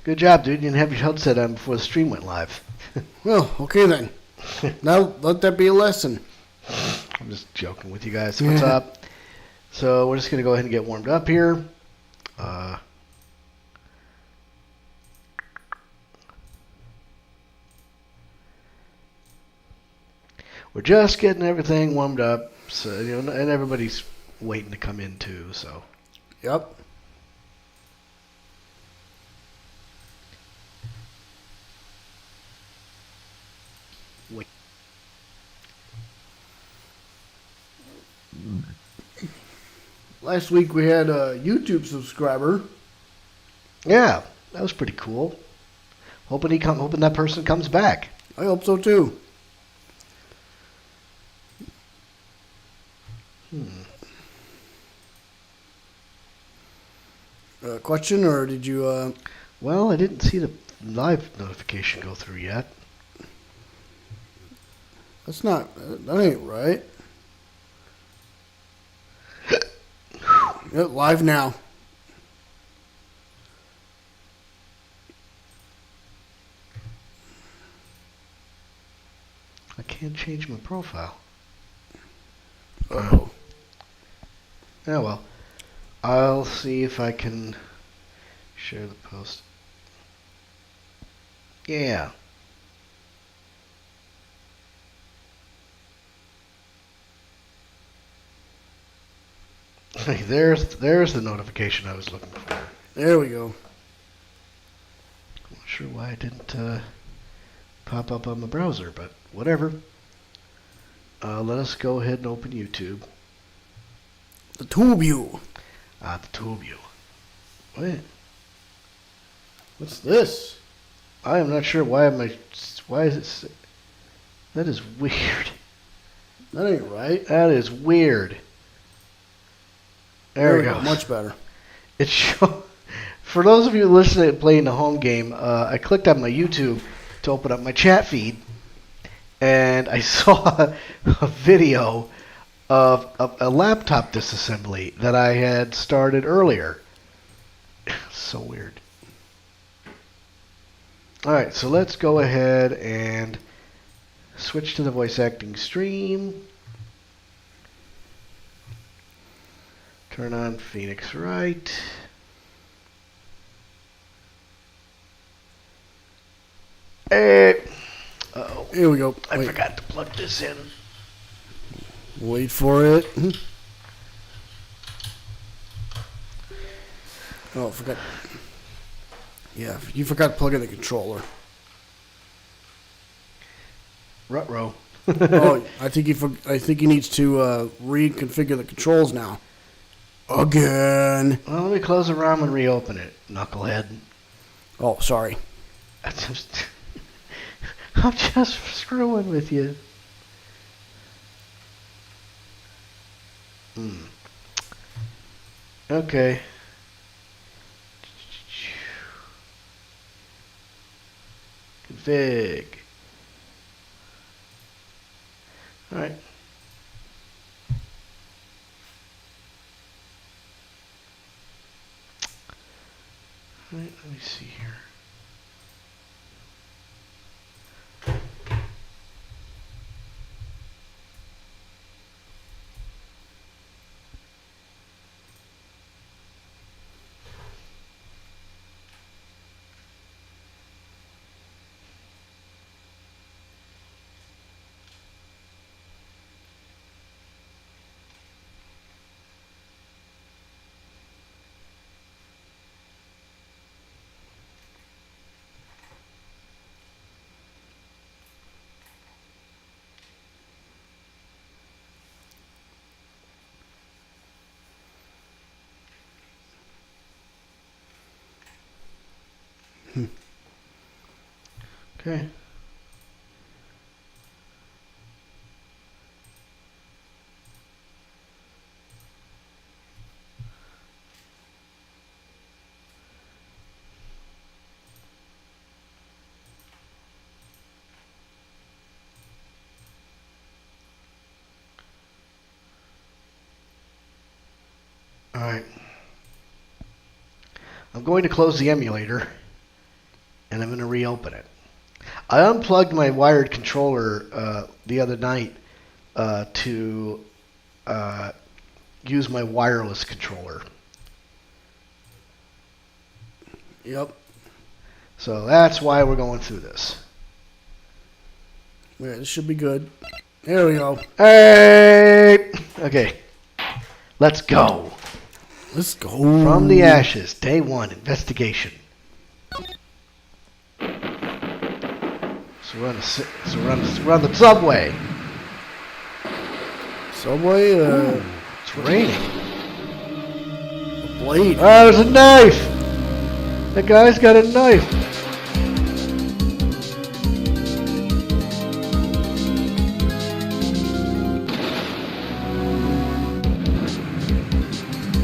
Good job, dude. You didn't have your headset on before the stream went live. Well, okay then. Now let that be a lesson. I'm just joking with you guys. What's up? So we're just going to go ahead and get warmed up here. We're just getting everything warmed up, so and everybody's waiting to come in too. So. Yep. Wait. Last week we had a YouTube subscriber. Yeah, that was pretty cool. Hoping that person comes back. I hope so too. Question, or did you? Well, I didn't see the live notification go through yet. That ain't right. Yep, live now. I can't change my profile. Oh. Yeah, well, I'll see if I can share the post. Yeah. There's the notification I was looking for. There we go. I'm not sure why it didn't pop up on the browser, but whatever. Let us go ahead and open YouTube. The tube view. The tube view. Wait. What's this? I am not sure why is it? That is weird. That ain't right. That is weird. There we go. Much better. It for those of you listening playing the home game, I clicked on my YouTube to open up my chat feed, and I saw a video of a laptop disassembly that I had started earlier. So weird. Alright, so let's go ahead and switch to the voice acting stream. Turn on Phoenix Wright. Hey. Uh-oh. Here we go. I forgot to plug this in. Wait for it. Oh, I forgot. Yeah, you forgot to plug in the controller. Ruh-roh. Oh, I think he needs to reconfigure the controls now. Again. Well, let me close the ROM and reopen it, knucklehead. Oh, sorry. I'm just screwing with you. Okay. Config. Alright. Alright, let me see here. Okay. Alright. I'm going to close the emulator and I'm going to reopen it. I unplugged my wired controller the other night to use my wireless controller. Yep. So that's why we're going through this. Yeah, this should be good. There we go. Hey! Okay. Let's go. Let's go. From the ashes, day 1, investigation. So we're on the subway. Subway, It's raining. a blade. Oh, there's a knife! That guy's got a knife.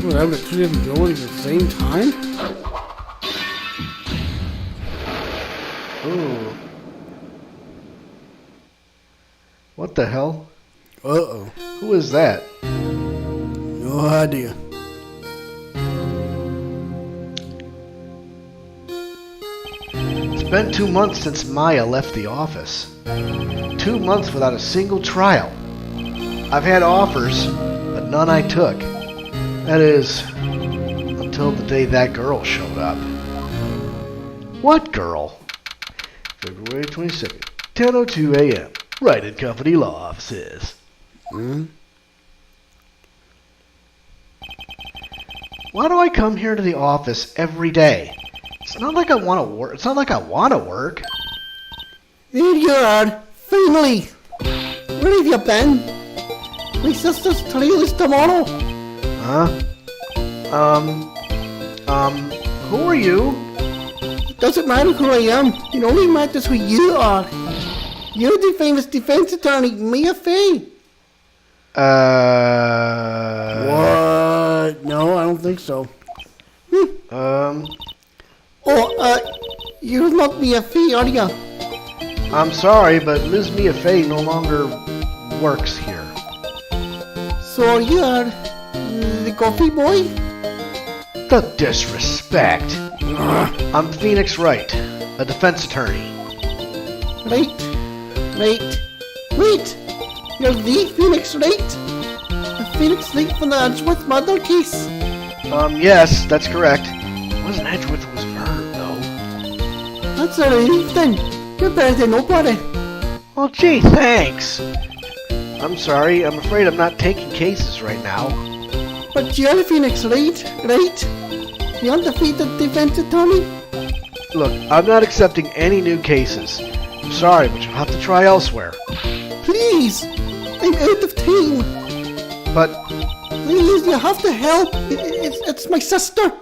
What, having two different buildings at the same time? Ooh. What the hell? Uh-oh. Who is that? No idea. It's been 2 months since Maya left the office. 2 months without a single trial. I've had offers, but none I took. That is, until the day that girl showed up. What girl? February 22nd, 10:02 a.m. Wright and Company Law Offices. Hmm? Why do I come here to the office every day? It's not like I want to work. It's not like I want to work. There you are. Finally. Where have you been? My sister's trail is tomorrow. Huh? Who are you? It doesn't matter who I am. It only matters who you are. You're the famous defense attorney, Mia Fey. What? No, I don't think so. You're not Mia Fey, are you? I'm sorry, but Ms. Mia Fey no longer works here. So you're the coffee boy? The disrespect. I'm Phoenix Wright, a defense attorney. Right. Wait. You're the Phoenix Wright? The Phoenix Wright from the Edgeworth murder case? Yes, that's correct. It wasn't Edgeworth who was murdered, though. That's a relief then. You're better than nobody. Well, gee, thanks. I'm sorry, I'm afraid I'm not taking cases right now. But you're the Phoenix Wright, right? The undefeated defense attorney? Look, I'm not accepting any new cases. I'm sorry, but you'll have to try elsewhere. Please! I'm out of time. But, Please, you have to help. It's my sister.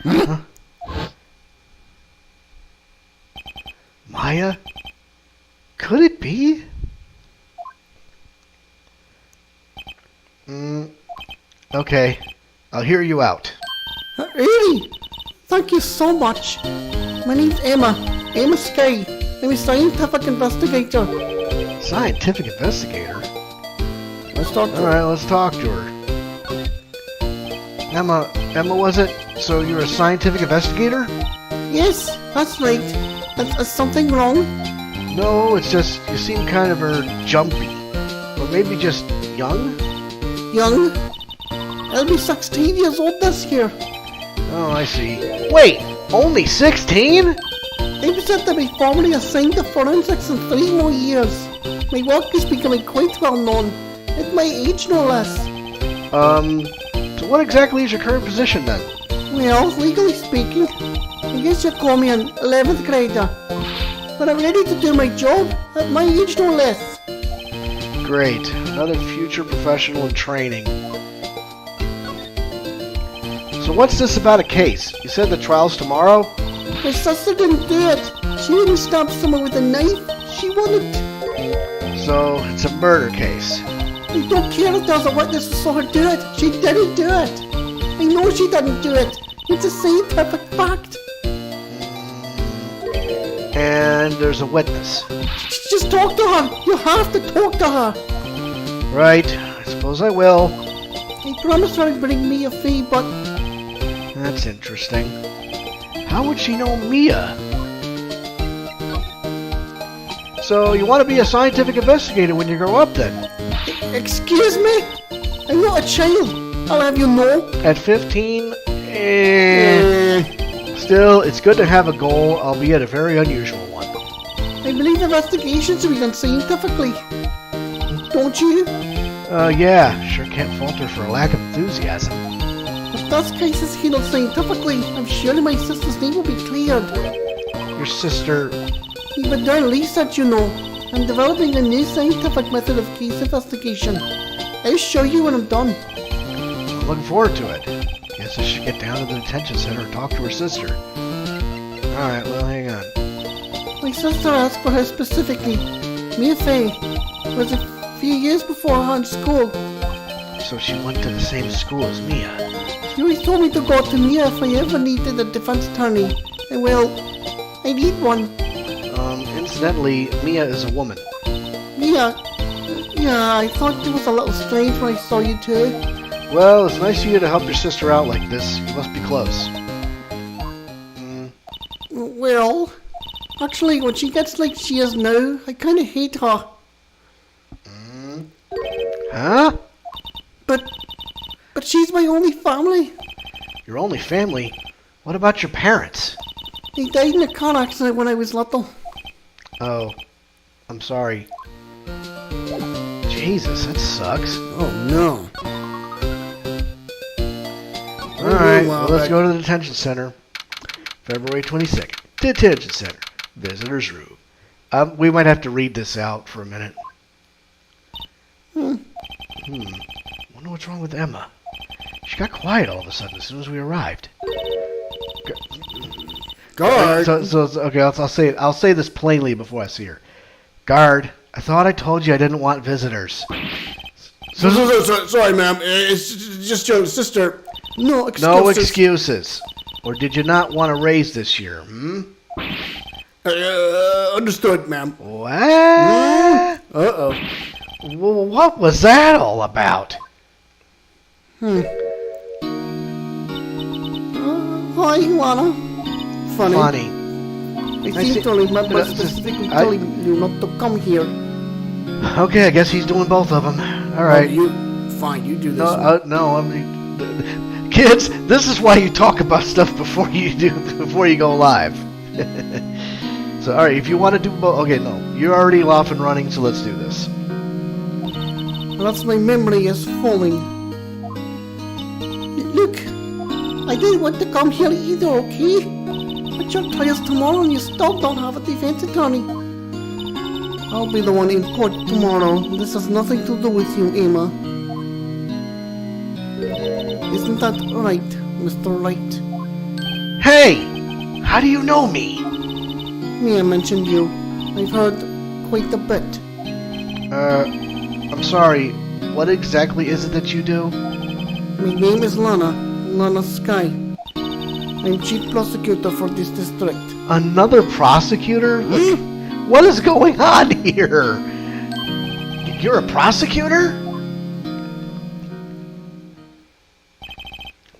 huh? Maya? Could it be? Okay. I'll hear you out. Really? Thank you so much. My name's Emma. Emma Skye. I'm a scientific investigator. Scientific investigator? Let's talk to her. Alright, let's talk to her. Emma, was it? So you're a scientific investigator? Yes, that's right. Is something wrong? No, it's just you seem kind of jumpy. Or maybe just young? Young? I'll be 16 years old this year. Oh, I see. Wait, only 16? I was said to be formally assigned to forensics in 3 more years. My work is becoming quite well known. At my age, no less. So what exactly is your current position then? Well, legally speaking, I guess you'd call me an 11th grader. But I'm ready to do my job, at my age, no less. Great, another future professional in training. So what's this about a case? You said the trial's tomorrow? My sister didn't do it. She didn't stab someone with a knife. She wanted... So it's a murder case. I don't care if there's a witness who saw her do it. She didn't do it. I know she didn't do it. It's a scientific fact. And there's a witness. Just talk to her. You have to talk to her. Right, I suppose I will. I promised her I'd bring me a fee, but... That's interesting. How would she know Mia? So you want to be a scientific investigator when you grow up then? Excuse me? I'm not a child. I'll have you know. At 15? Still, it's good to have a goal, albeit a very unusual one. I believe investigations should be done scientifically. Don't you? Yeah, sure can't falter for a lack of enthusiasm. If this case is handled scientifically, I'm sure my sister's name will be cleared. Your sister... Even doing research, you know. I'm developing a new scientific method of case investigation. I'll show you when I'm done. I'm looking forward to it. Guess I should get down to the detention center and talk to her sister. Alright, well, hang on. My sister asked for her specifically. Mia Fey. It was a few years before her in school. So she went to the same school as Mia. She always told me to go to Mia if I ever needed a defense attorney. And well, I need one. Incidentally, Mia is a woman. Mia? Yeah, I thought it was a little strange when I saw you two. Well, it's nice of you to help your sister out like this. You must be close. Well, actually, when she gets like she is now, I kind of hate her. Huh? But she's my only family. Your only family? What about your parents? They died in a car accident when I was little. Oh, I'm sorry. Jesus, that sucks. Oh no. Alright, well, let's go to the detention center. February 22nd. Detention center. Visitor's room. We might have to read this out for a minute. Wonder what's wrong with Emma. She got quiet all of a sudden as soon as we arrived. Guard. Okay, I'll say this plainly before I see her. Guard, I thought I told you I didn't want visitors. Sorry, ma'am. It's just your sister. No excuses. No excuses. Or did you not want to raise this year? Understood, ma'am. What? Uh-oh. Well, what was that all about? Hi, Lana. Funny. I seem to remember specifically telling you not to come here. Okay, I guess he's doing both of them. All right. You do this. No, kids, this is why you talk about stuff before you go live. So, all right, if you want to do both, okay, no, you're already off and running, so let's do this. That's my memory is falling. Look, I didn't want to come here either, okay? But your trial's tomorrow and you still don't have a defense attorney. I'll be the one in court tomorrow. This has nothing to do with you, Emma. Isn't that right, Mr. Wright? Hey! How do you know me? Mia mentioned you. I've heard quite a bit. I'm sorry. What exactly is it that you do? My name is Lana Sky. I'm chief prosecutor for this district. Another prosecutor? What is going on here? You're a prosecutor?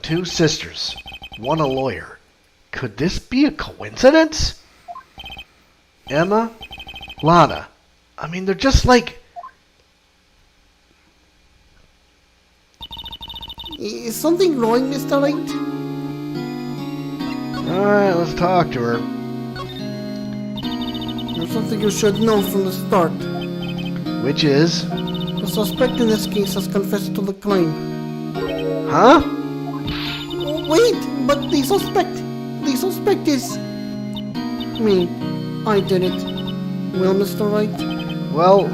Two sisters, one a lawyer. Could this be a coincidence? Emma, Lana. I mean, they're just like... Is something wrong, Mr. Wright? Alright, let's talk to her. There's something you should know from the start. Which is? The suspect in this case has confessed to the crime. Huh? Wait, but the suspect is... me. I did it. Well, Mr. Wright? Well,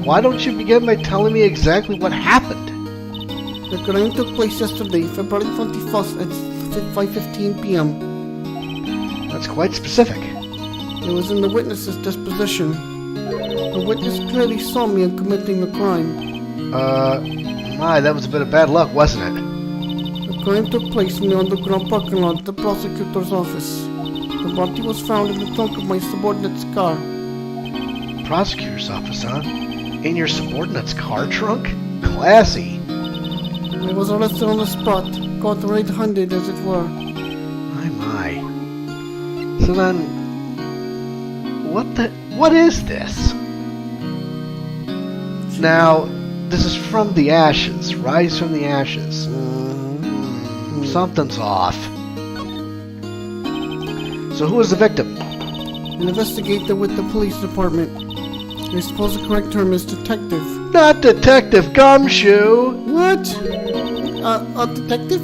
why don't you begin by telling me exactly what happened? The crime took place yesterday, February 21st at 5:15 p.m. That's quite specific. It was in the witness's disposition. The witness clearly saw me in committing the crime. That was a bit of bad luck, wasn't it? The crime took place in the underground parking lot at the prosecutor's office. The body was found in the trunk of my subordinate's car. Prosecutor's office, huh? In your subordinate's car trunk? Classy. I was arrested on the spot, caught red-handed as it were. My. So then, what is this? Now, this is from the ashes. Rise from the ashes. Something's off. So who is the victim? An investigator with the police department. I suppose the correct term is detective. Not Detective Gumshoe. What? A detective?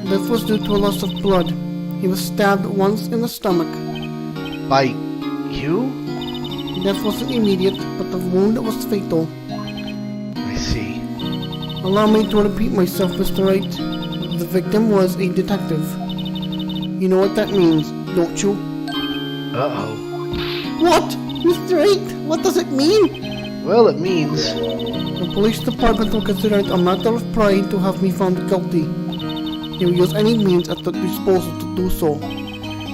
Death was due to a loss of blood. He was stabbed once in the stomach. By you? Death wasn't immediate, but the wound was fatal. I see. Allow me to repeat myself, Mr. Wright. The victim was a detective. You know what that means, don't you? Uh-oh. What? Mr. Wright, what does it mean? Well, it means... The police department will consider it a matter of pride to have me found guilty. They will use any means at their disposal to do so.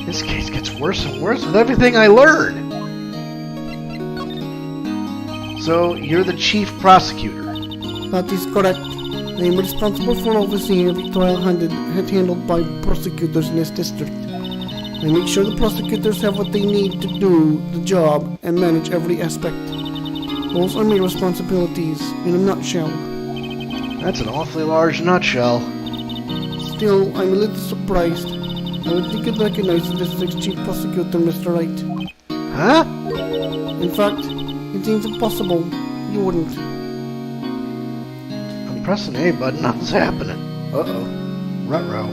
This case gets worse and worse with everything I learn. So, you're the chief prosecutor. That is correct. I am responsible for overseeing every trial handled by prosecutors in this district. I make sure the prosecutors have what they need to do the job and manage every aspect. Those are my responsibilities in a nutshell. That's an awfully large nutshell. Still, I'm a little surprised. I would think you'd recognize the district's chief prosecutor, Mr. Wright. Huh? In fact, it seems impossible you wouldn't. I'm pressing A button, nothing's happening. Uh-oh. Ruh-roh.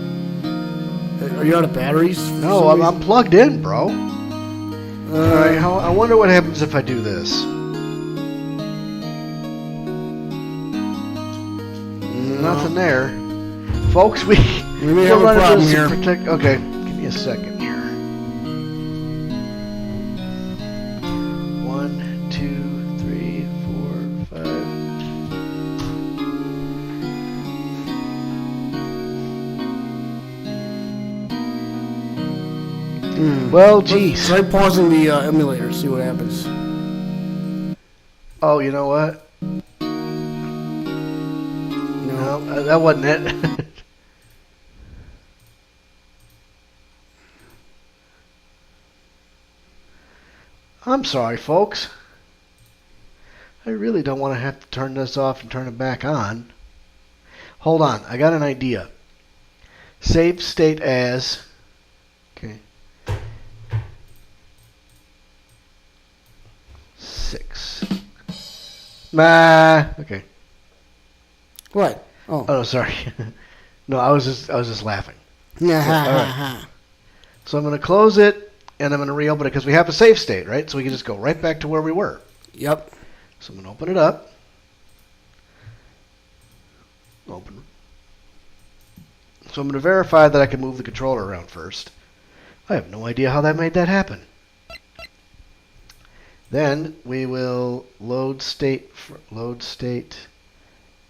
Are you out of batteries? No, I'm plugged in, bro. Alright, I wonder what happens if I do this. Nothing there. Folks, we may have a problem here. Okay, give me a second here. 1, 2, 3, 4, 5. Well, geez. Try pausing the emulator, see what happens. Oh, you know what? No, that wasn't it. I'm sorry, folks. I really don't want to have to turn this off and turn it back on. Hold on, I got an idea. Save state as... Okay. 6. Okay. What? Oh. Oh, sorry. No, I was just laughing. Yeah. All right. So I'm going to close it, and I'm going to reopen it because we have a save state, right? So we can just go right back to where we were. Yep. So I'm going to open it up. Open. So I'm going to verify that I can move the controller around first. I have no idea how that made that happen. Then we will load state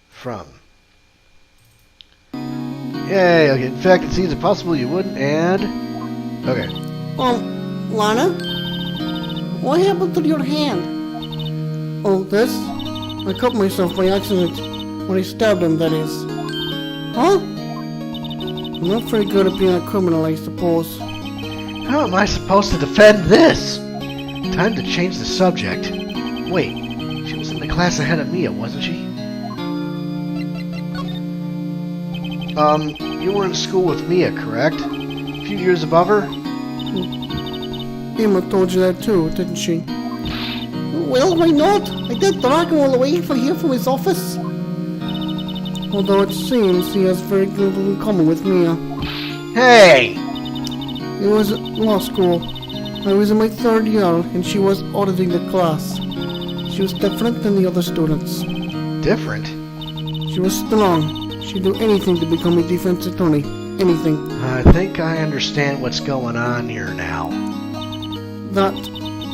from. Yay, okay. In fact, it seems impossible you wouldn't add. Okay. Lana? What happened to your hand? Oh, this? I cut myself by accident. When I stabbed him, that is. Huh? I'm not very good at being a criminal, I suppose. How am I supposed to defend this? Time to change the subject. Wait, she was in the class ahead of Mia, wasn't she? You were in school with Mia, correct? A few years above her? Emma told you that too, didn't she? Well, why not? I did drag him all the way from here from his office. Although it seems he has very little in common with Mia. Hey! It was at law school. I was in my 3rd year, and she was auditing the class. She was different than the other students. Different? She was strong. She'd do anything to become a defense attorney. Anything. I think I understand what's going on here now. That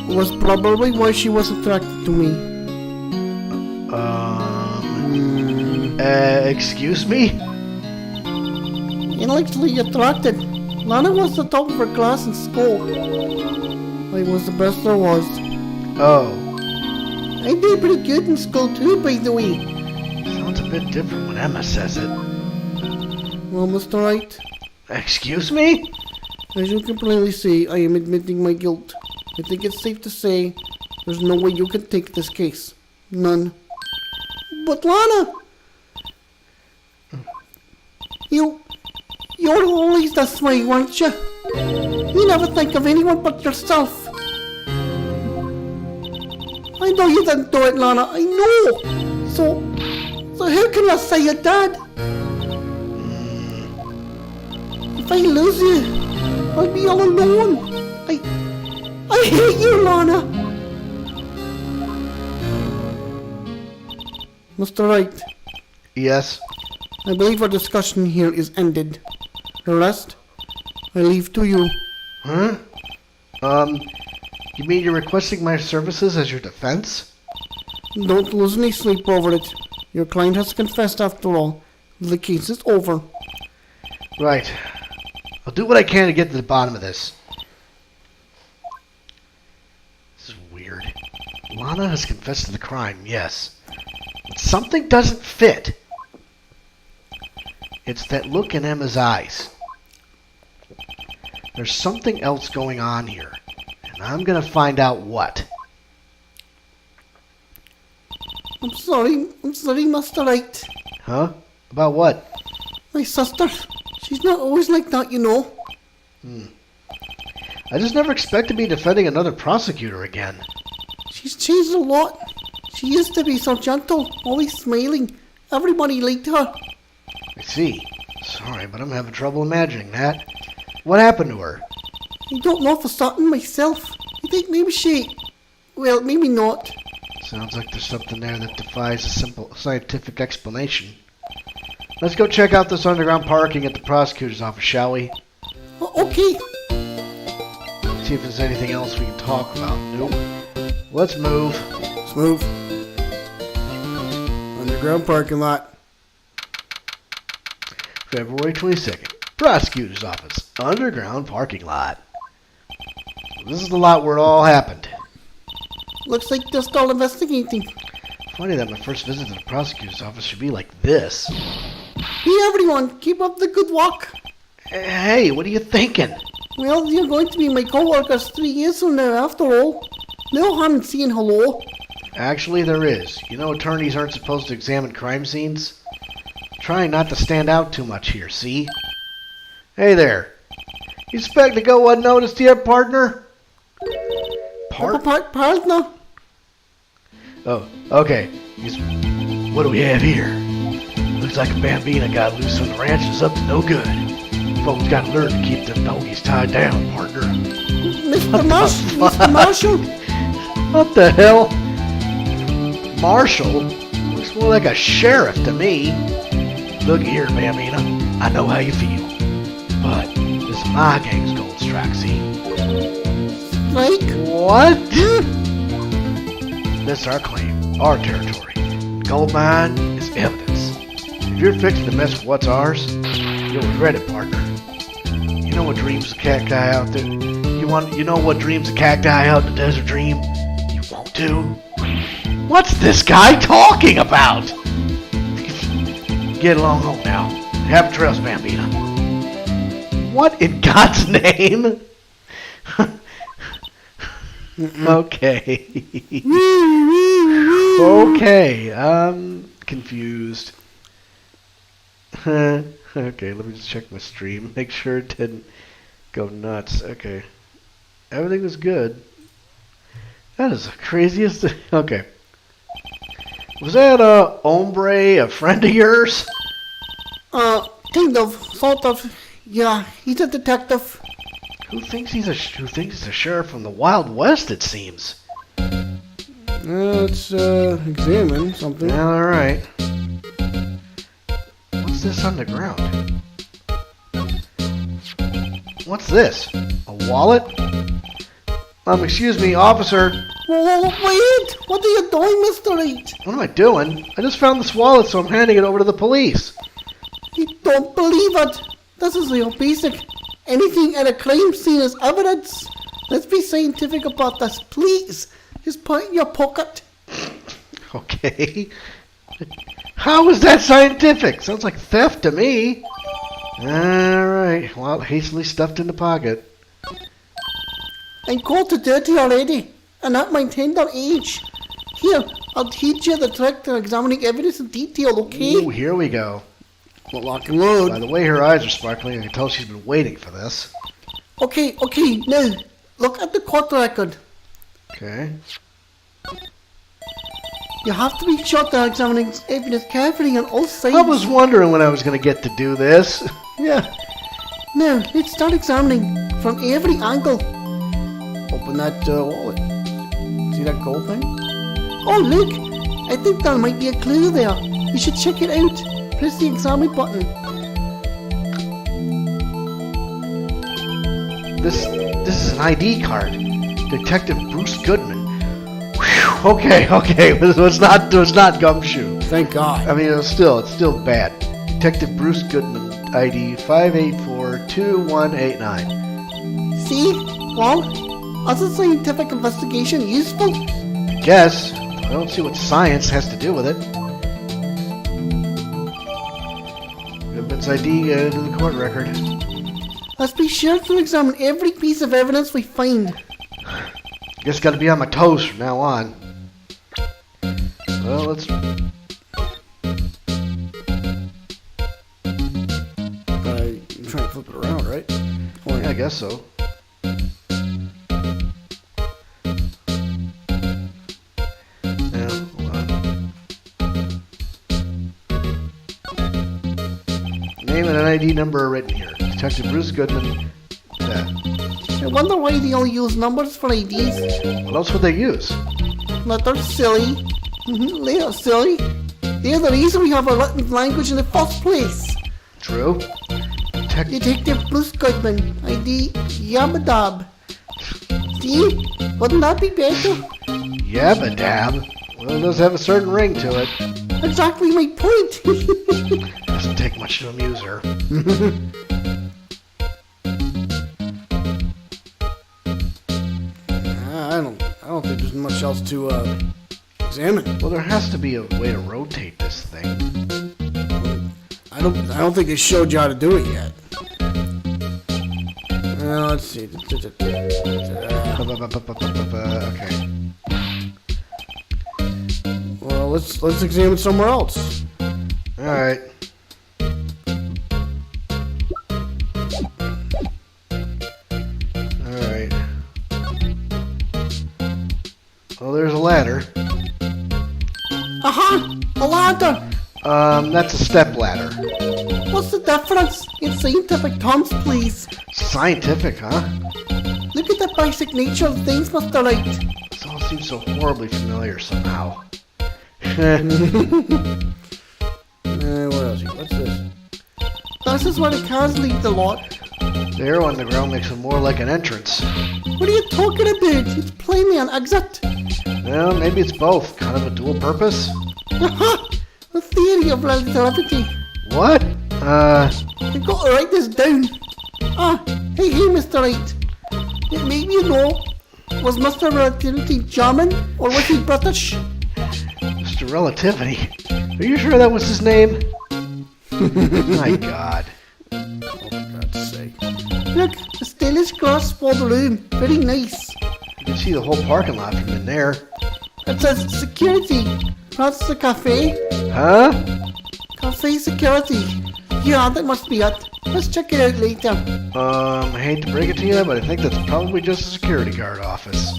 was probably why she was attracted to me. Excuse me? Intellectually attracted. Lana was the top of her class in school. I was the best there was. Oh. I did pretty good in school too, by the way. Sounds a bit different when Emma says it. Well, Mr. Wright? Excuse me? As you can plainly see, I am admitting my guilt. I think it's safe to say there's no way you can take this case. None. But Lana! You're always this way, weren't you? You never think of anyone but yourself. I know you didn't do it, Lana. I know. So how can I say you did? If I lose you, I'll be all alone. I hate you, Lana. Mr. Wright. Yes? I believe our discussion here is ended. The rest, I leave to you. Huh? You mean you're requesting my services as your defense? Don't lose any sleep over it. Your client has confessed after all. The case is over. Right. I'll do what I can to get to the bottom of this. This is weird. Lana has confessed to the crime, yes. But something doesn't fit. It's that look in Emma's eyes. There's something else going on here. And I'm gonna find out what. I'm sorry, Mr. Wright. Huh? About what? My sister, she's not always like that, you know. I just never expected to be defending another prosecutor again. She's changed a lot. She used to be so gentle, always smiling. Everybody liked her. I see. Sorry, but I'm having trouble imagining that. What happened to her? I don't know for certain myself. I think maybe well, maybe not. Sounds like there's something there that defies a simple scientific explanation. Let's go check out this underground parking at the prosecutor's office, shall we? Okay. See if there's anything else we can talk about. Nope. Let's move. Let's move. Underground parking lot. February 22nd. Prosecutor's office. Underground parking lot. This is the lot where it all happened. Looks like they're still investigating. Funny that my first visit to the prosecutor's office should be like this. Hey everyone, keep up the good work. Hey, what are you thinking? Well, you're going to be my co-workers 3 years from now after all. No harm in saying hello. Actually, there is. You know attorneys aren't supposed to examine crime scenes? Trying not to stand out too much here, see? Hey there. You expect to go unnoticed here, partner? Partner? Oh, okay. What do we have here? Looks like a bambina got loose on the ranch and is up to no good. Folks gotta learn to keep them doggies tied down, partner. Mr. Marshall? What the hell? Marshall? Looks more like a sheriff to me. Look here, bambina. I know how you feel. But this is my gang's gold strike, see? Like? What? This is our claim, our territory. Gold mine is evidence. If you're fixing to mess with what's ours, you'll regret it, partner. You know what dreams a cacti out there? You know what dreams a cacti out in the desert dream? You won't do. What's this guy talking about? Get along home now. Have a trails, bambina. What in God's name? Okay. Okay, I'm confused. Okay, let me just check my stream. Make sure it didn't go nuts. Okay. Everything was good. That is the craziest thing. Okay. Was that hombre a friend of yours? Kind of, sort of. Yeah, he's a detective. Who thinks he's a sheriff from the Wild West, it seems? Let's examine something. All right. What's this on the ground? What's this? A wallet? Excuse me, officer. Whoa, wait! What are you doing, Mr. Wright? What am I doing? I just found this wallet, so I'm handing it over to the police. You don't believe it. This is real basic. Anything at a crime scene is evidence. Let's be scientific about this, please. Just put it in your pocket. Okay. How is that scientific? Sounds like theft to me. Alright, well, hastily stuffed in the pocket. I'm caught to dirty already, and at my tender age. Here, I'll teach you the trick to examining evidence in detail, okay? Ooh, here we go. Well, lock and load. By the way her eyes are sparkling, I can tell she's been waiting for this. Okay, now, look at the court record. Okay. You have to be sure to examine evidence carefully on all sides. I was wondering when I was going to get to do this. Yeah. Now, let's start examining from every angle. Open that wallet. See that gold thing? Oh, look! I think there might be a clue there. You should check it out. Press the examine button. This is an ID card. Detective Bruce Goodman. Whew, okay. It was not Gumshoe. Thank God. I mean, it's still bad. Detective Bruce Goodman, ID 5842189. See? Well, is a scientific investigation useful? Guess. I don't see what science has to do with it. Goodman's ID to the court record. Let's be sure to examine every piece of evidence we find. Guess gotta be on my toes from now on. Well, let's... You're trying to flip it around, right? Yeah, I guess so. Yeah, hold on. Name and an ID number are written here. Detective Bruce Goodman. Yeah. I wonder why they only use numbers for IDs. What else would they use? Letters silly. They are silly. They're the reason we have a written language in the first place. True. Detective Bruce Goodman, ID Yabadab. See? Wouldn't that be better? Yabba-dab. Well, it does have a certain ring to it. Exactly my point. Doesn't take much to amuse her. I don't think there's much else to examine. Well, there has to be a way to rotate this thing. I don't think they showed you how to do it yet. Let's see. Okay. Well, let's examine somewhere else. All right. All right. Well, there's a ladder. Aha! A ladder! That's a step ladder. What's the difference? In scientific terms, please. Scientific, huh? Look at the basic nature of things, Mr. Wright. This all seems so horribly familiar somehow. What else? What's this? This is where the cars leave the lot. The arrow on the ground makes it more like an entrance. What are you talking about? It's plainly an exit. Well, maybe it's both. Kind of a dual purpose. Aha! The theory of relativity. What? I've got to write this down. Hey, Mr. Wright. Maybe you know, was Mr. Relativity German or was he British? Mr. Relativity? Are you sure that was his name? My God. Oh, for God's sake. Look, a stylish glass for the room. Very nice. You can see the whole parking lot from in there. It says security. Perhaps the cafe. Huh? Cafe security. Yeah, that must be it. Let's check it out later. I hate to break it to you, but I think that's probably just a security guard office.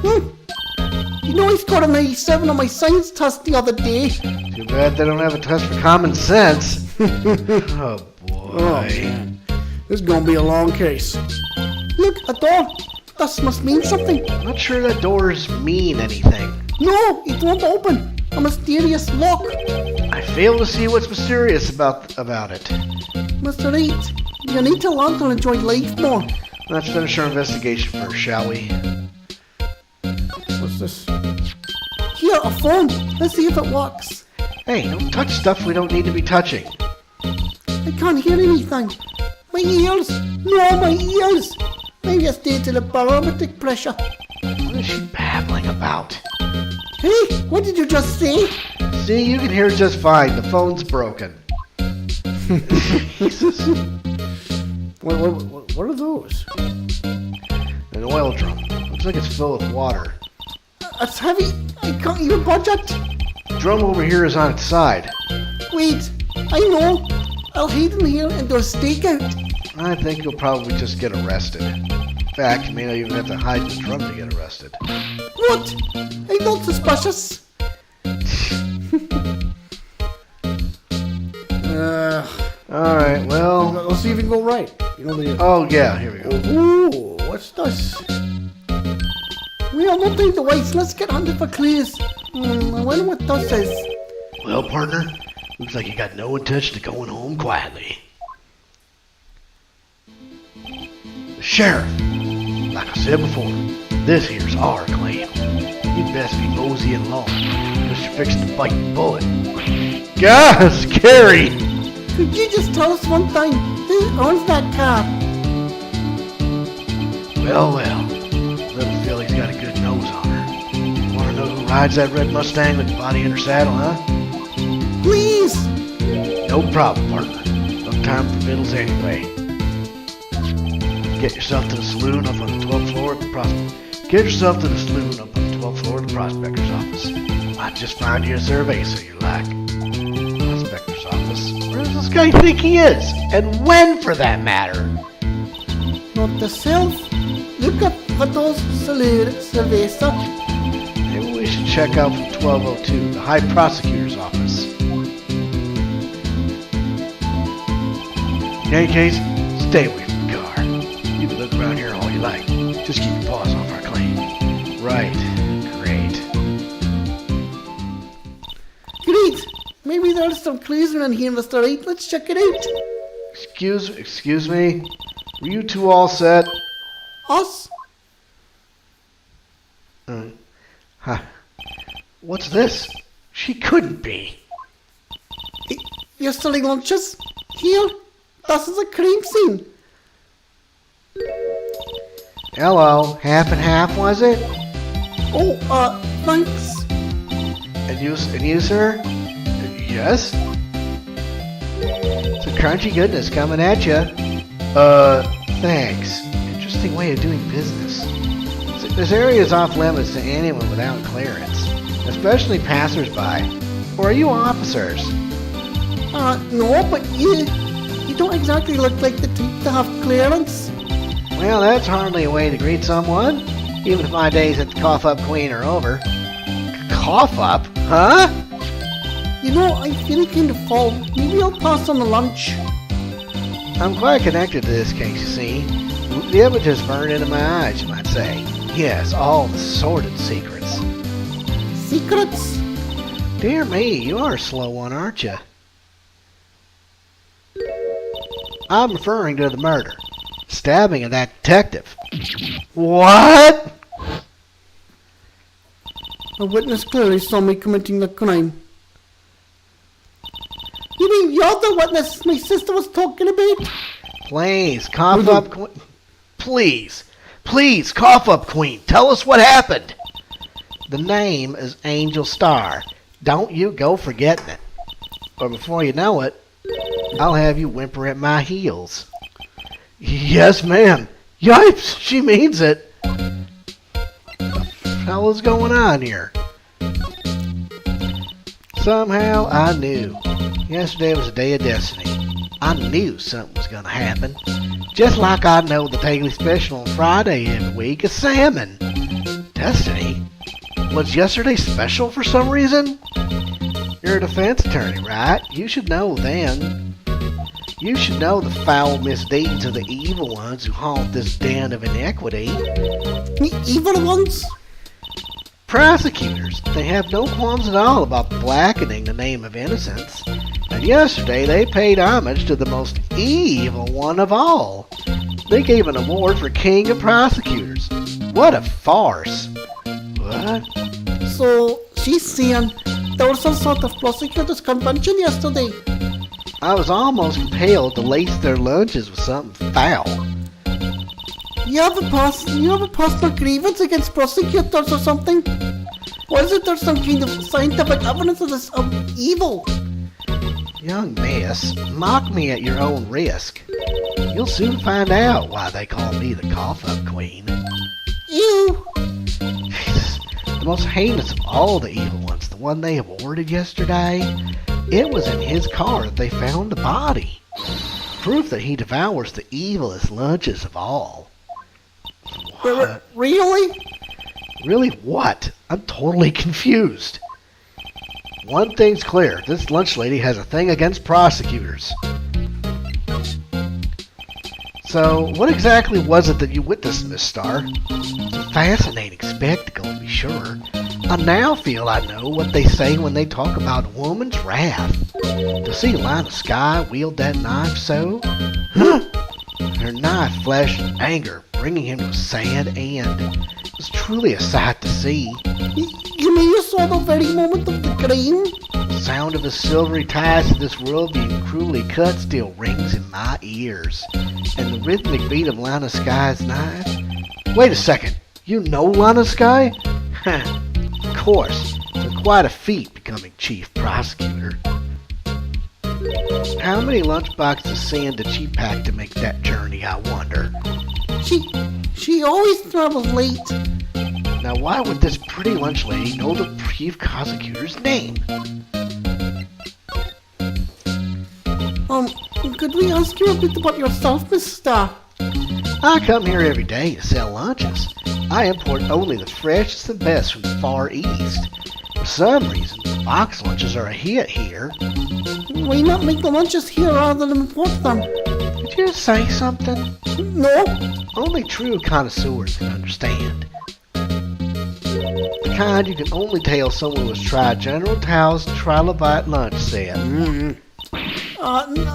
You know, I scored a 97 on my science test the other day. Too bad they don't have a test for common sense. Oh, boy. Oh, man. This is gonna be a long case. Look, a door. This must mean something. I'm not sure that doors mean anything. No, it won't open. A mysterious lock. I fail to see what's mysterious about it. Mr. Wright, you need to learn to enjoy life more. Let's finish our investigation first, shall we? What's this? Here, a phone. Let's see if it works. Hey, don't touch stuff we don't need to be touching. I can't hear anything. My ears. No, my ears. Maybe it's due to the barometric pressure. What is she babbling about? Hey, what did you just say? See, you can hear just fine. The phone's broken. Jesus. What are those? An oil drum. Looks like it's filled with water. It's heavy. I can't even budge it. The drum over here is on its side. Wait, I know. I'll hide in here and do a stakeout. I think you'll probably just get arrested. In fact, you may not even have to hide the drum to get arrested. What? I'm not suspicious. Alright, well... Let's see if we can go right. You know the... Oh, yeah, here we go. Ooh, what's this? We are not doing the weights. Let's get hunted for clues. I wonder what this is. Well, partner, looks like you got no intention of going home quietly. The sheriff, like I said before, this here's our claim. You'd best be moseying along, because you're fixing to bite the bullet. God, scary! Could you just tell us one thing? Who owns that car? Well, little Philly's got a good nose on her. Want to know who rides that red Mustang with the body in her saddle, huh? Please! No problem, partner. No time for fiddles anyway. Get yourself to the saloon up on the 12th floor of the prospector's office. Might just find you a survey, so you like. Prospector's office. Where does this guy think he is? And when, for that matter? Not the self. Look up for those survey stuff. Maybe we should check out from 1202, the High Prosecutor's office. In any case, stay away from the car. You can look around here all you like. Just keep your paws off our claim. Right. Great. Great. Maybe there's some clues around here, Mr. Wright. Let's check it out. Excuse me? Were you two all set? Us? Huh. What's this? She couldn't be. You're selling lunches? Here? This is a crime scene. Hello. Half and half, was it? Oh, thanks. And you, sir? Yes? It's a crunchy goodness coming at you. Thanks. Interesting way of doing business. This area is off limits to anyone without clearance, especially passersby. Or are you officers? No, but you don't exactly look like the type to have clearance. Well, that's hardly a way to greet someone, even if my days at the Cough Up Queen are over. Cough Up? Huh? You know, I'm feeling kind of full. Maybe I'll pass on the lunch. I'm quite connected to this case, you see. The images burn into my eyes, you might say. Yes, all the sordid secrets. Secrets? Dear me, you are a slow one, aren't you? I'm referring to the murder. Stabbing of that detective. What? A witness clearly saw me committing the crime. You mean you're the witness my sister was talking about? Please, cough up, Queen. Please, cough up, Queen. Tell us what happened. The name is Angel Star. Don't you go forgetting it. Or before you know it, I'll have you whimper at my heels. Yes, ma'am. Yipes, she means it. What the hell is going on here? Somehow I knew. Yesterday was a day of destiny. I knew something was going to happen. Just like I know the daily special on Friday every week is salmon. Destiny? Was yesterday special for some reason? You're a defense attorney, right? You should know then. You should know the foul misdeeds of the evil ones who haunt this den of inequity. The evil ones? Prosecutors, they have no qualms at all about blackening the name of innocence. And yesterday they paid homage to the most evil one of all. They gave an award for King of Prosecutors. What a farce. What? So, she's saying there was some sort of prosecutors convention yesterday. I was almost compelled to lace their lunches with something foul. You have a personal grievance against prosecutors or something? Or is it there's some kind of scientific evidence of this evil? Young miss, mock me at your own risk. You'll soon find out why they call me the cough-up queen. Ew! Jesus, the most heinous of all the evil ones, the one they aborted yesterday, it was in his car that they found the body. Proof that he devours the evilest lunches of all. What? Really? Really what? I'm totally confused. One thing's clear, this lunch lady has a thing against prosecutors. So, what exactly was it that you witnessed, Miss Starr? It's a fascinating spectacle, to be sure. I now feel I know what they say when they talk about a woman's wrath. To see Lana Skye wield that knife so? Huh? Her knife flashed in anger, bringing him to a sad end. It was truly a sight to see. You mean you saw the very moment of the crime? The sound of the silvery ties of this world being cruelly cut still rings in my ears. And the rhythmic beat of Lana Skye's knife? Wait a second, you know Lana Skye? Huh, of course. It's quite a feat becoming chief prosecutor. How many lunchboxes of sand did she pack to make that journey, I wonder? She always travels late. Now why would this pretty lunch lady know the chief prosecutor's name? Could we ask you a bit about yourself, Miss Starr? I come here every day to sell lunches. I import only the freshest and best from the Far East. For some reason, box lunches are a hit here. Why not make the lunches here rather than import them? Did you say something? No. Only true connoisseurs can understand. The kind you can only tell someone who has tried General Tao's Trilobite lunch set.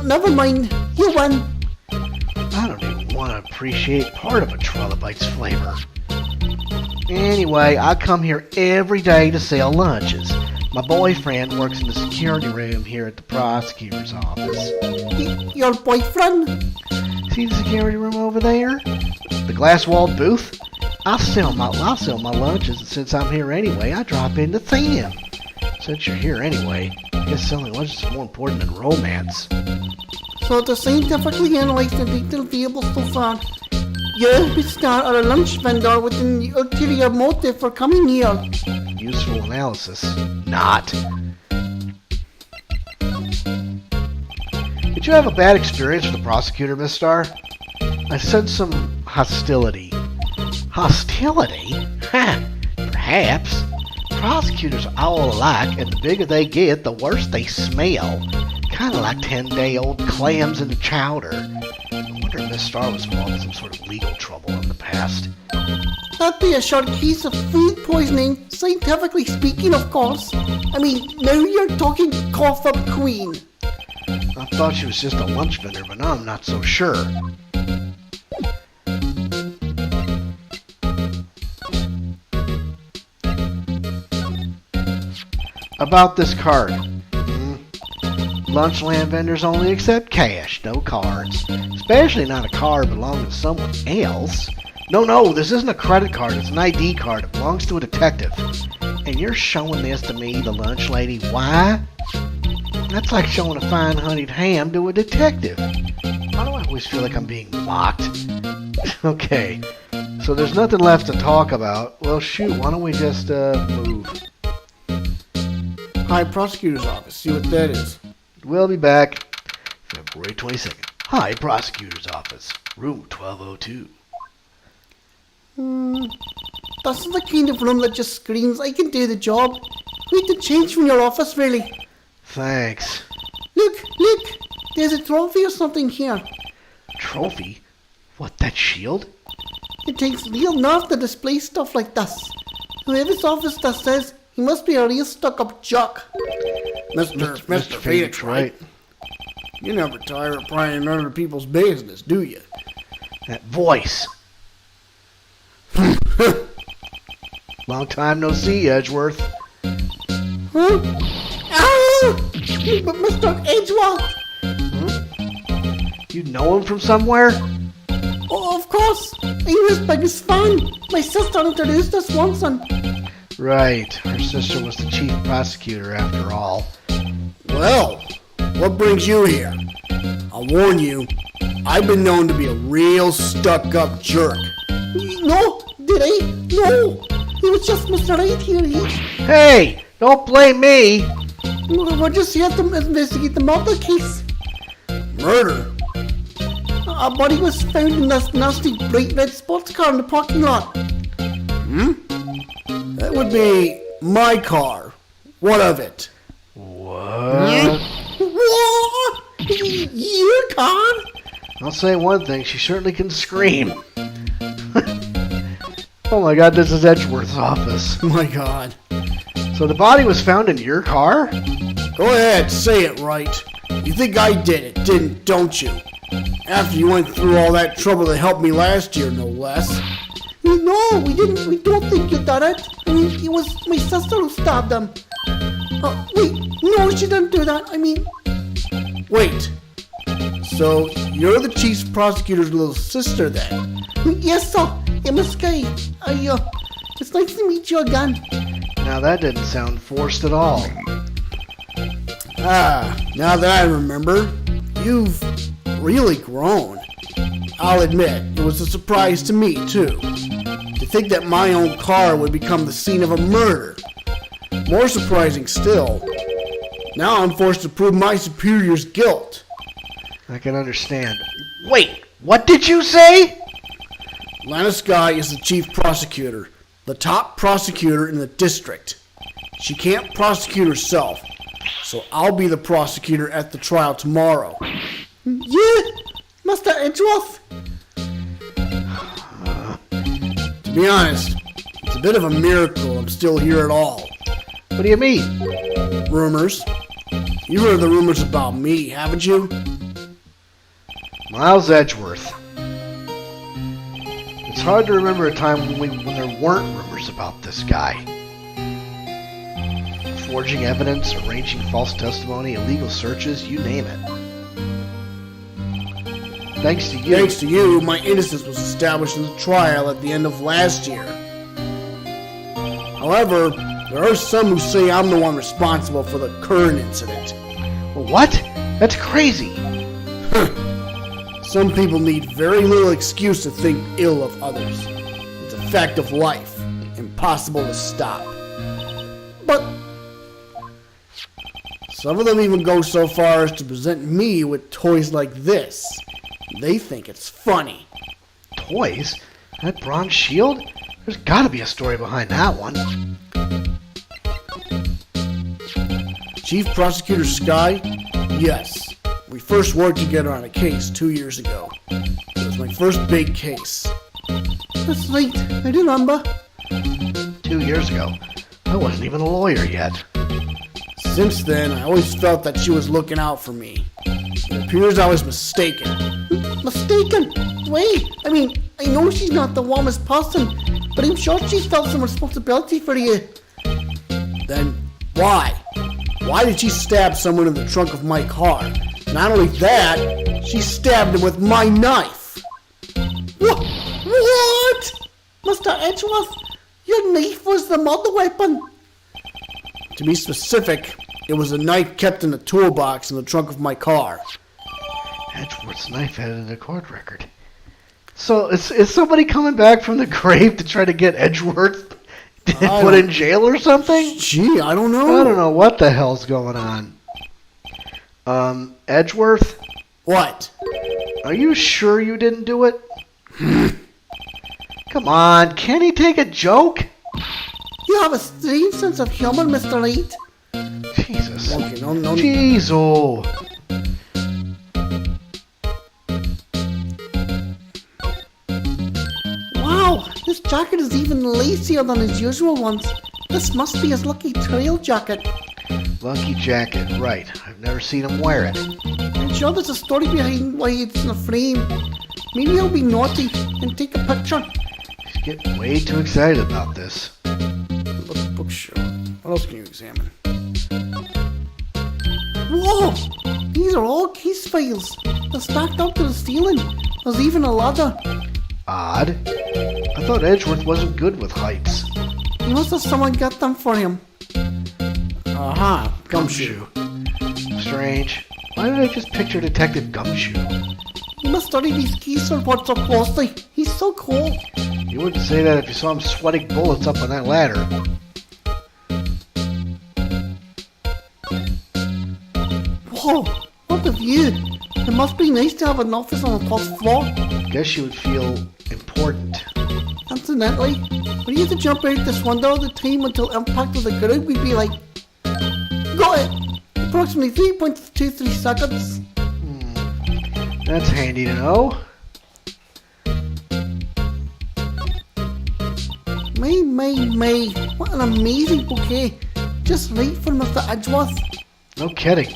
Never mind. You win. I don't even want to appreciate part of a Trilobite's flavor. Anyway, I come here every day to sell lunches. My boyfriend works in the security room here at the prosecutor's office. Your boyfriend? See the security room over there? The glass-walled booth? I'll sell my lunches, and since I'm here anyway, I drop in to see him. Since you're here anyway, I guess selling lunches is more important than romance. So to scientifically analyze the detailed variables so far, you, Miss Starr, are a lunch vendor with an ulterior motive for coming here. Useful analysis. Not. Did you have a bad experience with the prosecutor, Miss Starr? I sense some hostility. Hostility? Ha! Perhaps. Prosecutors are all alike, and the bigger they get, the worse they smell. Kinda like 10-day-old clams in the chowder. I wonder if Miss Starr was involved in some sort of legal trouble in the past. That'd be a short case of food poisoning, scientifically speaking, of course. I mean, now you're talking cough-up queen. I thought she was just a lunch vendor, but now I'm not so sure. About this card. Lunchland vendors only accept cash, no cards. Especially not a card belonging to someone else. No, this isn't a credit card, it's an ID card. It belongs to a detective. And you're showing this to me, the lunch lady. Why? That's like showing a fine honeyed ham to a detective. Why do I always feel like I'm being mocked? Okay, so there's nothing left to talk about. Well, shoot, why don't we just move? High prosecutor's office, see what that is. We'll be back February 22nd. High prosecutor's office, room 1202. That's the kind of room that just screams, I can do the job. Need to change from your office, really. Thanks. Look, there's a trophy or something here. Trophy? What, that shield? It takes real nerve to display stuff like this. Whoever's office this says, he must be a real stuck-up jock. Mr. Phoenix Wright. You never tire of prying into other people's business, do you? That voice. Long time no see, Edgeworth. Huh? Ah! But Mr. Edgeworth! You know him from somewhere? Oh, of course. I'm his biggest fan. My sister introduced us once and... Right. Her sister was the chief prosecutor after all. Well, what brings you here? I'll warn you, I've been known to be a real stuck-up jerk. No, did I? No. It was just Mr. Wright here. Hey, don't blame me. We're just here to investigate the murder case. Murder? A body was found in this nasty bright red sports car in the parking lot. That would be my car. What of it? What? What? Your car? I'll say one thing, she certainly can scream. Oh my god, this is Edgeworth's office. My God. So the body was found in your car? Go ahead, say it right. You think I did it, don't you? After you went through all that trouble to help me last year, no less. No, we didn't. We don't think you did it. I mean, it was my sister who stabbed him. Wait, no, she didn't do that. I mean, Wait. So, you're the chief prosecutor's little sister then? yes, sir. Miss Kay. It's nice to meet you again. Now that didn't sound forced at all. Now that I remember, you've really grown. I'll admit, it was a surprise to me, too. To think that my own car would become the scene of a murder. More surprising still, now I'm forced to prove my superior's guilt. I can understand. Wait, what did you say? Lana Skye is the chief prosecutor, the top prosecutor in the district. She can't prosecute herself, so I'll be the prosecutor at the trial tomorrow. Yeah, Mr. Edgeworth. To be honest, it's a bit of a miracle I'm still here at all. What do you mean? Rumors. You heard the rumors about me, haven't you? Miles Edgeworth. It's hard to remember a time when there weren't rumors about this guy. Forging evidence, arranging false testimony, illegal searches, you name it. Thanks to you. Thanks to you, my innocence was established in the trial at the end of last year. However, there are some who say I'm the one responsible for the current incident. What? That's crazy. Some people need very little excuse to think ill of others. It's a fact of life, impossible to stop. But some of them even go so far as to present me with toys like this. They think it's funny. Toys? That bronze shield? There's gotta be a story behind that one. Chief Prosecutor Skye? Yes. We first worked together on a case 2 years ago. It was my first big case. that's right. I remember. 2 years ago. I wasn't even a lawyer yet. Since then, I always felt that she was looking out for me. It appears I was mistaken. Mistaken? Wait. I mean, I know she's not the warmest person, but I'm sure she's felt some responsibility for you. Then why? Why did she stab someone in the trunk of my car? Not only that, she stabbed him with my knife. What? Mr. Edgeworth, your knife was the murder weapon. To be specific, it was a knife kept in a toolbox in the trunk of my car. Edgeworth's knife had it in a court record. So is somebody coming back from the grave to try to get Edgeworth put in jail or something? Gee, I don't know. I don't know what the hell's going on. Edgeworth, What? are you sure you didn't do it? Come on, can't he take a joke? You have a strange sense of humor, Mr. Wright. Jesus. Okay, no. Jeez, oh. Wow, this jacket is even lacier than his usual ones. This must be his lucky trail jacket. Lucky jacket, right. I've never seen him wear it. I'm sure there's a story behind why it's in a frame. Maybe he'll be naughty and take a picture. He's getting way too excited about this. What's the book show? What else can you examine? Whoa! These are all case files. They're stacked up to the ceiling. There's even a ladder. Odd. I thought Edgeworth wasn't good with heights. Must have someone got them for him. Aha, gumshoe. Strange. Why did I just picture Detective Gumshoe? You must study these case reports so closely. He's so cool. You wouldn't say that if you saw him sweating bullets up on that ladder. Whoa, what a view. It must be nice to have an office on the first floor. Guess you would feel important. Incidentally, when you had to jump out this window all the time until impact with the ground, we'd be like, got it! Approximately 3.23 seconds. That's handy to know. My, what an amazing bouquet. Just right for Mr. Edgeworth. No kidding.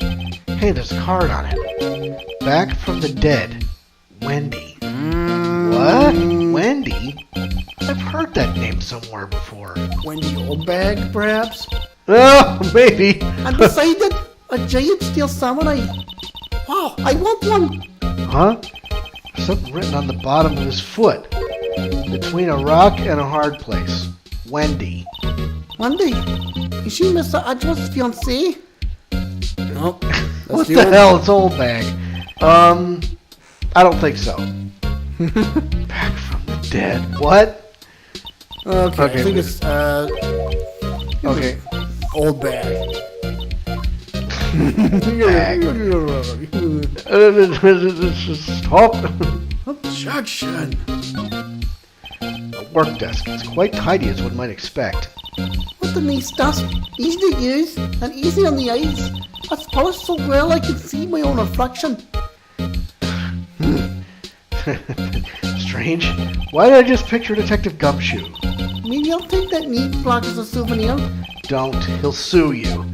Hey, there's a card on it. Back from the dead. Wendy. What? Wendy? I've heard that name somewhere before. Wendy Oldbag, perhaps? Oh, maybe. And beside it, a giant steel samurai. Wow, I want one. Huh? There's something written on the bottom of his foot. Between a rock and a hard place. Wendy. Wendy, is she Mr. Edgeworth's fiancée? Nope. That's What the hell? It's old bag. I don't think so. Back from the dead. What? Okay, Okay, I think wait. it's, Okay. Old Bag. Bag. Stop. Objection. A work desk. It's quite tidy as one might expect. What a nice desk. Easy to use and easy on the eyes. It's polished so well I can see my own reflection. Strange. Why did I just picture Detective Gumshoe? Maybe I'll take that knee plaque as a souvenir. Don't. He'll sue you.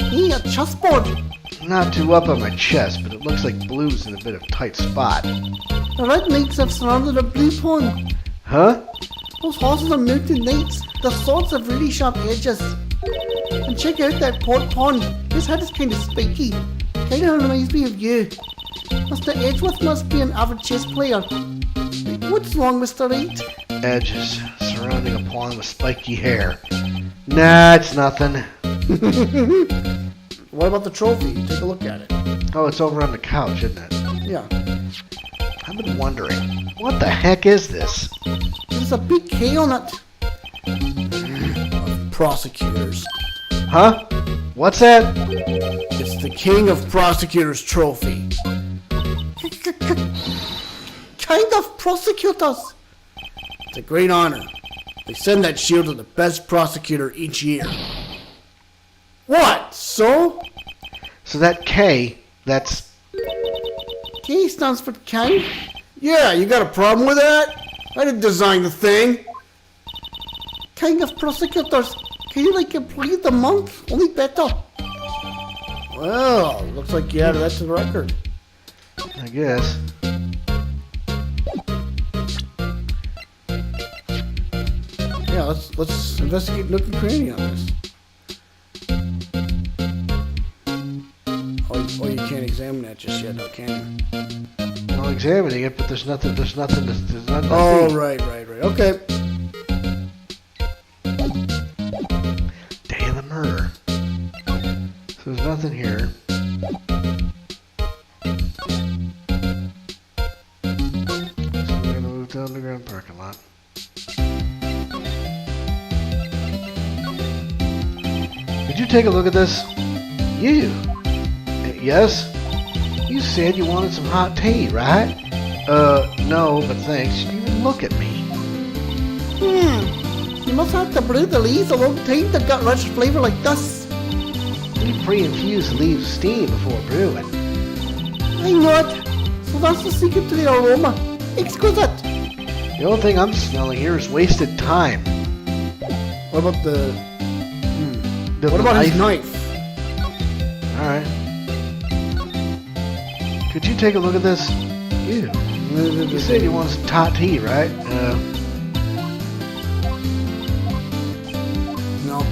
Hey, a chessboard. Not too up on my chest, but it looks like blue's in a bit of tight spot. The red knights have surrounded a blue pawn. Huh? Those horses are mounted knights. Their swords have really sharp edges. And check out that port pawn. His head is kind of spiky. Kind of reminds me of you. Mr. Edgeworth must be an avid chess player. What's wrong, Mr. Wright? Edges surrounding a pawn with spiky hair. Nah, it's nothing. What about the trophy? Take a look at it. Oh, it's over on the couch, isn't it? Yeah. I've been wondering, what the heck is this? There's a big K on it. Prosecutors. Huh? What's that? It's the King of Prosecutors trophy. Kind of prosecutors. It's a great honor. They send that shield to the best prosecutor each year. What? So? So that K, that's... K stands for king. Yeah, you got a problem with that? I didn't design the thing. Kind of prosecutors. Kind of like employee of the month, only better. Well, looks like you added that to the record. I guess. Yeah, let's investigate Nook and Cranny on this. Oh, you can't examine that just yet, though, can you? I'm examining it, but there's nothing to Oh, see. right. Okay. Day of the murder. So there's nothing here. So we're gonna move to the underground parking lot. Did you take a look at this? You? Yes? You said you wanted some hot tea, right? No, but thanks. You didn't even look at me. You must have to brew the leaves a long time to get rich flavor like this. We pre-infuse leaves steam before brewing. I know it. So that's the secret to the aroma. Exquisite. The only thing I'm smelling here is wasted time. What about the... The What about his knife? Alright. Could you take a look at this? Ew. You said you wanted some hot tea, right? No.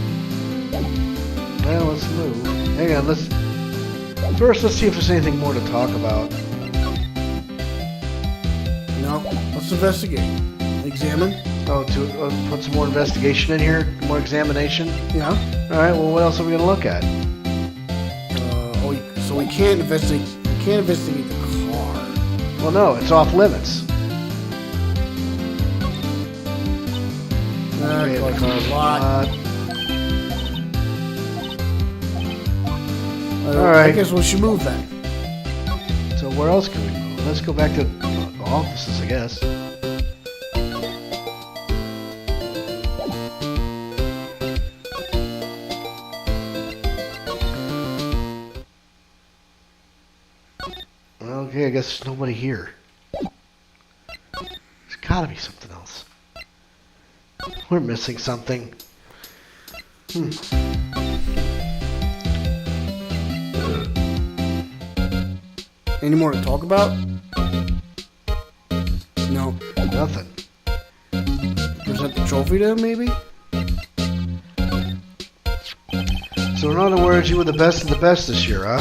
Well, let's move. Hang on, let's see if there's anything more to talk about. No. Let's investigate. I think examine. Oh, to put some more investigation in here? More examination? Yeah. Alright, well, what else are we going to look at? So we can't investigate. We can't investigate the car. Well, no, it's off limits. Okay, the car's lot. I guess we should move then. So where else can we go? Let's go back to the offices, I guess. Okay, I guess there's nobody here. There's gotta be something else. We're missing something. Any more to talk about? No. Nothing. Present the trophy to him, maybe? So in other words, you were the best of the best this year, huh?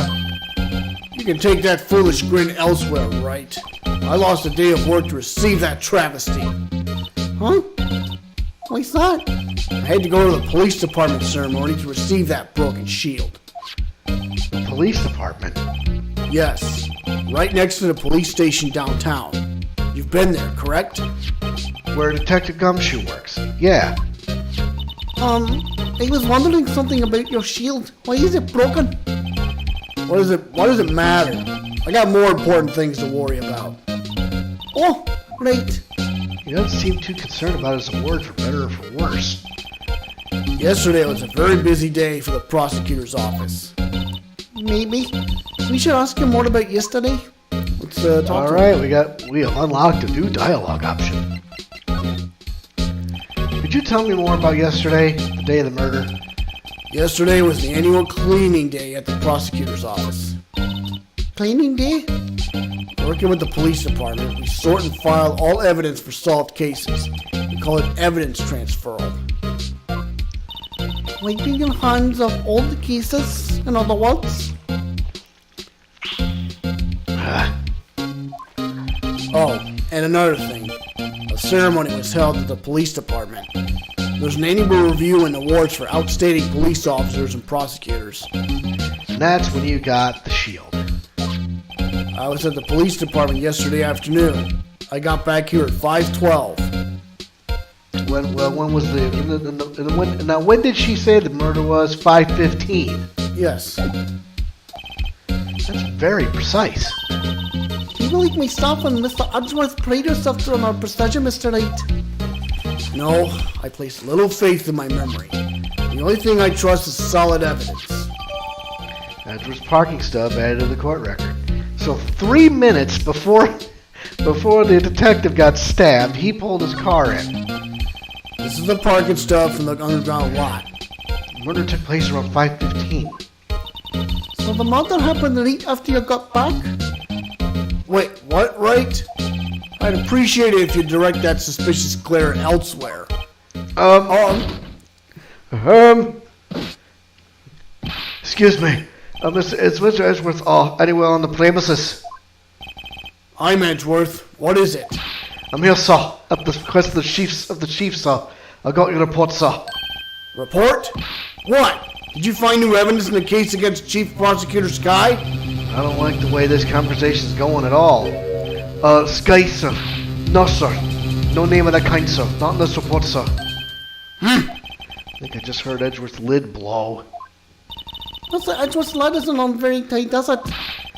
You can take that foolish grin elsewhere, right? I lost a day of work to receive that travesty. Huh? What's that? I had to go to the police department ceremony to receive that broken shield. The police department. Yes, right next to the police station downtown. You've been there, correct? Where Detective Gumshoe works. Yeah. I was wondering something about your shield. Why is it broken? Why does it matter? I got more important things to worry about. Oh, right. You don't seem too concerned about his award for better or for worse. Yesterday was a very busy day for the prosecutor's office. Maybe. We should ask him more about yesterday. Let's talk All to right, him. we have unlocked a new dialogue option. Could you tell me more about yesterday, the day of the murder? Yesterday was the annual cleaning day at the prosecutor's office. Cleaning day? Working with the police department, we sort and file all evidence for solved cases. We call it evidence transferal. Wiping your hands of all the cases, in other words? Oh, and another thing. A ceremony was held at the police department. There's an annual review and awards for outstanding police officers and prosecutors. And that's when you got the shield. I was at the police department yesterday afternoon. I got back here at 5:12. When was when did she say the murder was? 5:15. Yes. That's very precise. People like myself and Mr. Udsworth pride ourselves on our precision, Mr. Wright. No, I place little faith in my memory. The only thing I trust is solid evidence. Edward's parking stub added to the court record. So 3 minutes before the detective got stabbed, he pulled his car in. This is the parking stub from the underground lot. The murder took place around 5:15. So the murder happened right after you got back? Wait, what, right? I'd appreciate it if you direct that suspicious glare elsewhere. Excuse me. Is Mr. Edgeworth anywhere on the premises? I'm Edgeworth. What is it? I'm here, sir, at the request of the chief, sir. I got your report, sir. Report? What? Did you find new evidence in the case against Chief Prosecutor Sky? I don't like the way this conversation's going at all. Sky, sir. No, sir. No name of that kind, sir. Not in this report, sir. I think I just heard Edgeworth's lid blow. Mr. Edgeworth's lid isn't on very tight, does it?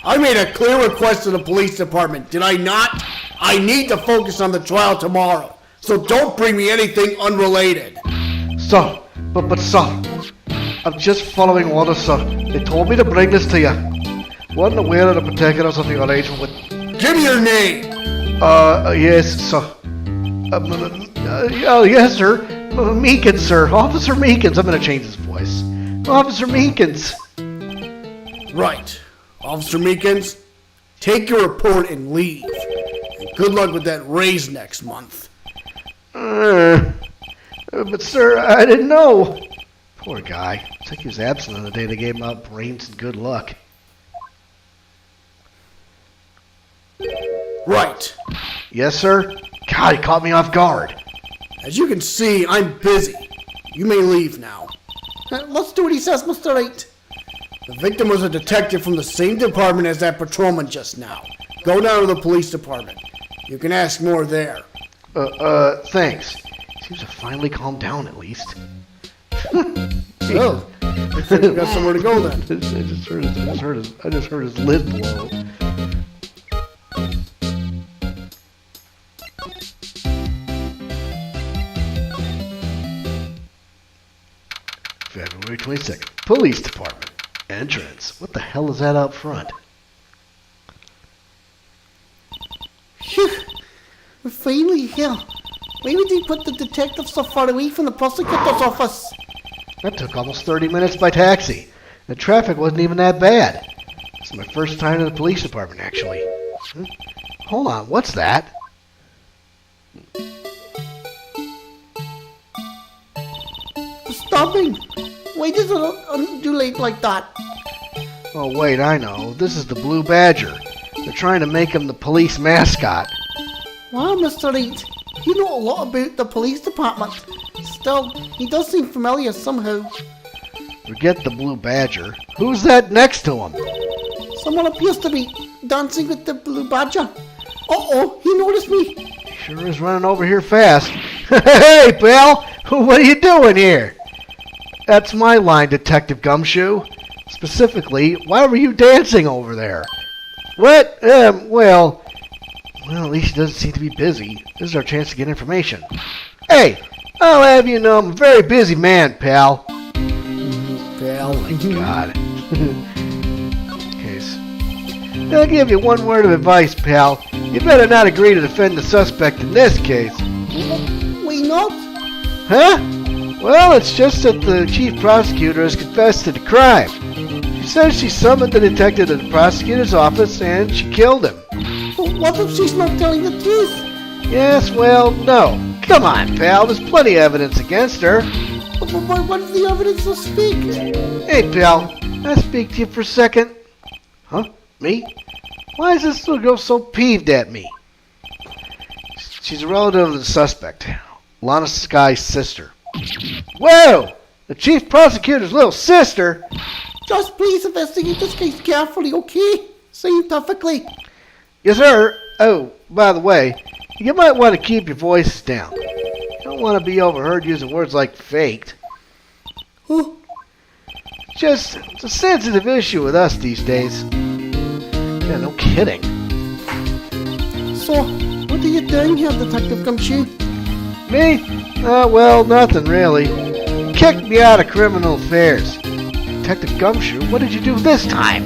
I made a clear request to the police department, did I not? I need to focus on the trial tomorrow, so don't bring me anything unrelated. Sir, but sir, I'm just following orders, sir. They told me to bring this to you. Wasn't aware of the particulars of the arrangement with... Give me your name! Yes, sir. Yes, sir. Meekins, sir. Officer Meekins. I'm gonna change his voice. Officer Meekins. Right. Officer Meekins, take your report and leave. And good luck with that raise next month. But sir, I didn't know. Poor guy. It's like he was absent on the day they gave him out brains and good luck. Right. Yes, sir? God, he caught me off guard. As you can see, I'm busy. You may leave now. Let's do what he says, Mr. Wright. The victim was a detective from the same department as that patrolman just now. Go down to the police department. You can ask more there. Thanks. Seems to finally calm down at least. So, looks like you got somewhere to go then. I just heard his lid blow. February 22nd. Police Department. Entrance. What the hell is that out front? Phew. We're finally here. Why would they put the detective so far away from the prosecutor's office? That took almost 30 minutes by taxi. The traffic wasn't even that bad. It's my first time in the police department, actually. Hold on, what's that? Stopping. Why does it undulate like that? Oh, wait, I know. This is the Blue Badger. They're trying to make him the police mascot. Wow, Mr. Wright. You know a lot about the police department. Still, he does seem familiar somehow. Forget the Blue Badger. Who's that next to him? Someone appears to be dancing with the blue badger. Uh-oh, he noticed me. Sure is running over here fast. Hey, pal! What are you doing here? That's my line, Detective Gumshoe. Specifically, why were you dancing over there? What? Well, at least he doesn't seem to be busy. This is our chance to get information. Hey, I'll have you know I'm a very busy man, pal. Pal. Oh my God. Case. I'll give you one word of advice, pal. You better not agree to defend the suspect in this case. Why not? Huh? Well, it's just that the chief prosecutor has confessed to the crime. She says she summoned the detective to the prosecutor's office and she killed him. But what if she's not telling the truth? Yes, well, no. Come on, pal. There's plenty of evidence against her. But what if the evidence will speak? Hey, pal. Can I speak to you for a second? Huh? Me? Why is this little girl so peeved at me? She's a relative of the suspect. Lana Sky's sister. Whoa! The chief prosecutor's little sister? Just please investigate this case carefully, okay? Scientifically. Yes, sir. Oh, by the way, you might want to keep your voices down. You don't want to be overheard using words like faked. Huh? It's a sensitive issue with us these days. Yeah, no kidding. So, what are you doing here, Detective Gumshoe? Me? Well, nothing really. Kicked me out of criminal affairs. Detective Gumshoe, what did you do this time?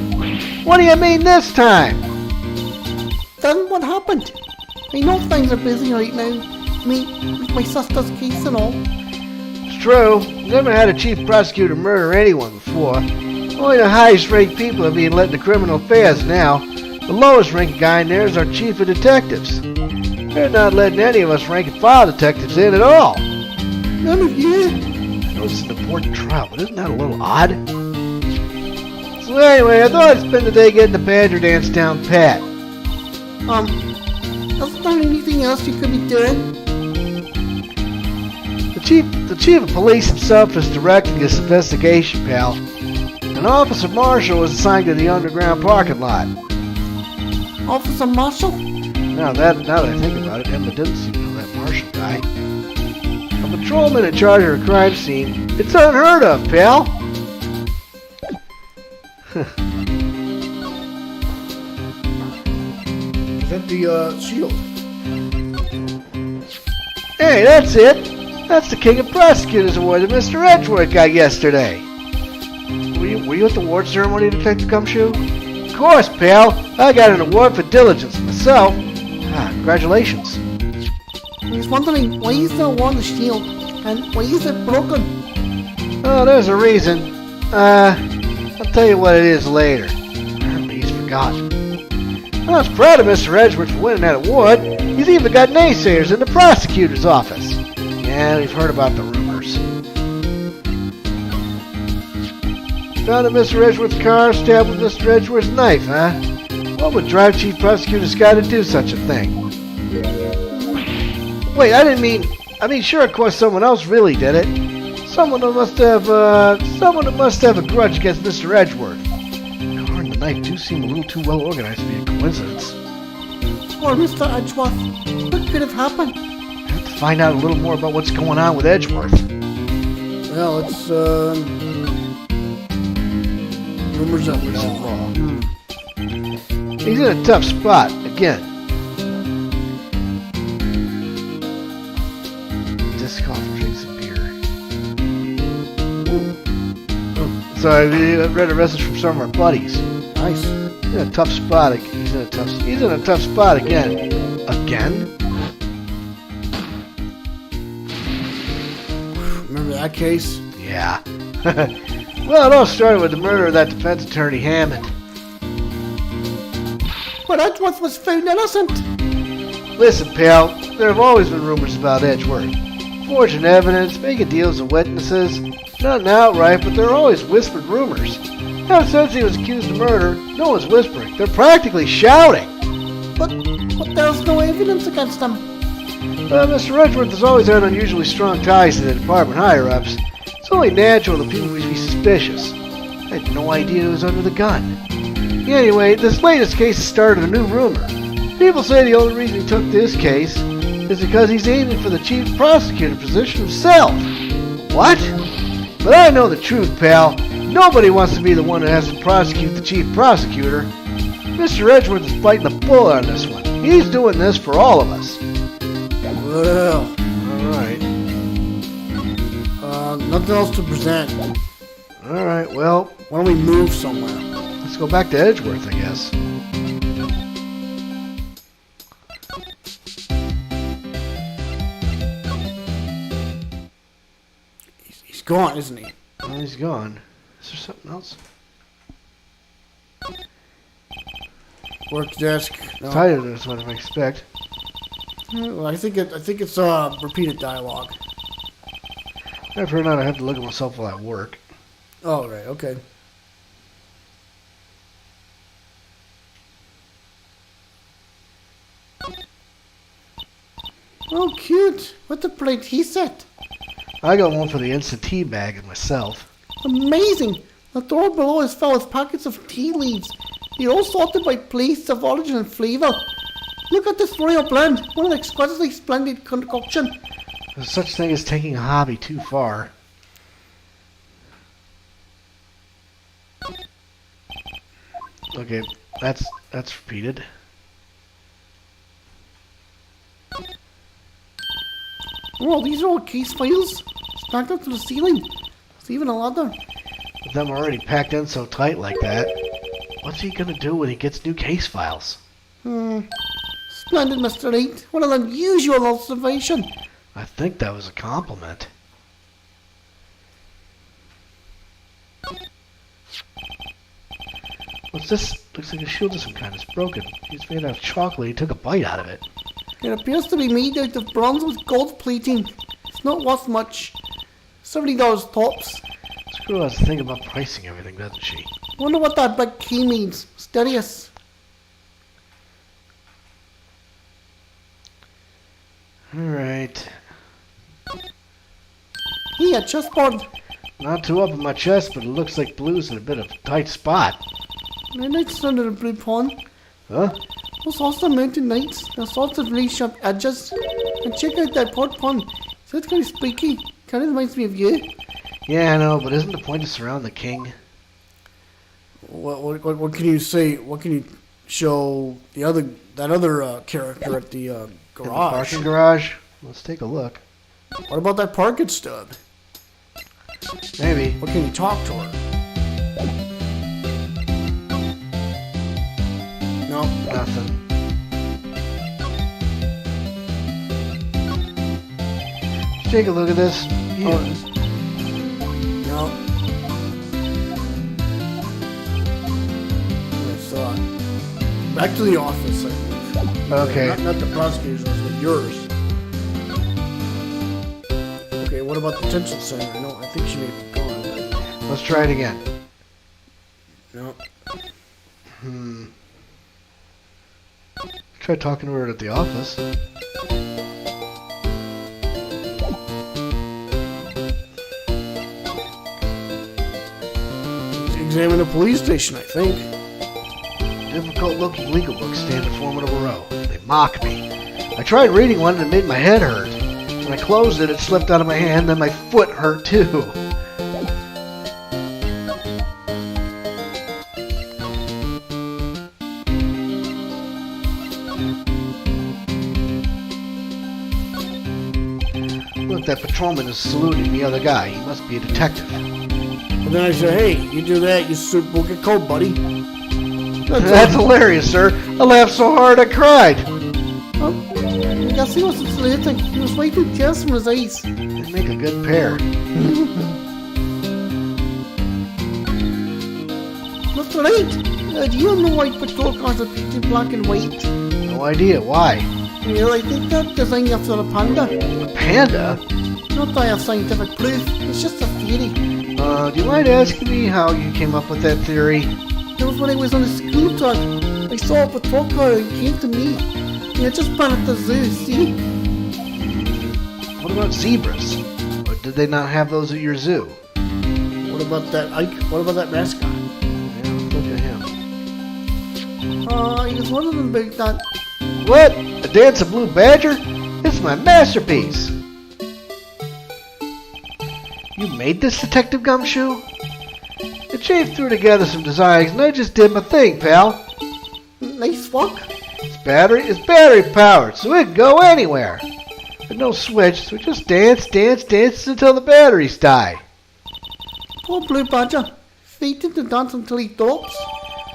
What do you mean this time? Then what happened? I know things are busy right now. Me, with my sister's case and all. It's true. Never had a chief prosecutor murder anyone before. Only the highest ranked people are being let into criminal affairs now. The lowest ranked guy in there is our chief of detectives. They're not letting any of us rank and file detectives in at all. None of you. I know this is an important trial, but isn't that a little odd? So anyway, I thought I'd spend the day getting the Badger dance down pat. Is there anything else you could be doing? The chief of police himself is directing this investigation, pal. An officer marshal was assigned to the underground parking lot. Officer Marshall? Now that I think about it, Emma didn't seem to know that marshal guy. A patrolman in charge of a crime scene. It's unheard of, pal. Is that the shield? Hey, that's it. That's the King of Prosecutors Award that Mr. Edgeworth got yesterday. Were you at the award ceremony, Detective Gumshoe? Of course, pal. I got an award for diligence myself. Congratulations. I was wondering why is there one the shield and why is it broken? Oh, there's a reason. I'll tell you what it is later. Apparently he's forgotten. I was proud of Mr. Edgeworth for winning that award. He's even got naysayers in the prosecutor's office. Yeah, we've heard about the rumors. Found in Mr. Edgeworth's car, stabbed with Mr. Edgeworth's knife, huh? What would drive Chief Prosecutor Scott to do such a thing? Wait, I didn't I mean, sure, of course, someone else really did it. Someone who must have a grudge against Mr. Edgeworth. The car and the knife do seem a little too well organized to be a coincidence. Poor Mr. Edgeworth. What could have happened? I have to find out a little more about what's going on with Edgeworth. Well, it's, rumors that we all wrong. He's in a tough spot, again. Just coffee, drink some beer. Sorry, I read a message from some of our buddies. Nice. He's in a tough spot. He's in a tough spot again. Again? Remember that case? Yeah. Well, it all started with the murder of that defense attorney Hammond. But Edgeworth was found innocent. Listen, pal, there have always been rumors about Edgeworth. Forging evidence, making deals with witnesses. Nothing outright, but there are always whispered rumors. Now, since he was accused of murder, no one's whispering. They're practically shouting. But there's no evidence against him. Mr. Edgeworth has always had unusually strong ties to the department higher-ups. It's only natural that people would be suspicious. I had no idea he was under the gun. Anyway, this latest case has started a new rumor. People say the only reason he took this case is because he's aiming for the chief prosecutor position himself. What? But I know the truth, pal. Nobody wants to be the one that has to prosecute the chief prosecutor. Mr. Edgeworth is biting the bullet on this one. He's doing this for all of us. Well, Alright. nothing else to present. Alright, well, Why don't we move somewhere? let's go back to Edgeworth, I guess. He's gone, isn't he? Oh, he's gone. Is there something else? Work desk. No. Tighter than what I expect. Well, I think it's repeated dialogue. After not, I have to look at myself while I work. Oh, right, okay. Oh, cute. What a pretty tea set. I got one for the instant tea bag myself. Amazing. The door below is filled with packets of tea leaves. They're all sorted by place of origin and flavour. Look at this royal blend. What an exquisitely splendid concoction. There's such thing as taking a hobby too far. Okay, that's repeated. Oh, these are all case files. Stacked up to the ceiling. There's even a ladder. With them already packed in so tight like that, what's he gonna do when he gets new case files? Splendid, Mr. Wright. What an unusual observation. I think that was a compliment. What's this? Looks like a shield of some kind. It's broken. It's made out of chocolate. He took a bite out of it. It appears to be made out of bronze with gold plating. It's not worth much. $70 tops. This girl has to think about pricing everything, doesn't she? Wonder what that big key means. Mysterious. Alright. Hey, a chessboard. Not too up in my chest, but it looks like blue's in a bit of a tight spot. Midnight's under a blue pawn. Huh? Those awesome mountain knights. They're sorts of really sharp edges. And check out that pot pawn. So it's kind of spooky. Kind of reminds me of you. Yeah, I know, but isn't the point to surround the king? What can you say? What can you show that other character at the In the garage? parking garage? Let's take a look. What about that parking stub? Maybe. What can you talk to her? No. Nothing. Let's take a look at this. Yeah. No. Back to the office. I think. Okay. Not the prosecutor's, but yours. Okay, what about the detention center? No, I think she may be gone. Let's try it again. No. Try talking to her at the office. examine the police station, I think. Difficult-looking legal books stand in formidable row. They mock me. I tried reading one and it made my head hurt. When I closed it, it slipped out of my hand, then my foot hurt too. Look, that patrolman is saluting the other guy. He must be a detective. And then I said, hey, you do that, your suit will get cold, buddy. That's hilarious, sir. I laughed so hard I cried. Oh, I guess he wasn't sleeping. He was wiping tears from his eyes. They make a good pair. Mr. Wright, do you know why patrol cars are painted black and white? No idea. Why? Well, I think that design after a panda. A panda? Not that I have scientific proof, it's just a theory. Do you mind asking me how you came up with that theory? That was when I was on a school tour. I saw a patrol car and it came to me. And it just ran at the zoo, see? What about zebras? Or did they not have those at your zoo? What about that Ike? What about that mascot? Yeah, look at him. I was wondering about that. What? A dance of blue badger? It's my masterpiece. You made this, Detective Gumshoe? The chief threw together some designs and I just did my thing, pal. Nice work. It's battery powered, so it can go anywhere. But no switch, so just dance until the batteries die. Poor Blue Badger. Fated to dance until he talks.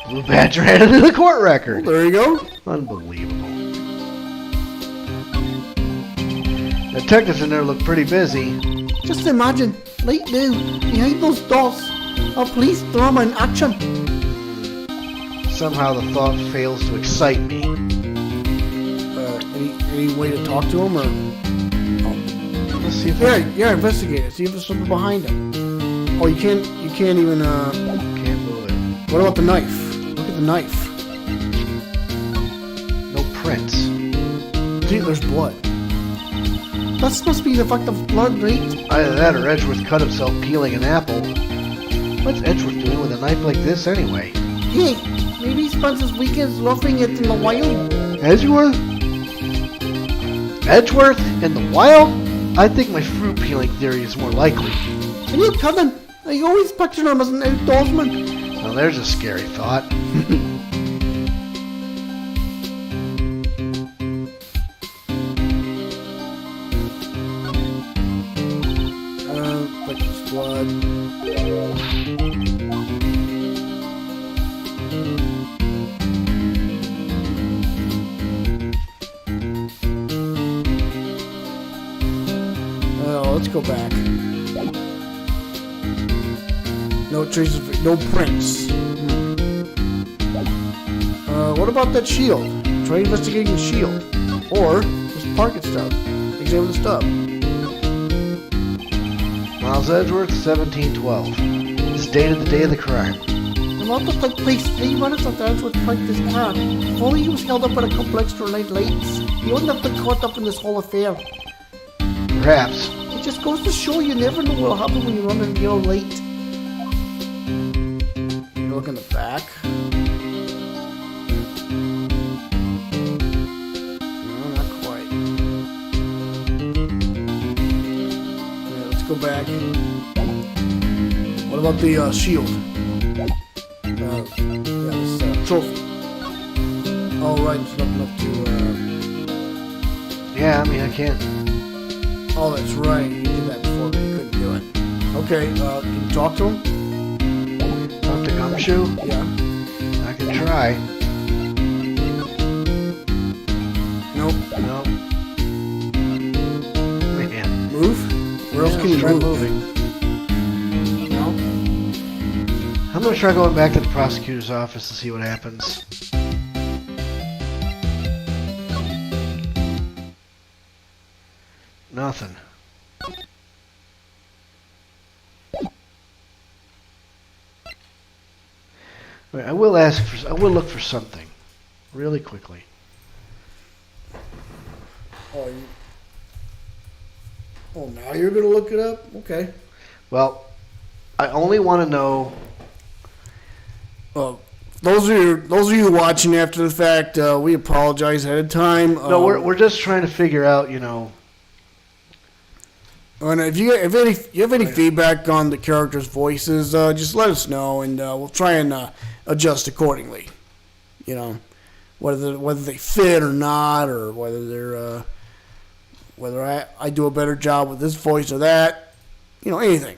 Blue Badger added to the court record. There you go. Unbelievable. The detectives in there look pretty busy. Just imagine, right now, behind those doors, a police drama in action. Somehow the thought fails to excite me. Any way to talk to him, or? Let's see if Yeah, investigate it. See if there's something behind him. Oh, you can't even. Can't move it. What about the knife? Look at the knife. No prints. See, there's blood. That must be the effect of blood, right? Either that or Edgeworth cut himself peeling an apple. What's Edgeworth doing with a knife like this anyway? Hey, maybe he spends his weekends roughing it in the wild. Edgeworth? Edgeworth in the wild? I think my fruit peeling theory is more likely. Are you kidding? I always pictured him as an outdoorsman. Now there's a scary thought. Like it's blood. Let's go back. No traces, no prints. What about that shield? Try investigating the shield. Or, just park it stub. Examine the stub. Miles Edgeworth, 1712. This is dated the day of the crime. The murder took place 3 minutes after Edgeworth parked his car. If only he was held up by a couple extra night lights, he wouldn't have been caught up in this whole affair. Perhaps. It just goes to show you never know what'll happen when you run in real light. You look in the back. No, not quite. Yeah, let's go back. What about the shield? Yeah, this trophy. Oh, right, it's nothing up to. Yeah, I mean, I can't. Oh, that's right. You did that before, but you couldn't do it. Okay, can you talk to him? Talk to Gumshoe? Yeah. I can try. Nope. No. Man. Move? Where else Yeah, can you try move? moving. No? I'm gonna try going back to the prosecutor's office to see what happens. Nothing. Wait, I will look for something, really quickly. Oh, now you're gonna look it up? Okay. Well, I only want to know Those of you watching after the fact, we apologize ahead of time. No, we're just trying to figure out, And if you have any feedback on the characters' voices, just let us know, and we'll try and adjust accordingly. You know, whether they fit or not, or whether they're whether I do a better job with this voice or that. Anything.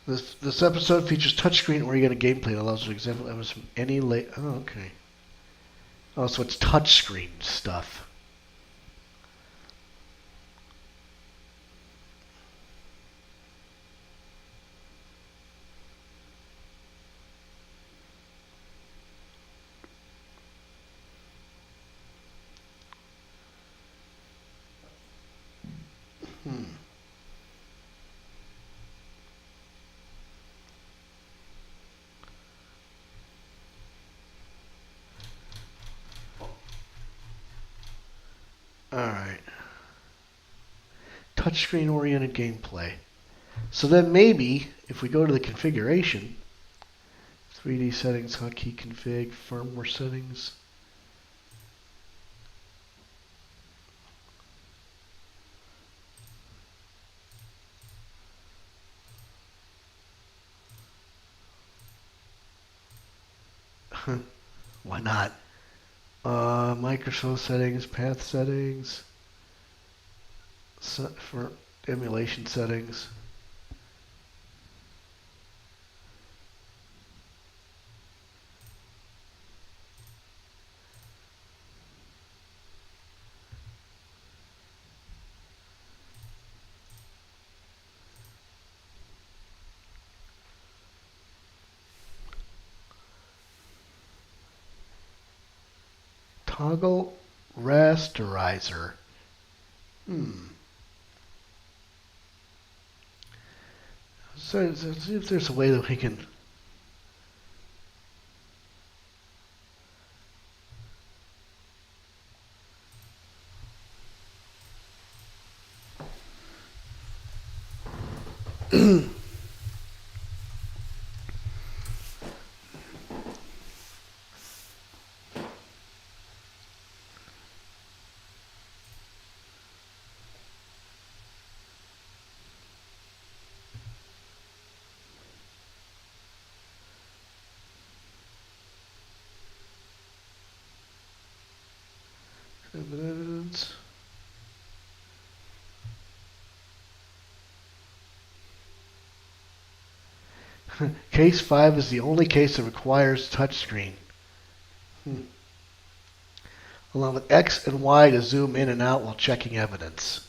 This episode features touchscreen oriented gameplay that allows for example elements from any late. Oh, okay. Oh, so it's touchscreen stuff. Alright. Touchscreen oriented gameplay. So then maybe, if we go to the configuration, 3D settings, hotkey config, firmware settings. Why not? Microsoft settings, path settings, for emulation settings. Toggle rasterizer. So let's see if there's a way that we can. Evidence. Case 5 is the only case that requires touchscreen. Along with X and Y to zoom in and out while checking evidence.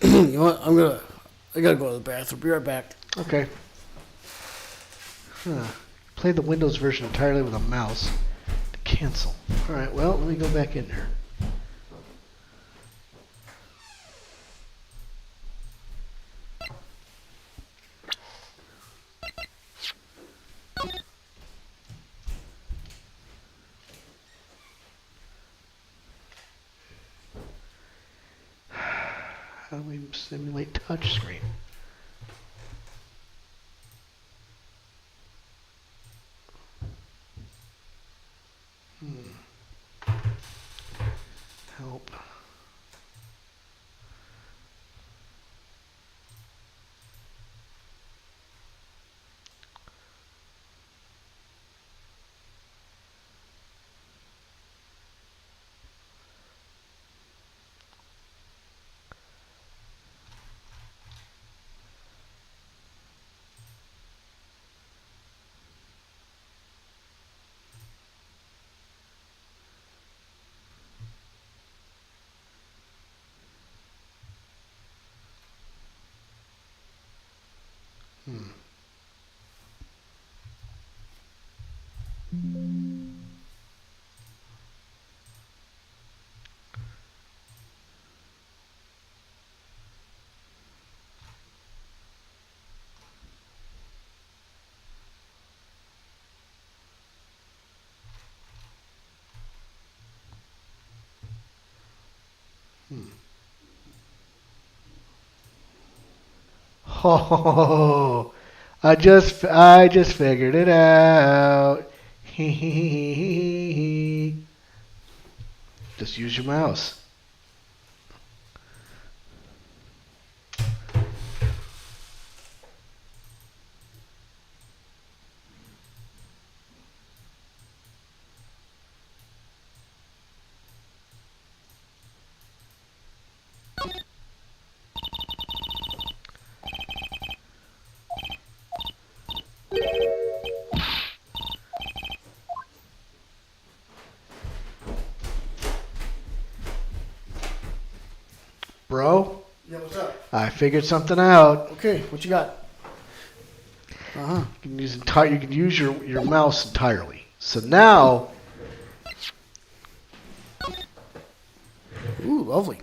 You know what? I gotta go to the bathroom. Be right back. Okay. Play the Windows version entirely with a mouse. To cancel. Alright, well, let me go back in there. How do we simulate touchscreen? Help. Oh, I just figured it out. Just use your mouse. Bro, Yeah, what's up? I figured something out. Okay, what you got? Uh-huh. You can use your mouse entirely. So now, Ooh, lovely.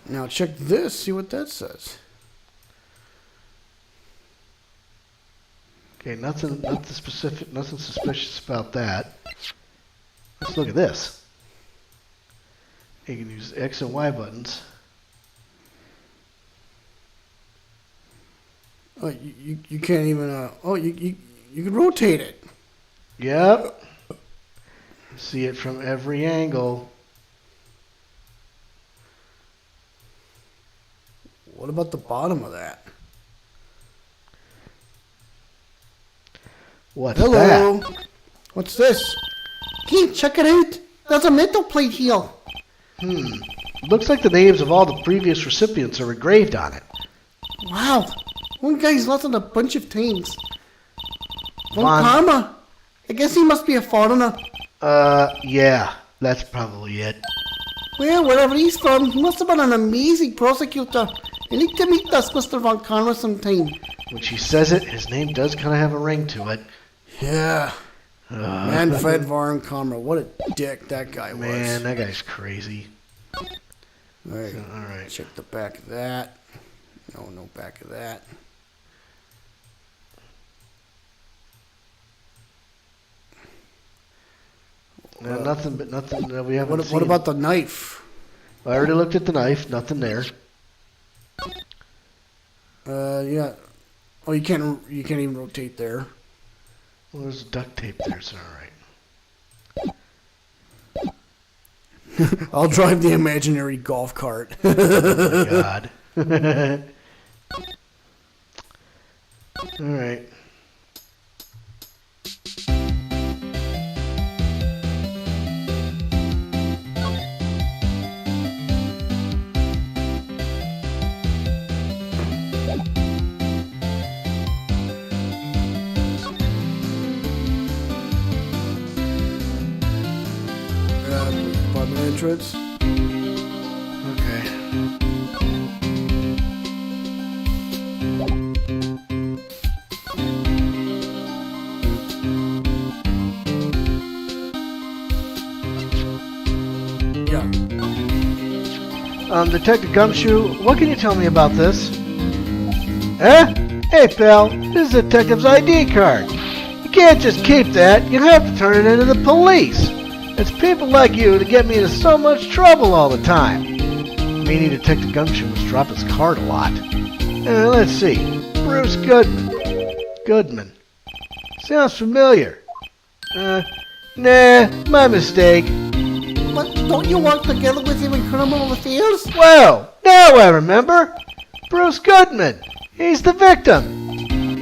Now check this, see what that says. okay, nothing specific, nothing suspicious about that. Let's look at this. You can use X and Y buttons. Oh, you can't even, you can rotate it. Yep. See it from every angle. What about the bottom of that? What's Hello. that? What's this? Hey, check it out. There's a metal plate here. Looks like the names of all the previous recipients are engraved on it. Wow. One guy's lost it a bunch of times. Von- Karma. I guess he must be a foreigner. Yeah, that's probably it. Well, wherever he's from, he must have been an amazing prosecutor. I need to meet this Mr. Von Karma sometime. When she says it, his name does kind of have a ring to it. Yeah. Manfred Von Karma. What a dick that guy was. Man, that guy's crazy. All right. All right. Check the back of that. No back of that. Nothing. We haven't What seen. about the knife? I already looked at the knife. Nothing there. Yeah. Oh, you can't even rotate there. Well, there's duct tape there, so all right. I'll drive the imaginary golf cart. Oh my God. All right. Apartment entrance. Okay. Yeah. Detective Gumshoe, what can you tell me about this? Eh? Hey, pal, this is a detective's ID card. You can't just keep that. You have to turn it into the police. It's people like you that get me into so much trouble all the time. Meaning Detective Gumshoe must drop his card a lot. Let's see. Bruce Goodman. Sounds familiar. Nah, my mistake. But don't you work together with him in criminal affairs? Well, now I remember. Bruce Goodman. He's the victim.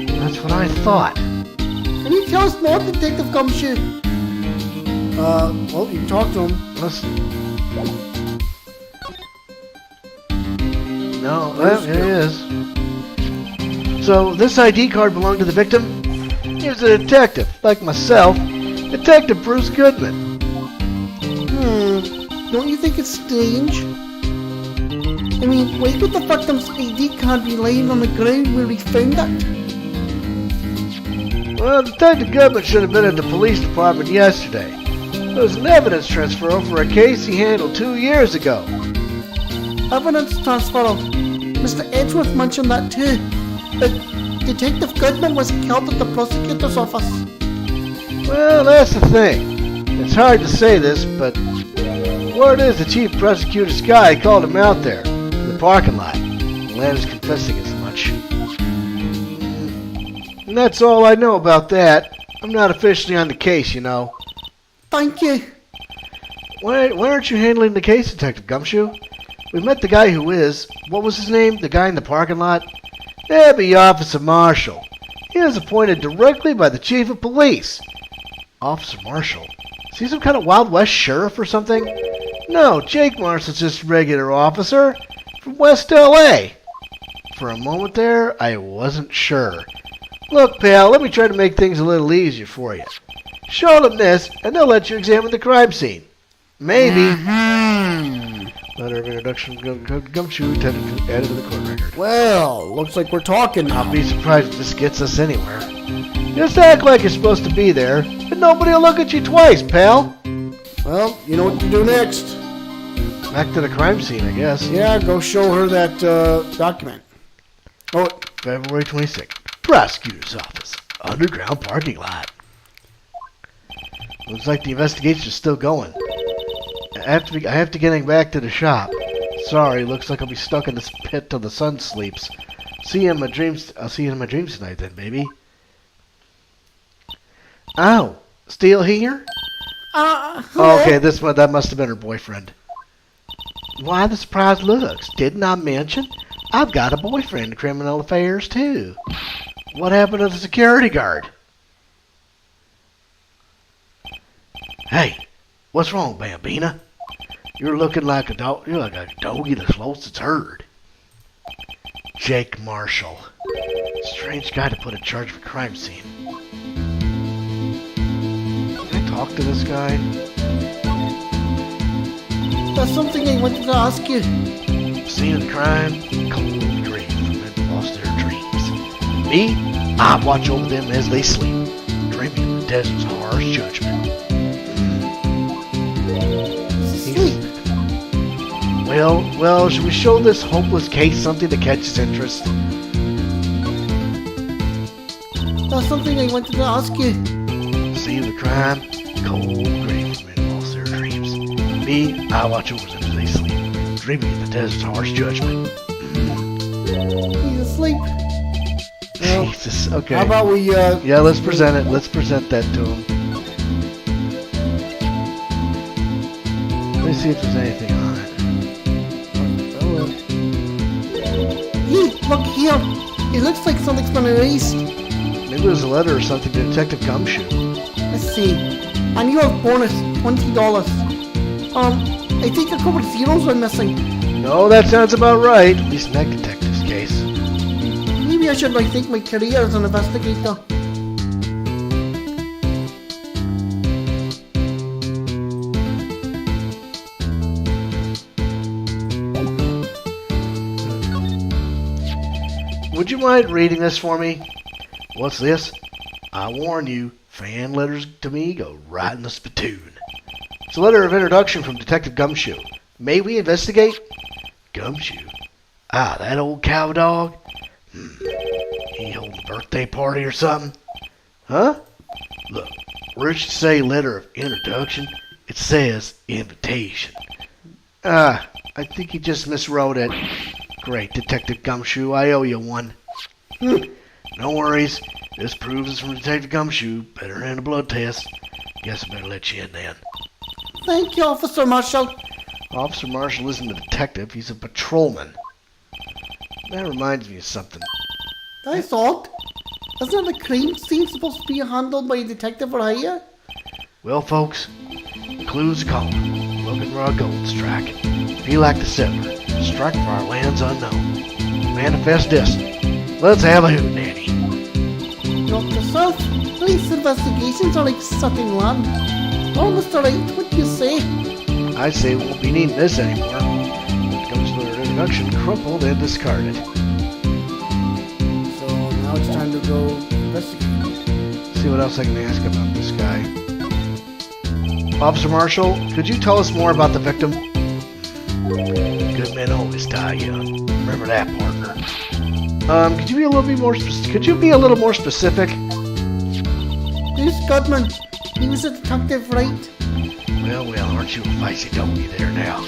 That's what I thought. Can you tell us more, Detective Gumshoe? Well, you can talk to him. Listen. No, well, it is. So, this ID card belonged to the victim? He was a detective, like myself. Detective Bruce Goodman. Don't you think it's strange? I mean, why would the victim's ID card be lying on the ground where he found it? Well, Detective Goodman should have been at the police department yesterday. There was an evidence transfer for a case he handled 2 years ago. Evidence transfer. Mr. Edgeworth mentioned that too. But Detective Goodman was killed at the prosecutor's office. Well, that's the thing. It's hard to say this, but word is the chief prosecutor's guy called him out there, in the parking lot. Landers confessing as much. that's all I know about that. I'm not officially on the case, you know. Thank you. Why aren't you handling the case, Detective Gumshoe? We met the guy who is. What was his name? The guy in the parking lot? That'd be Officer Marshall. He was appointed directly by the Chief of Police. Officer Marshall? Is he some kind of Wild West sheriff or something? No, Jake Marshall's just a regular officer from West L.A. For a moment there, I wasn't sure. Look, pal, let me try to make things a little easier for you. Show them this, and they'll let you examine the crime scene. Maybe. Letter of introduction, Gumshoe, added to the court record. Well, looks like we're talking I'll now. be surprised if this gets us anywhere. Just act like you're supposed to be there, and nobody will look at you twice, pal. Well, you know what to do next. Back to the crime scene, I guess. Yeah, go show her that document. Oh, February 26th. Prosecutor's office. Underground parking lot. Looks like the investigation's still going. I have to get back to the shop. Sorry, looks like I'll be stuck in this pit till the sun sleeps. See you in my dreams. I'll see you in my dreams tonight then, baby. Oh, still here? Hello? Okay, that must have been her boyfriend. Why the surprised looks? Didn't I mention? I've got a boyfriend in criminal affairs too. What happened to the security guard? Hey, what's wrong, Bambina? You're looking like a dog. You're like a doggy that's lost its herd. Jake Marshall. Strange guy to put in charge of a crime scene. Can I talk to this guy? There's something I wanted to ask you. Scene of the crime, cold dream from men lost their dreams. Me, I watch over them as they sleep, dreaming of the desert's harsh judgment. Sleep. Well, should we show this hopeless case something to catch his interest? There's something I wanted to ask you. Scene of the crime, cold dream from men lost their dreams. Me, I watch over them as they sleep, dreaming of the desert's harsh judgment. He's asleep. Well, Jesus, okay. how about we, Yeah, let's present it. Let's present that to him. Let me see if there's anything on it. Hey, look here. It looks like something's been erased. Maybe there's a letter or something to Detective Gumshoe. Let's see. Annual bonus, $20. I think a couple of zeros were missing. No, that sounds about right. At least in that detective's case. Maybe I should rethink my career as an investigator. Would you mind reading this for me? What's this? I warn you, fan letters to me go right in the spittoon. It's a letter of introduction from Detective Gumshoe. May we investigate? Gumshoe? Ah, that old cow dog? He holding a birthday party or something? Huh? Look, where it should say letter of introduction, it says invitation. I think he just miswrote it. Great, Detective Gumshoe, I owe you one. No worries. This proves it's from Detective Gumshoe. Better than a blood test. Guess I better let you in then. Thank you, Officer Marshall. Officer Marshall isn't a detective, he's a patrolman. That reminds me of something. That's odd. Isn't the crime scene supposed to be handled by a detective for hire? Well, folks, the clues are calling. Looking for our gold strike. Feel like the settler. Strike for our lands unknown. Manifest destiny. Let's have a hoot, Nanny. Dr. South, police investigations are like sucking land. Oh, Mr. Wright, what do you say? I say we won't be needing this anymore. When it comes to their introduction, crumpled and discarded. so now it's time to go investigate. See what else I can ask about this guy. Officer Marshall, could you tell us more about the victim? Good men always die young. Remember that, partner. Could you be a little bit more? Could you be a little more specific? Bruce Goodman. He was a detective, right? Well, aren't you a feisty doggy there now?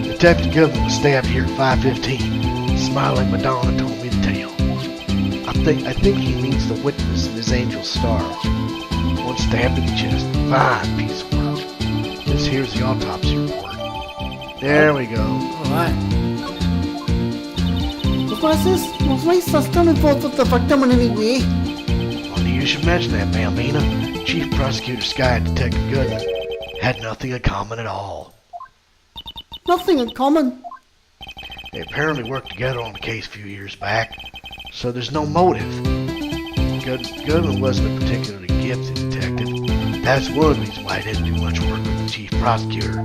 Detective Goodman was stabbed here at 5:15. Smiling Madonna told me the tale. I I think he means the witness in his angel star. One stabbed in the chest. Fine piece of work. This here's the autopsy report. There we go. Alright. Was my sister involved with the victim in any way? Funny you should mention that, Bambina. Chief Prosecutor Sky and Detective Goodman had nothing in common at all. Nothing in common. They apparently worked together on the case a few years back, so there's no motive. Goodman wasn't a particularly gifted detective. That's one reason why I didn't do much work with the chief prosecutor.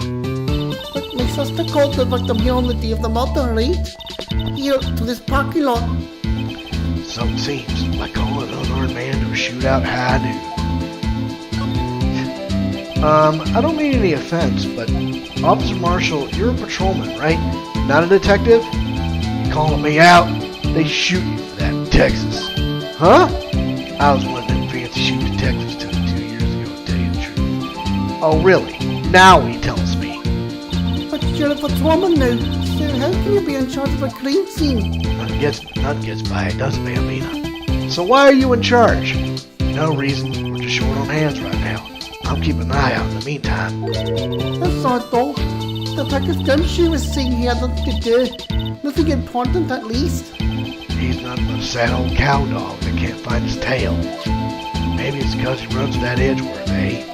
But my sister called the victim here on the day of the murder, right? Here to this parking lot. So it seems, like calling an unarmed man to a shootout high noon. I don't mean any offense, but Officer Marshall, you're a patrolman, right? Not a detective? You calling me out? They shoot you for that in Texas. Huh? I was one of them fancy shoot detectives till 2 years ago, to tell you the truth. Oh, really? Now he tells me. But you're a patrolman now, so how can you be in charge of a crime scene? None gets by it, does Bambina. So why are you in charge? No reason. We're just short on hands right now. I'm keeping an eye out in the meantime. That's odd though. Detective Gumshoe was saying he had nothing to do. Nothing important at least. He's nothing but a sad old cow dog that can't find his tail. Maybe it's because he runs with that Edgeworth, eh?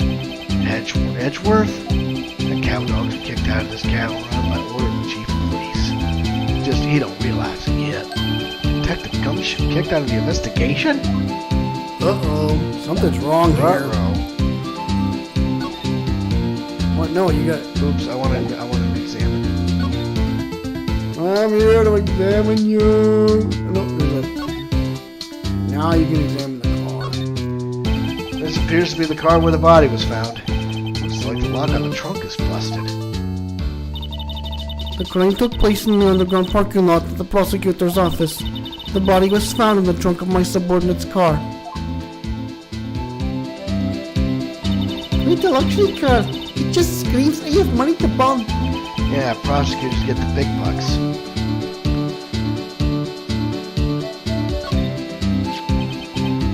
Edgeworth? The cow dogs were kicked out of this cattle run by order of the chief of police. Just he don't realize it yet. Detective Gumshoe kicked out of the investigation? Uh-oh. Something's wrong here. Ruh-roh. What? No, you got... Oops, I want to examine. I'm here to examine you. No, there's a... Now you can examine the car. This appears to be the car where the body was found. Looks like the lock on the trunk is busted. The crime took place in the underground parking lot of the prosecutor's office. The body was found in the trunk of my subordinate's car. Wait a luxury car. It just screams, I have money to burn. Yeah, prosecutors get the big bucks.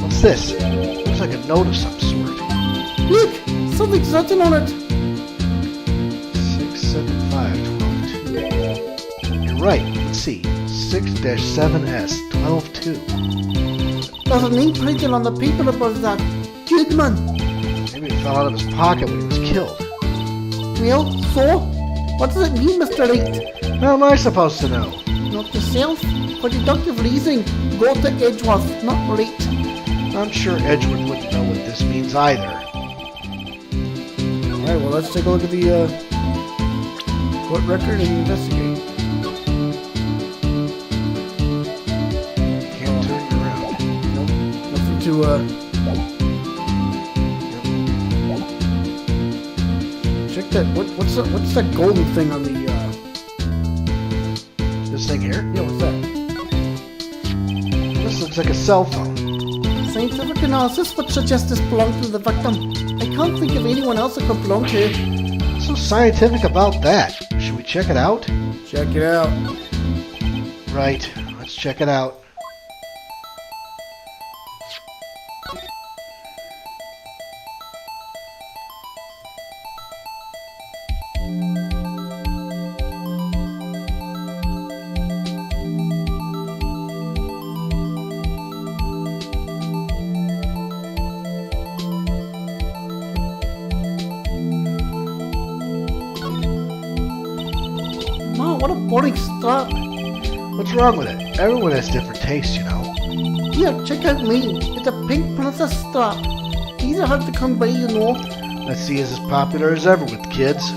What's this? Looks like a note of some sort. Look, something's written on it. 675-12-2. You're right, let's see. 6-7S-12-2. There's a name printed on the paper above that. Goodman. Maybe it fell out of his pocket when he was killed. Well, so? What does it mean, Mr. Wright? How am I supposed to know? Not yourself. For deductive reasoning, go to Edgeworth, not Wright. I'm sure Edgeworth wouldn't know what this means either. Alright, well, let's take a look at the court record and investigate. Can't turn you around. Nope. Nothing to, check that. What's that golden thing on the, This thing here? yeah, what's that? This looks like a cell phone. Scientific analysis would suggest this belonged to the victim. I can't think of anyone else it could belong to. What's so scientific about that? Should we check it out? Check it out. Right, let's check it out. Man, what a boring strap. What's wrong with it? Everyone has different tastes, you know. Here, check out mine. It's a pink princess strap. These are hard to come by, you know. Let's see, is as popular as ever with kids.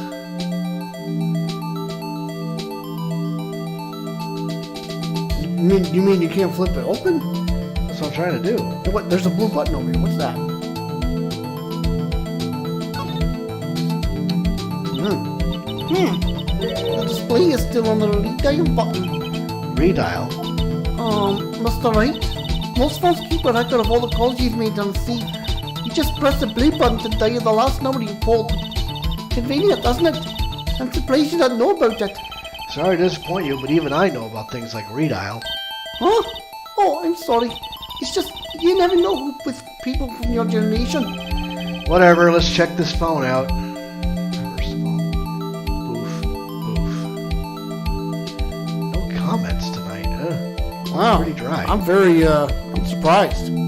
You mean you can't flip it open? That's what I'm trying to do. Hey, what? There's a blue button over here. What's that? The display is still on the redial button. Redial? Mr. Wright, most phones keep a record of all the calls you've made and see. You just press the blue button to dial the last number you called. Convenient, doesn't it? I'm surprised you didn't know about it. Sorry to disappoint you, but even I know about things like redial. Huh? Oh, I'm sorry. It's just, you never know who with people from your generation. Whatever, let's check this phone out. First of all, boof, boof. No comments tonight, huh? Wow. Pretty dry. I'm very, I'm surprised. We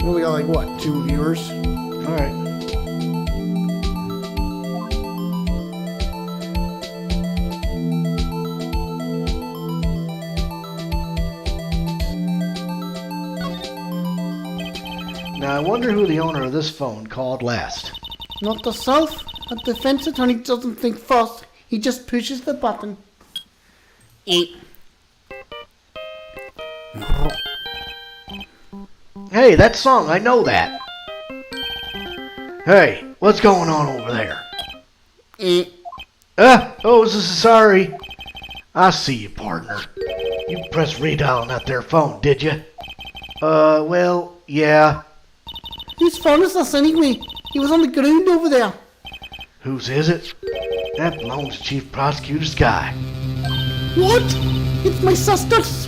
only got like, what, 2 viewers? Alright. Now I wonder who the owner of this phone called last. Not the South. A defense attorney doesn't think first. He just pushes the button. Hey, that song, I know that. Hey, what's going on over there? Oh, sorry. I see you, partner. You pressed redial on that there phone, did you? Well, yeah. Whose phone is this anyway? He was on the ground over there. Whose is it? That belongs to Chief Prosecutor's guy. What? It's my sister's.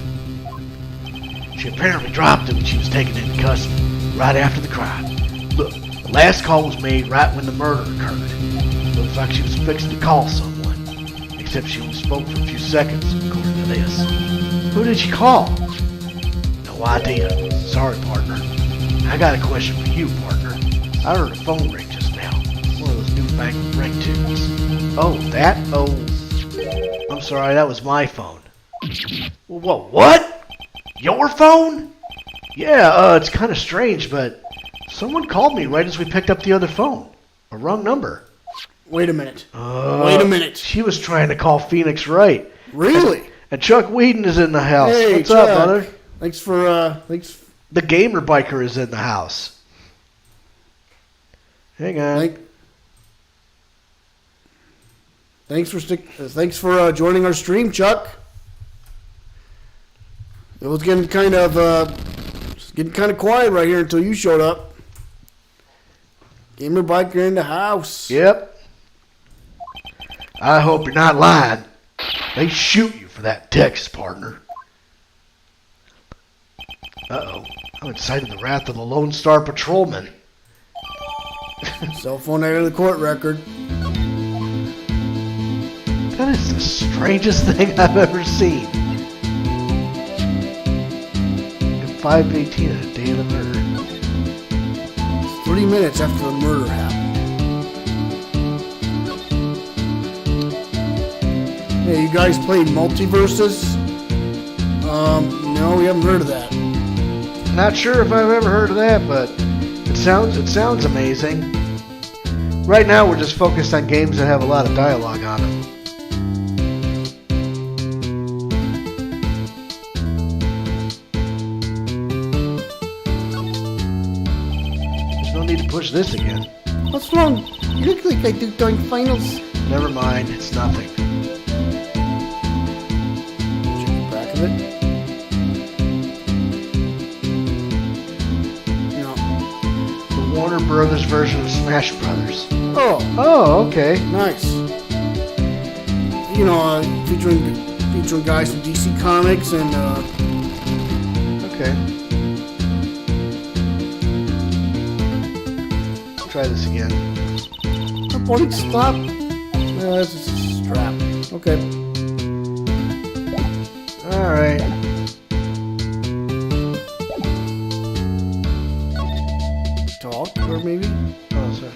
She apparently dropped it when she was taken into custody, right after the crime. Look, the last call was made right when the murder occurred. Looks like she was fixing to call someone, except she only spoke for a few seconds, according to this. Who did she call? No idea. Sorry, partner. I got a question for you, partner. I heard a phone ring just now. One of those newfangled ringtones. Oh, that? Oh, I'm sorry, that was my phone. Whoa, what? Your phone? Yeah, it's kind of strange, but someone called me right as we picked up the other phone. A wrong number. Wait a minute. Wait a minute. She was trying to call Phoenix Wright. Really? And Chuck Whedon is in the house. Hey, What's Chuck. up, brother? Thanks for, The gamer biker is in the house. Hang on. Thanks for joining our stream, Chuck. It was getting kind of quiet right here until you showed up. Gamer biker in the house. Yep. I hope you're not lying. They shoot you for that text, partner. Uh-oh. I'm inciting the wrath of the Lone Star Patrolman. Cell phone out of the court record. That is the strangest thing I've ever seen. At 5:18 on the day of the murder. 30 minutes after the murder happened. Hey, you guys played Multiverses? No, we haven't heard of that. Not sure if I've ever heard of that, but it sounds amazing. Right now we're just focused on games that have a lot of dialogue on them. There's no need to push this again. What's wrong? You look like I do during finals. Never mind, it's nothing. Check the back of it. No. The Warner Brothers version of Smash Brothers. Oh, okay. nice. You know, featuring guys from DC Comics and Okay. Try this again. a body stop. This is a strap. Okay. Alright. Talk or maybe. Oh, sorry.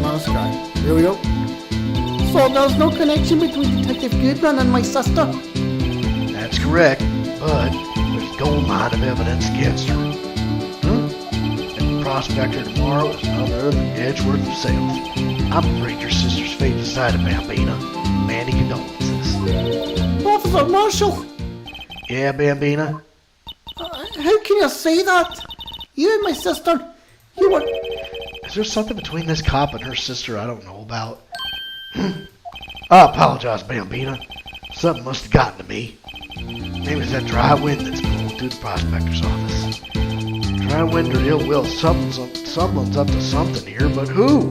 Mouse guy. Here we go. So there's no connection between Detective Goodman and my sister? That's correct, but there's a gold mine of evidence against her. And the prospector tomorrow is none other than Edgeworth himself. I'm afraid your sister's fate decided, Bambina. Many condolences. Officer Marshall! Yeah, Bambina? How can you say that? You and my sister, you were... Is there something between this cop and her sister I don't know about? I apologize, Bambina. Something must have gotten to me. Maybe it's that dry wind that's blowing through the prospector's office. Dry wind or ill will, someone's up to something here, but who?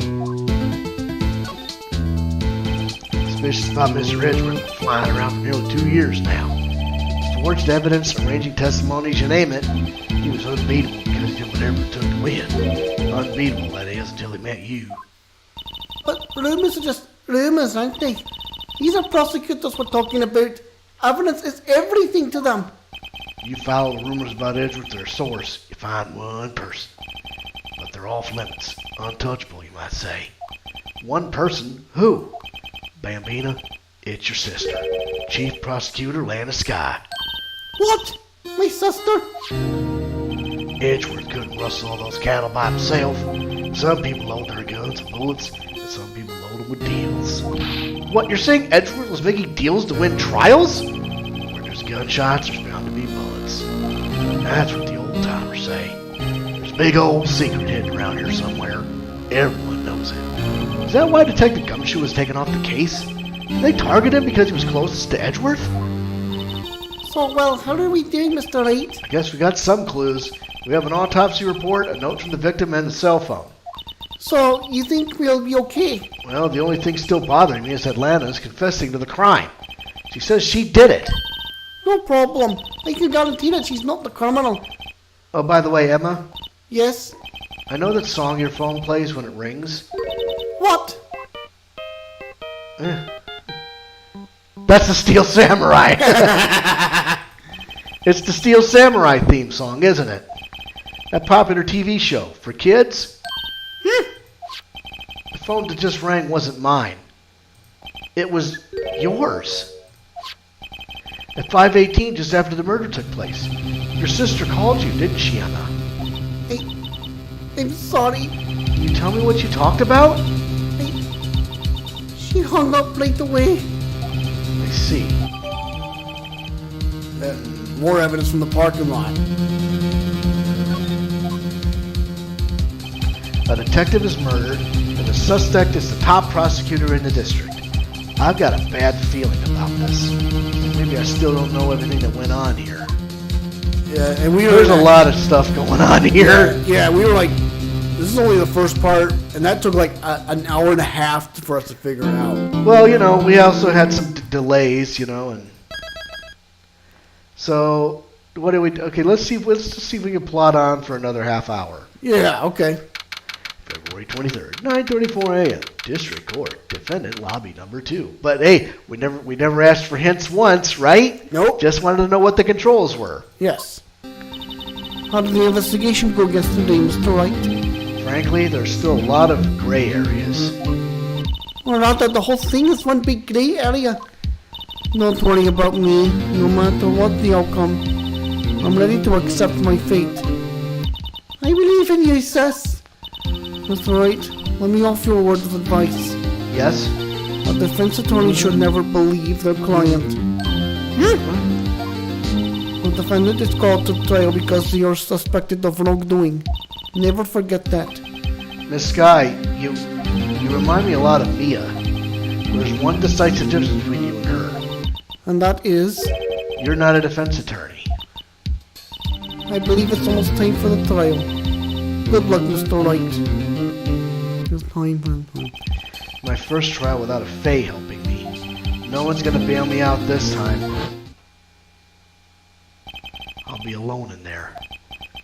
Suspicious about Mr. Edgeworth been flying around for nearly 2 years now. As forged evidence, arranging testimonies, you name it. He was unbeatable because he did whatever it took to win. Unbeatable, that is, until he met you. But rumors are just rumors, aren't they? These are prosecutors we're talking about. Evidence is everything to them. You follow the rumors about Edgeworth to their source, you find one person. But they're off limits. Untouchable, you might say. One person? Who? Bambina, it's your sister. Chief Prosecutor Lana Sky. What? My sister? Edgeworth couldn't rustle all those cattle by himself. Some people load their guns with bullets, and some people load them with deals. What, you're saying Edgeworth was making deals to win trials? Where there's gunshots, there's bound to be bullets. That's what the old timers say. There's a big old secret hidden around here somewhere. Everyone knows it. Is that why Detective Gumshoe was taken off the case? Did they target him because he was closest to Edgeworth? So, well, how are we doing, Mr. Wright? I guess we got some clues. We have an autopsy report, a note from the victim, and the cell phone. So, you think we'll be okay? Well, the only thing still bothering me is that Lana's confessing to the crime. She says she did it. No problem. I can guarantee that she's not the criminal. Oh, by the way, Emma, Yes? I know that song your phone plays when it rings. What? That's the Steel Samurai. It's the Steel Samurai theme song, isn't it? That popular TV show for kids. The phone that just rang wasn't mine. It was yours. At 5:18, just after the murder took place. Your sister called you, didn't she, Emma? I'm sorry. Can you tell me what you talked about? She hung up right away. I see. More evidence from the parking lot. A detective is murdered, and the suspect is the top prosecutor in the district. I've got a bad feeling about this. Maybe I still don't know everything that went on here. Yeah, and There's a lot of stuff going on here. Yeah, we were like, this is only the first part, and that took like an hour and a half for us to figure it out. Well, we also had some delays, and so what do we? Okay, let's just see if we can plot on for another half hour. Yeah, okay. February 23rd, 9:34 a.m. District Court, defendant lobby number 2. But hey, we never asked for hints once, right? Nope. Just wanted to know what the controls were. Yes. How did the investigation go yesterday, Mr. Wright? Frankly, there's still a lot of gray areas. Well, not that the whole thing is one big gray area. Don't worry about me, no matter what the outcome. I'm ready to accept my fate. I believe in you, sis. Mr. Wright, let me offer you a word of advice. Yes? A defense attorney should never believe their client. The defendant is called to trial because they are suspected of wrongdoing. Never forget that. Miss Sky, you remind me a lot of Mia. There's one decisive difference between you and her. And that is, You're not a defense attorney. I believe it's almost time for the trial. Good luck, Mr. Wright. It's time. My first trial without a Faye helping me. No one's gonna bail me out this time. I'll be alone in there.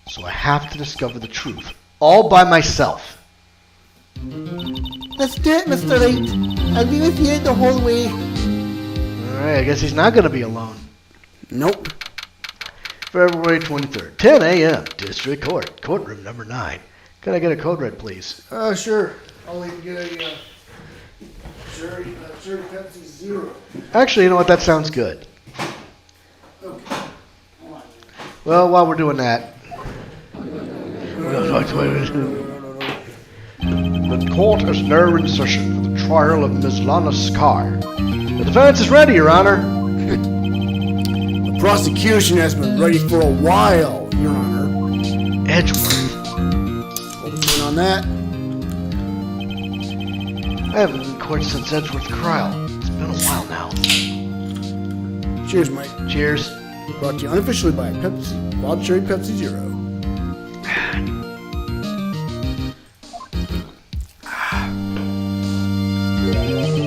So I have to discover the truth. All by myself. Let's do it, Mr. Wright. I'll be with you the whole way. Alright, I guess he's not gonna be alone. Nope. February 23rd, 10 a.m. District Court, courtroom number 9. Can I get a code red, please? Sure. I'll even get a Cherry Pepsi Zero. Actually, you know what? That sounds good. Okay. Well, while we're doing that, the court is now in session for the trial of Ms. Lana Sky. The defense is ready, Your Honor. The prosecution has been ready for a while, Your Honor. Edgeworth. Focusing on that. I haven't been in court since Edgeworth trial. It's been a while now. Cheers, Mike. Cheers. Brought to you unofficially by Pepsi, Wild Cherry Pepsi Zero.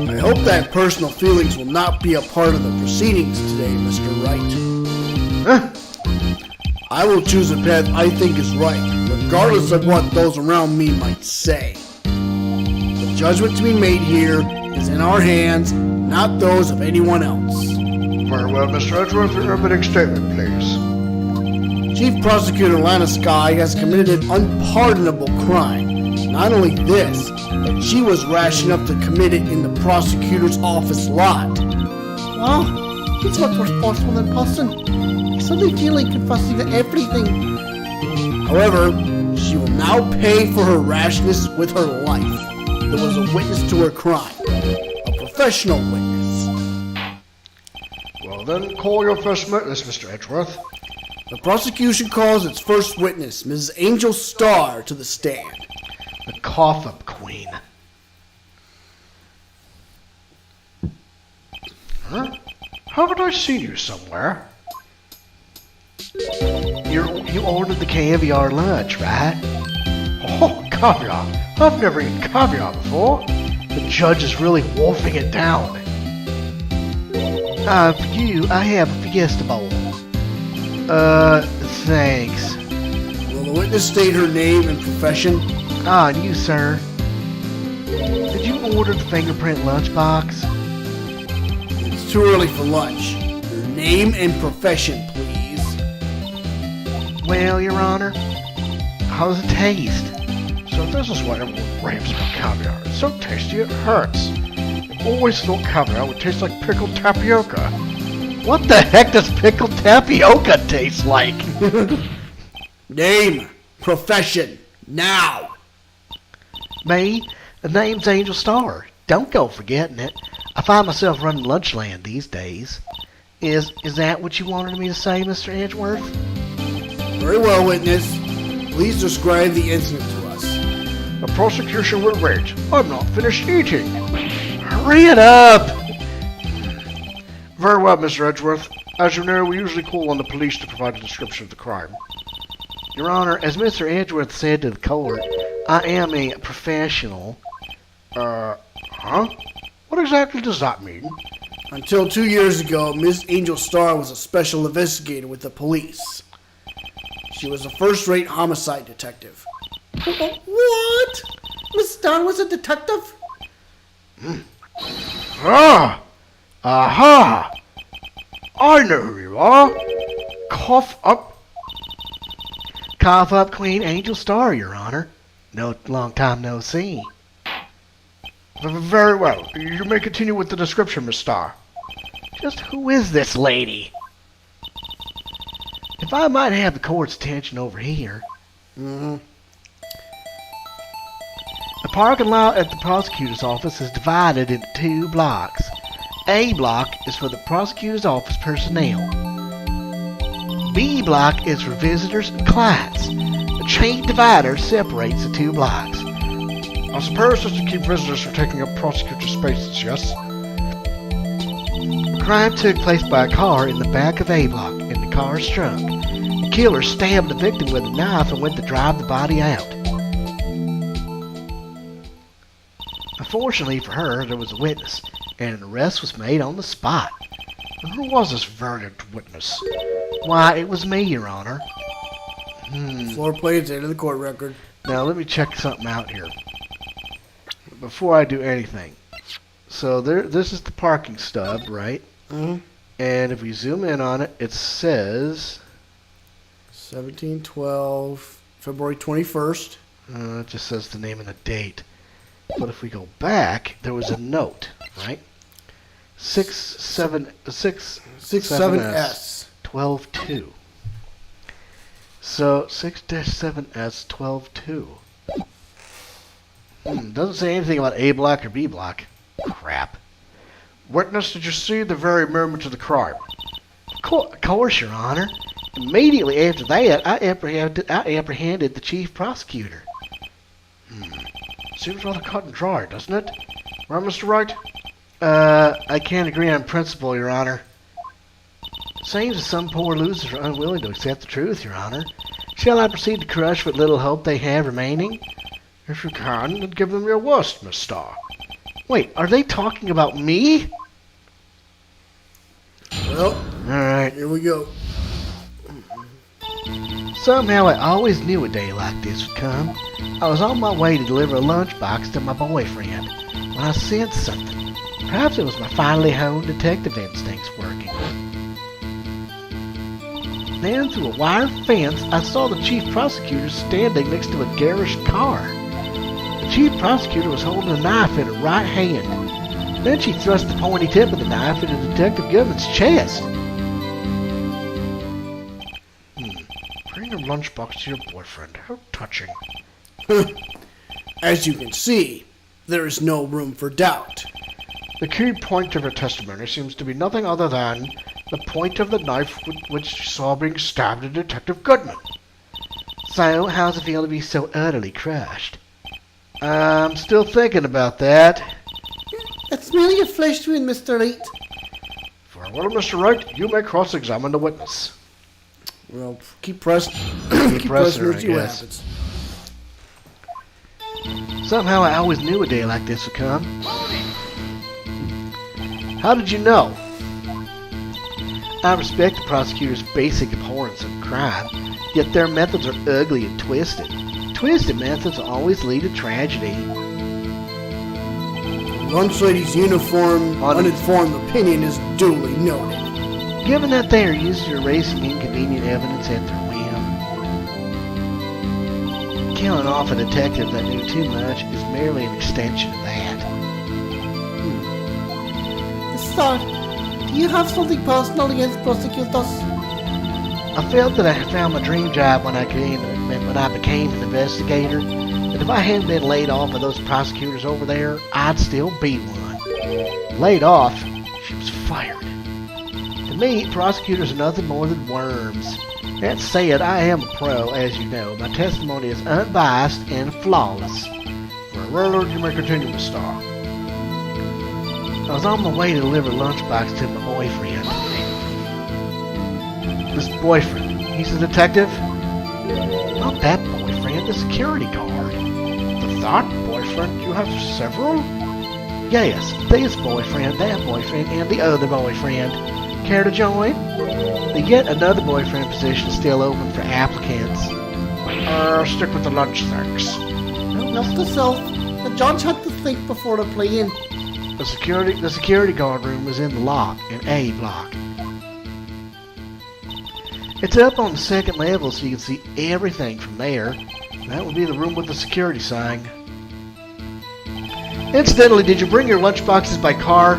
I hope that personal feelings will not be a part of the proceedings today, Mr. Wright. Huh? I will choose a path I think is right, regardless of what those around me might say. The judgment to be made here is in our hands, not those of anyone else. Very well, Mr. Edgeworth, your opening statement, please. Chief Prosecutor Lana Skye has committed an unpardonable crime. Not only this, but she was rash enough to commit it in the prosecutor's office lot. Wow, he's much more forceful than Paulson. I suddenly feel like confessing to everything. However, she will now pay for her rashness with her life. There was a witness to her crime, a professional witness. Well, then, call your first witness, Mr. Edgeworth. The prosecution calls its first witness, Mrs. Angel Starr, to the stand. The cough-up queen. Huh? Haven't I seen you somewhere? You ordered the caviar lunch, right? Oh, caviar. I've never eaten caviar before. The judge is really wolfing it down. For you, I have a fiesta bowl. Thanks. Will the witness state her name and profession? Ah, and you, sir. Did you order the fingerprint lunchbox? It's too early for lunch. Your name and profession, please. Well, Your Honor, how does it taste? So this is what everyone raves about caviar. It's so tasty it hurts. I always thought caviar would taste like pickled tapioca. What the heck does pickled tapioca taste like? Name, profession, now. Me? The name's Angel Starr. Don't go forgetting it. I find myself running Lunchland these days. Is that what you wanted me to say, Mr. Edgeworth? Very well, witness. Please describe the incident to us. The prosecution will wait. I'm not finished eating. Hurry it up! Very well, Mr. Edgeworth. As you know, we usually call on the police to provide a description of the crime. Your Honor, as Mr. Edgeworth said to the court, I am a professional. Huh? What exactly does that mean? Until 2 years ago, Miss Angel Starr was a special investigator with the police. She was a first-rate homicide detective. What? Miss Starr was a detective? Ah! Aha! I know who you are. Cough up. Cough up, Queen Angel Starr, Your Honor. No, long time no see. Very well. You may continue with the description, Miss Starr. Just who is this lady? If I might have the court's attention over here. The parking lot at the prosecutor's office is divided into 2 blocks. A block is for the prosecutor's office personnel. B block is for visitors and clients. The chain divider separates the 2 blocks. I suppose just to keep visitors from taking up prosecutor's spaces, yes? The crime took place by a car in the back of A block, and the car's trunk. The killer stabbed the victim with a knife and went to drive the body out. Unfortunately for her, there was a witness, and an arrest was made on the spot. And who was this valiant witness? Why, it was me, Your Honor. Floor plate into the court record. Now, let me check something out here before I do anything. So, this is the parking stub, right? Mm-hmm. And if we zoom in on it, it says... 1712, February 21st. It just says the name and the date. But if we go back, there was a note, right? 67S 12-2. So 6-7S 12-2. Doesn't say anything about A block or B block. Crap. Witness, did you see the very moment of the crime? Of course, Your Honor. Immediately after that, I apprehended the chief prosecutor. Seems rather cut and dry, doesn't it? Right, Mr. Wright? I can't agree on principle, Your Honor. Seems that some poor losers are unwilling to accept the truth, Your Honor. Shall I proceed to crush what little hope they have remaining? If you can, then give them your worst, Miss Starr. Wait, are they talking about me? Well, Alright. here we go. Somehow I always knew a day like this would come. I was on my way to deliver a lunchbox to my boyfriend when I sensed something. Perhaps it was my finely honed detective instincts working. Then, through a wire fence, I saw the chief prosecutor standing next to a garish car. The chief prosecutor was holding a knife in her right hand. Then she thrust the pointy tip of the knife into Detective Goodman's chest. Bring your lunchbox to your boyfriend. How touching. As you can see, there is no room for doubt. The key point of her testimony seems to be nothing other than the point of the knife which she saw being stabbed at Detective Goodman. So, how's it feel to be so utterly crushed? I'm still thinking about that. It's merely a flesh wound, Mr. Wright. Very well, Mr. Wright, you may cross-examine the witness. Well, keep pressing. Keep pressing her, and I see what guess. happens. Somehow I always knew a day like this would come. How did you know? I respect the prosecutor's basic abhorrence of crime, yet their methods are ugly and twisted. Twisted methods always lead to tragedy. Lunch lady's uniform, uninformed opinion is duly noted. Given that they are used to erasing inconvenient evidence at their whim, killing off a detective that knew too much is merely an extension of that. Sir, do you have something personal against prosecutors? I felt that I had found my dream job when I became an investigator, and if I hadn't been laid off by those prosecutors over there, I'd still be one. Laid off? She was fired. To me, prosecutors are nothing more than worms. That said, I am a pro, as you know. My testimony is unbiased and flawless. Very well, you may continue, Miss Starr. I was on my way to deliver a lunchbox to my boyfriend. This boyfriend, he's a detective? Not that boyfriend, the security guard. That boyfriend? You have several? Yes, this boyfriend, that boyfriend, and the other boyfriend. Care to join? The yet another boyfriend position is still open for applicants. Stick with the lunch, thanks. Not the self. The judge had to think before the playing. The security guard room was in the lock, in A block. It's up on the second level so you can see everything from there. That would be the room with the security sign. Incidentally, did you bring your lunchboxes by car?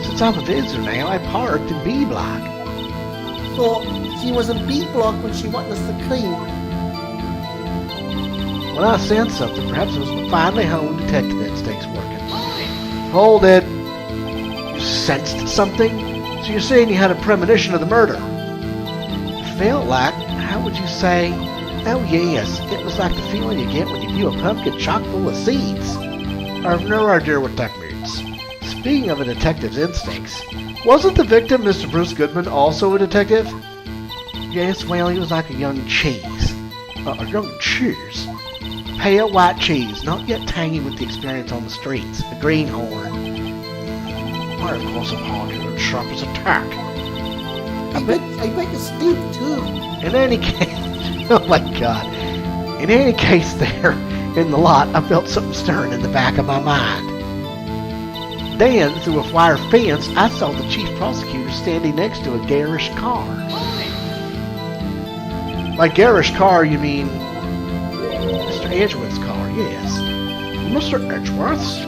Since I'm a visitor now, I parked in B block. So, she was in B block when she witnessed the crime. When I sensed something, perhaps it was my finely honed detective instincts working. Hold it. You sensed something? So you're saying you had a premonition of the murder? It felt like, how would you say? Oh yes, it was like the feeling you get when you view a pumpkin chock full of seeds. I have no idea what that means. Speaking of a detective's instincts, wasn't the victim, Mr. Bruce Goodman, also a detective? Yes, well, he was like a young cheese. A young cheese? Pale white cheese, not yet tangy with the experience on the streets. A greenhorn. Why, of course, I'm hardly as sharp as a tack. I bet you stink too. In any case, oh my God. In any case, there in the lot, I felt something stirring in the back of my mind. Then, through a wire fence, I saw the chief prosecutor standing next to a garish car. By garish car, you mean Mr. Edgeworth's car, yes. Mr. Edgeworth's?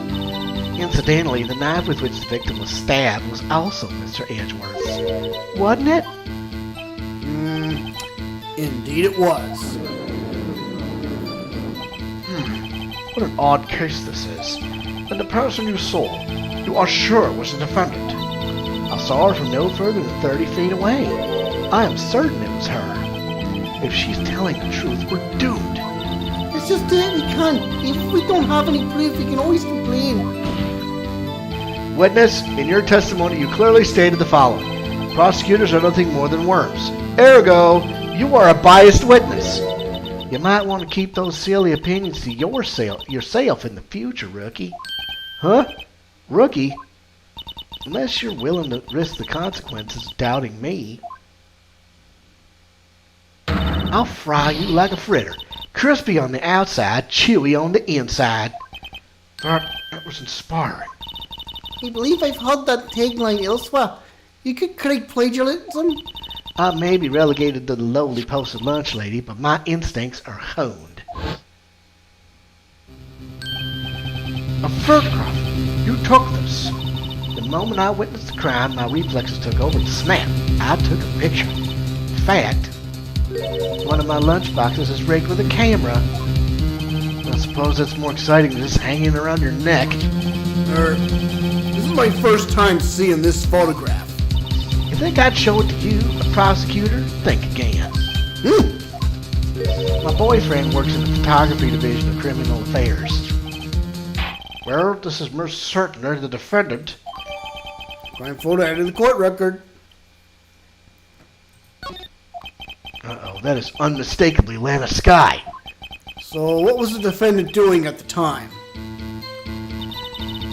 Incidentally, the knife with which the victim was stabbed was also Mr. Edgeworth's. Wasn't it? Indeed it was. What an odd case this is. And the person you saw, you are sure was the defendant. I saw her from no further than 30 feet away. I am certain it was her. If she's telling the truth, we're doomed. Let's just do what we can. If we don't have any proof, we can always complain. Witness, in your testimony you clearly stated the following. Prosecutors are nothing more than worms. Ergo, you are a biased witness. You might want to keep those silly opinions to yourself in the future, rookie. Huh? Rookie? Unless you're willing to risk the consequences of doubting me. I'll fry you like a fritter. Crispy on the outside, chewy on the inside. That was inspiring. I believe I've heard that tagline elsewhere. You could create plagiarism. I may be relegated to the lowly post of lunch lady, but my instincts are honed. A photograph. You took this. The moment I witnessed the crime, my reflexes took over and snap. I took a picture. In fact, one of my lunch boxes is rigged with a camera. I suppose that's more exciting than just hanging around your neck. This is my first time seeing this photograph. You think I'd show it to you, a prosecutor? Think again. My boyfriend works in the photography division of criminal affairs. Well, this is most certainly the defendant. Crime photo added to the court record. Uh-oh, that is unmistakably Lana Sky. So what was the defendant doing at the time?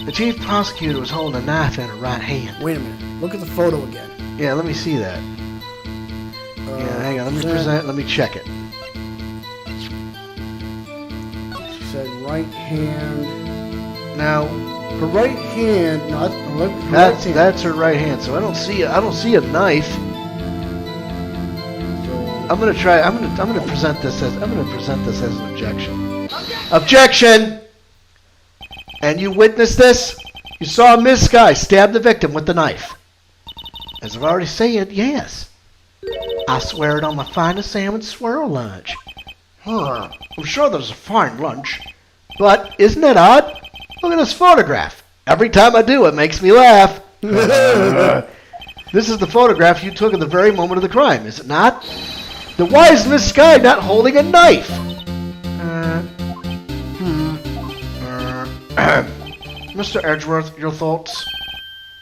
The chief prosecutor was holding a knife in her right hand. Wait a minute. Look at the photo again. Yeah, let me see that. Yeah, hang on, let me check it. She said right hand. Now, Her right hand. No, that's that's her right hand. So I don't see a knife. I'm gonna present this as an objection. Objection! And you witnessed this? You saw Miss Sky stab the victim with the knife. As I've already said, yes. I swear it on my finest salmon swirl lunch. I'm sure that was a fine lunch. But isn't it odd? Look at this photograph. Every time I do, it makes me laugh. This is the photograph you took at the very moment of the crime, is it not? Then why is Miss Sky not holding a knife? Mr. Edgeworth, your thoughts?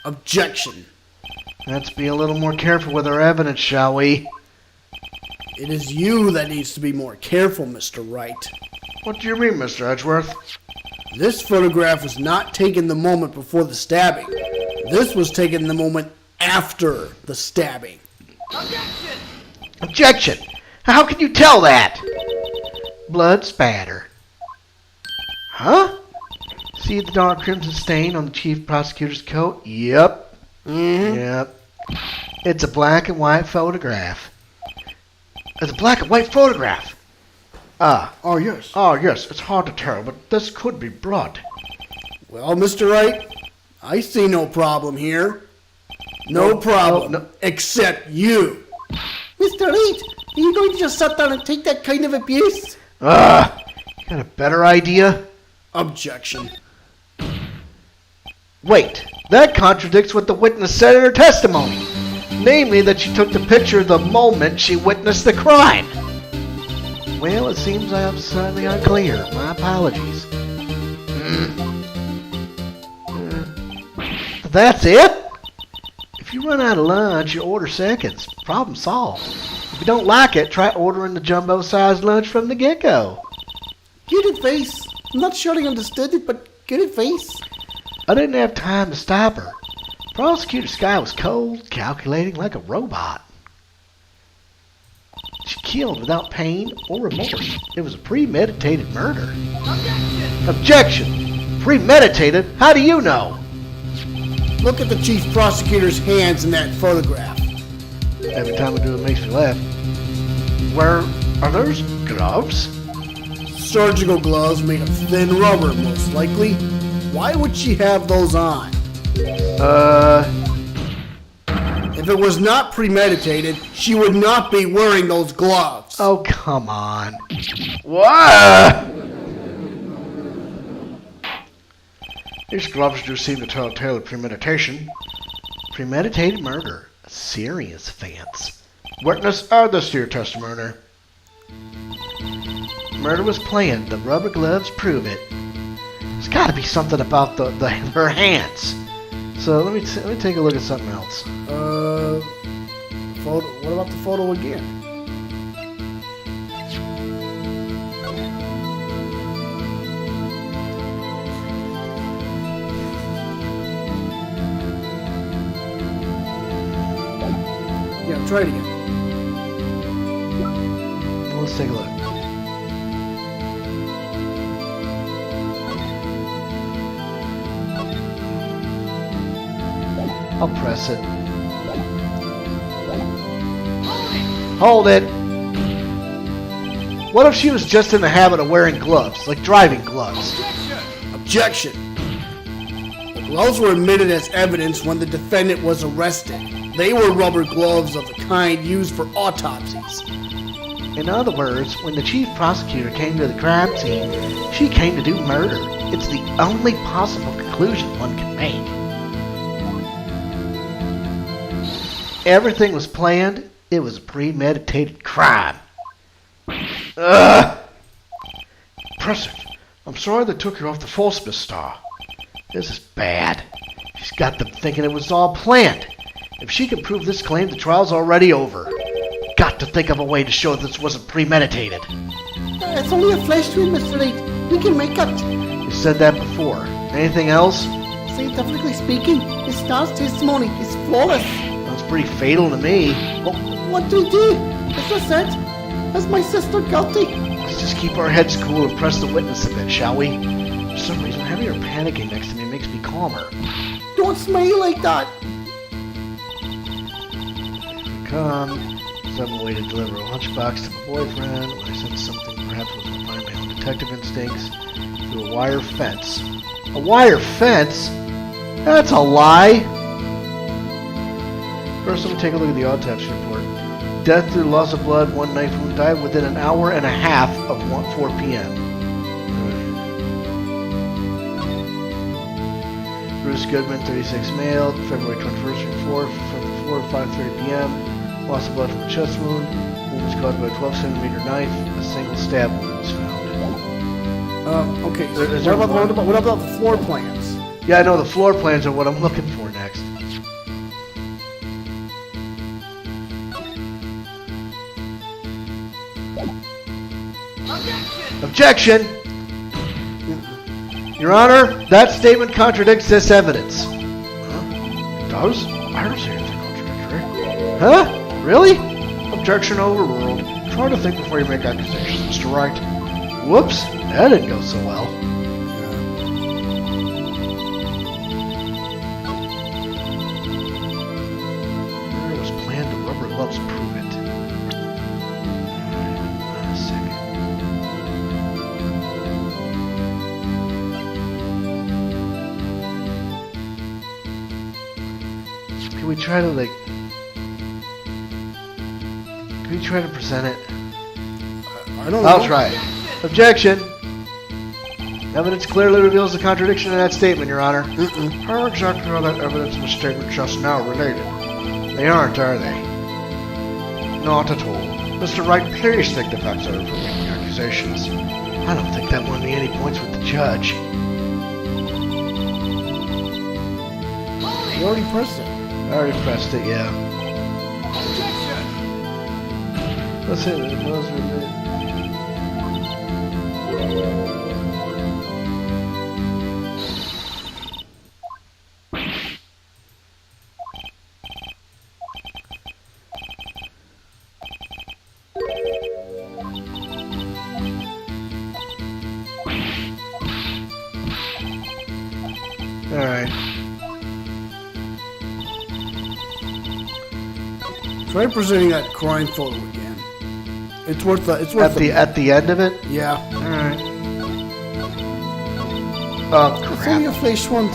Objection. Let's be a little more careful with our evidence, shall we? It is you that needs to be more careful, Mr. Wright. What do you mean, Mr. Edgeworth? This photograph was not taken the moment before the stabbing. This was taken the moment after the stabbing. Objection! How can you tell that? Blood spatter. Huh? See the dark crimson stain on the chief prosecutor's coat? Yep. Yep. It's a black and white photograph. It's a black and white photograph. Oh, yes. Oh, yes. It's hard to tell, but this could be blood. Well, Mr. Wright, I see no problem here. No problem. no. Except you. Mr. Wright, are you going to just sit down and take that kind of abuse? You got a better idea? Objection. Wait, that contradicts what the witness said in her testimony. Namely, that she took the picture the moment she witnessed the crime. Well, it seems I am slightly unclear. My apologies. That's it? If you run out of lunch, you order seconds. Problem solved. If you don't like it, try ordering the jumbo-sized lunch from the get-go. Good advice. I'm not sure I understood it, but good advice. I didn't have time to stop her. Prosecutor Sky was cold, calculating like a robot. She killed without pain or remorse. It was a premeditated murder. Objection! Premeditated? How do you know? Look at the chief prosecutor's hands in that photograph. Every time I do it makes me laugh. Where are those gloves? Surgical gloves made of thin rubber, most likely. Why would she have those on? If it was not premeditated, she would not be wearing those gloves. Oh, come on. What? These gloves do seem to tell a tale of premeditation. Premeditated murder. A serious offense. Witness, add this to your testimony. Murder was planned. The rubber gloves prove it. There's got to be something about her hands. So let me take a look at something else. Photo. What about the photo again? Yeah, try it again. Let's take a look. I'll press it. Hold it! What if she was just in the habit of wearing gloves, like driving gloves? Objection. The gloves were admitted as evidence when the defendant was arrested. They were rubber gloves of the kind used for autopsies. In other words, when the chief prosecutor came to the crime scene, she came to do murder. It's the only possible conclusion one can make. Everything was planned. It was a premeditated crime. Ugh! Impressive. I'm sorry they took you off the Falsmith star. This is bad. She's got them thinking it was all planned. If she can prove this claim, the trial's already over. Got to think of a way to show this wasn't premeditated. It's only a flash twin, Mr. Wright. We can make it. You said that before. Anything else? Scientifically speaking, his star's testimony is flawless. That's pretty fatal to me. What do we do? As I said, is my sister guilty? Let's just keep our heads cool and press the witness a bit, shall we? For some reason, having her panicking next to me makes me calmer. Don't smile like that. Come. Some way to deliver a lunchbox to my boyfriend. When I sense something, perhaps it was behind my own detective instincts. Through a wire fence. A wire fence? That's a lie! First, let me take a look at the autopsy report. Death through loss of blood, one knife wound, died within an hour and a half of 4 p.m. Bruce Goodman, 36, male, February 21st, 4, 5:30 p.m. Loss of blood from a chest wound. Wound was caused by a 12-centimeter knife. A single stab wound was found. Okay. Is What there about the floor plans? Yeah, I know the floor plans are what I'm looking for next. Objection! Your Honor, that statement contradicts this evidence. Huh? It does? I don't see anything contradictory. Huh? Really? Objection overruled. Try to think before you make accusations, Mr. Wright. Whoops, that didn't go so well. Murder was planned to rubber gloves prove it. A second. Can we try to Can we try to present it? I don't know. I'll try it. Objection! Evidence clearly reveals the contradiction in that statement, Your Honor. How exactly are that evidence and the statement just now related? They aren't, are they? Not at all. Mr. Wright, please take the facts out of making accusations. I don't think that won me any points with the judge. You already pressed it. I already pressed it, yeah. Let's hit it. Alright. Try presenting that crime photo again. It's worth the. At the end of it? Yeah. Alright. Oh, It's crap. only a flash wound.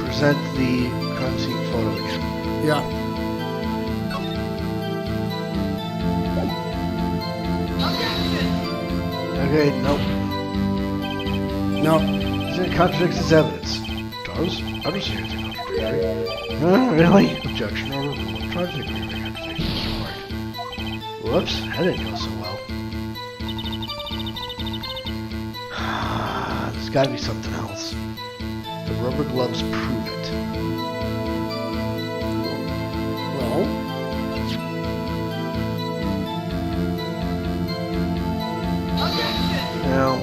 Present the crime scene photo again. Yeah. Okay, nope. No. It contradicts his evidence. Does? I don't see anything contradictory. Really? Objection overruled. Try to think of your accusations. Right. Whoops, that didn't go so well. There's gotta be something else. The rubber gloves prove it. Well. Now,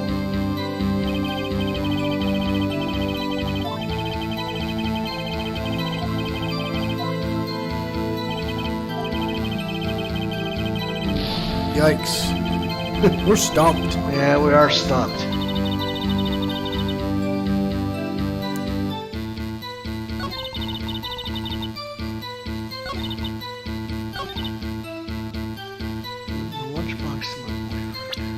Yikes. We're stumped. Yeah, we are stumped. Lunchbox to my boyfriend.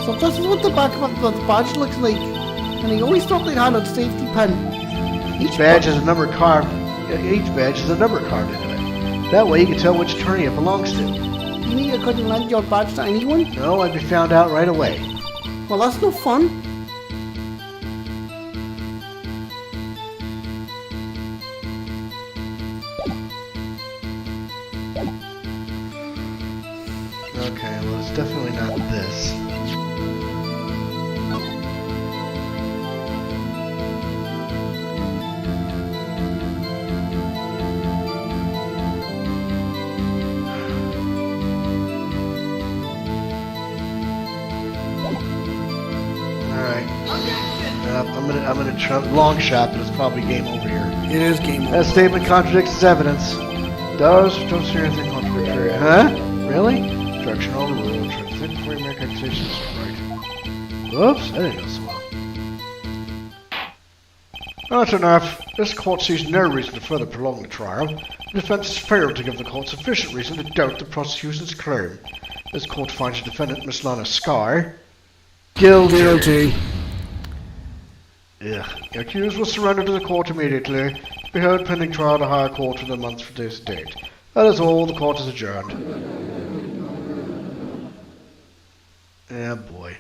So this is what the back of the badge looks like. And I always thought they had a safety pin. Each badge has a number carved. Each badge has a number carved into it. That way you can tell which attorney it belongs to. You mean you couldn't lend your badge to anyone? No, I'd be found out right away. Well, that's no fun. Okay, well it's definitely not this. I'm gonna try long shot, but it's probably game over here. It is game over. That statement contradicts its evidence. Does don't see anything contradictory. Huh? Really? Instruction overruled. Try to think before you make accusations. Right. Whoops, I didn't know so well. That's enough. This court sees no reason to further prolong the trial. The defense has failed to give the court sufficient reason to doubt the prosecution's claim. This court finds the defendant, Miss Lana Sky, guilty. Guilty. Ugh. The accused will surrender to the court immediately. To be heard pending trial to higher court within a month from today's date. That is all. The court is adjourned. Yeah, boy.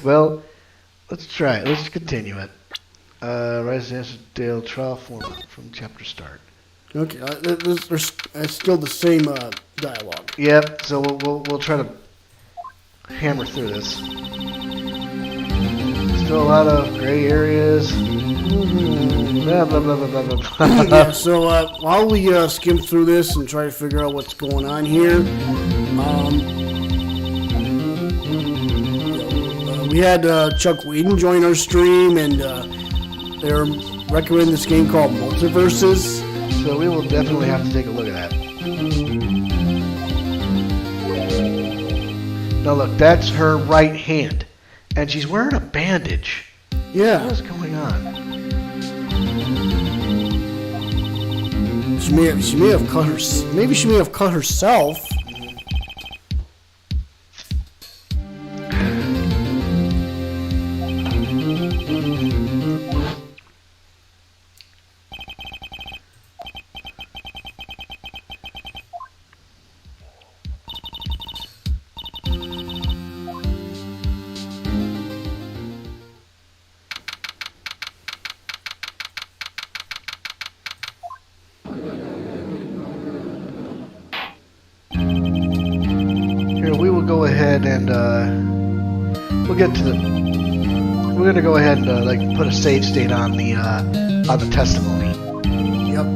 Well, let's try it. Let's continue it. Residential Dale trial format from chapter start. Okay, there's still the same dialogue. Yep. So we'll try to hammer through this. Still a lot of gray areas. Blah blah blah blah blah blah. Yeah, so while we skim through this and try to figure out what's going on here, we had Chuck Whedon join our stream, and they're recommending this game called Multiverses. So we will definitely have to take a look at that. Now look, that's her right hand, and she's wearing a bandage. Yeah. What is going on? She may have cut her. Maybe she may have cut herself. Go ahead and we'll get to the. We're gonna go ahead and like put a save state on the testimony. Yep.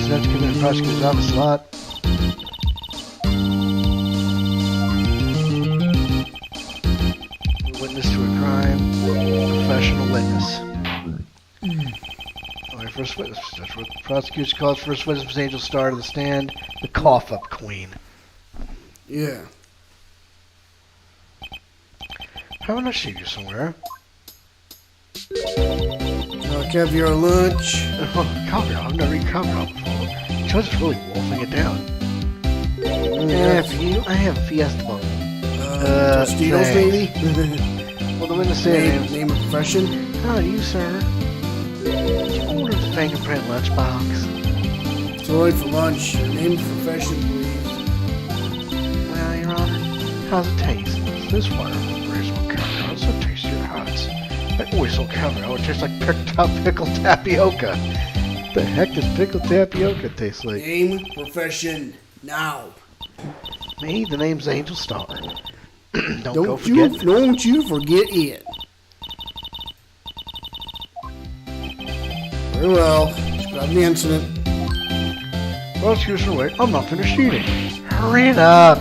That's committed in prosecutor's office lot. Witness to a crime. Professional witness. Alright, first witness. That's what the prosecution calls first witness was Angel Star to the stand. The cough up queen. Yeah. Haven't I seen you somewhere? Caviar lunch. Oh, caviar. I've never eaten caviar before. Judge is really wolfing it down. Yeah, for you, I have a Fiesta Bowl. Tostitos, maybe? Well, the witness said Name of profession? How are you, sir? Order the fingerprint lunchbox. It's all right for lunch. Your name and profession, please. Well, Your Honor, how's it taste? This water is so caviar. It's so tasty and hot. That oyster caviar, it tastes like pickled tapioca. What the heck does pickled tapioca taste like? Name, profession, now. Me, the name's Angel Star. Don't go Don't forget. you forget it. Very well. Describe the incident. Well, excuse me, wait. I'm not finished eating. Hurry it up.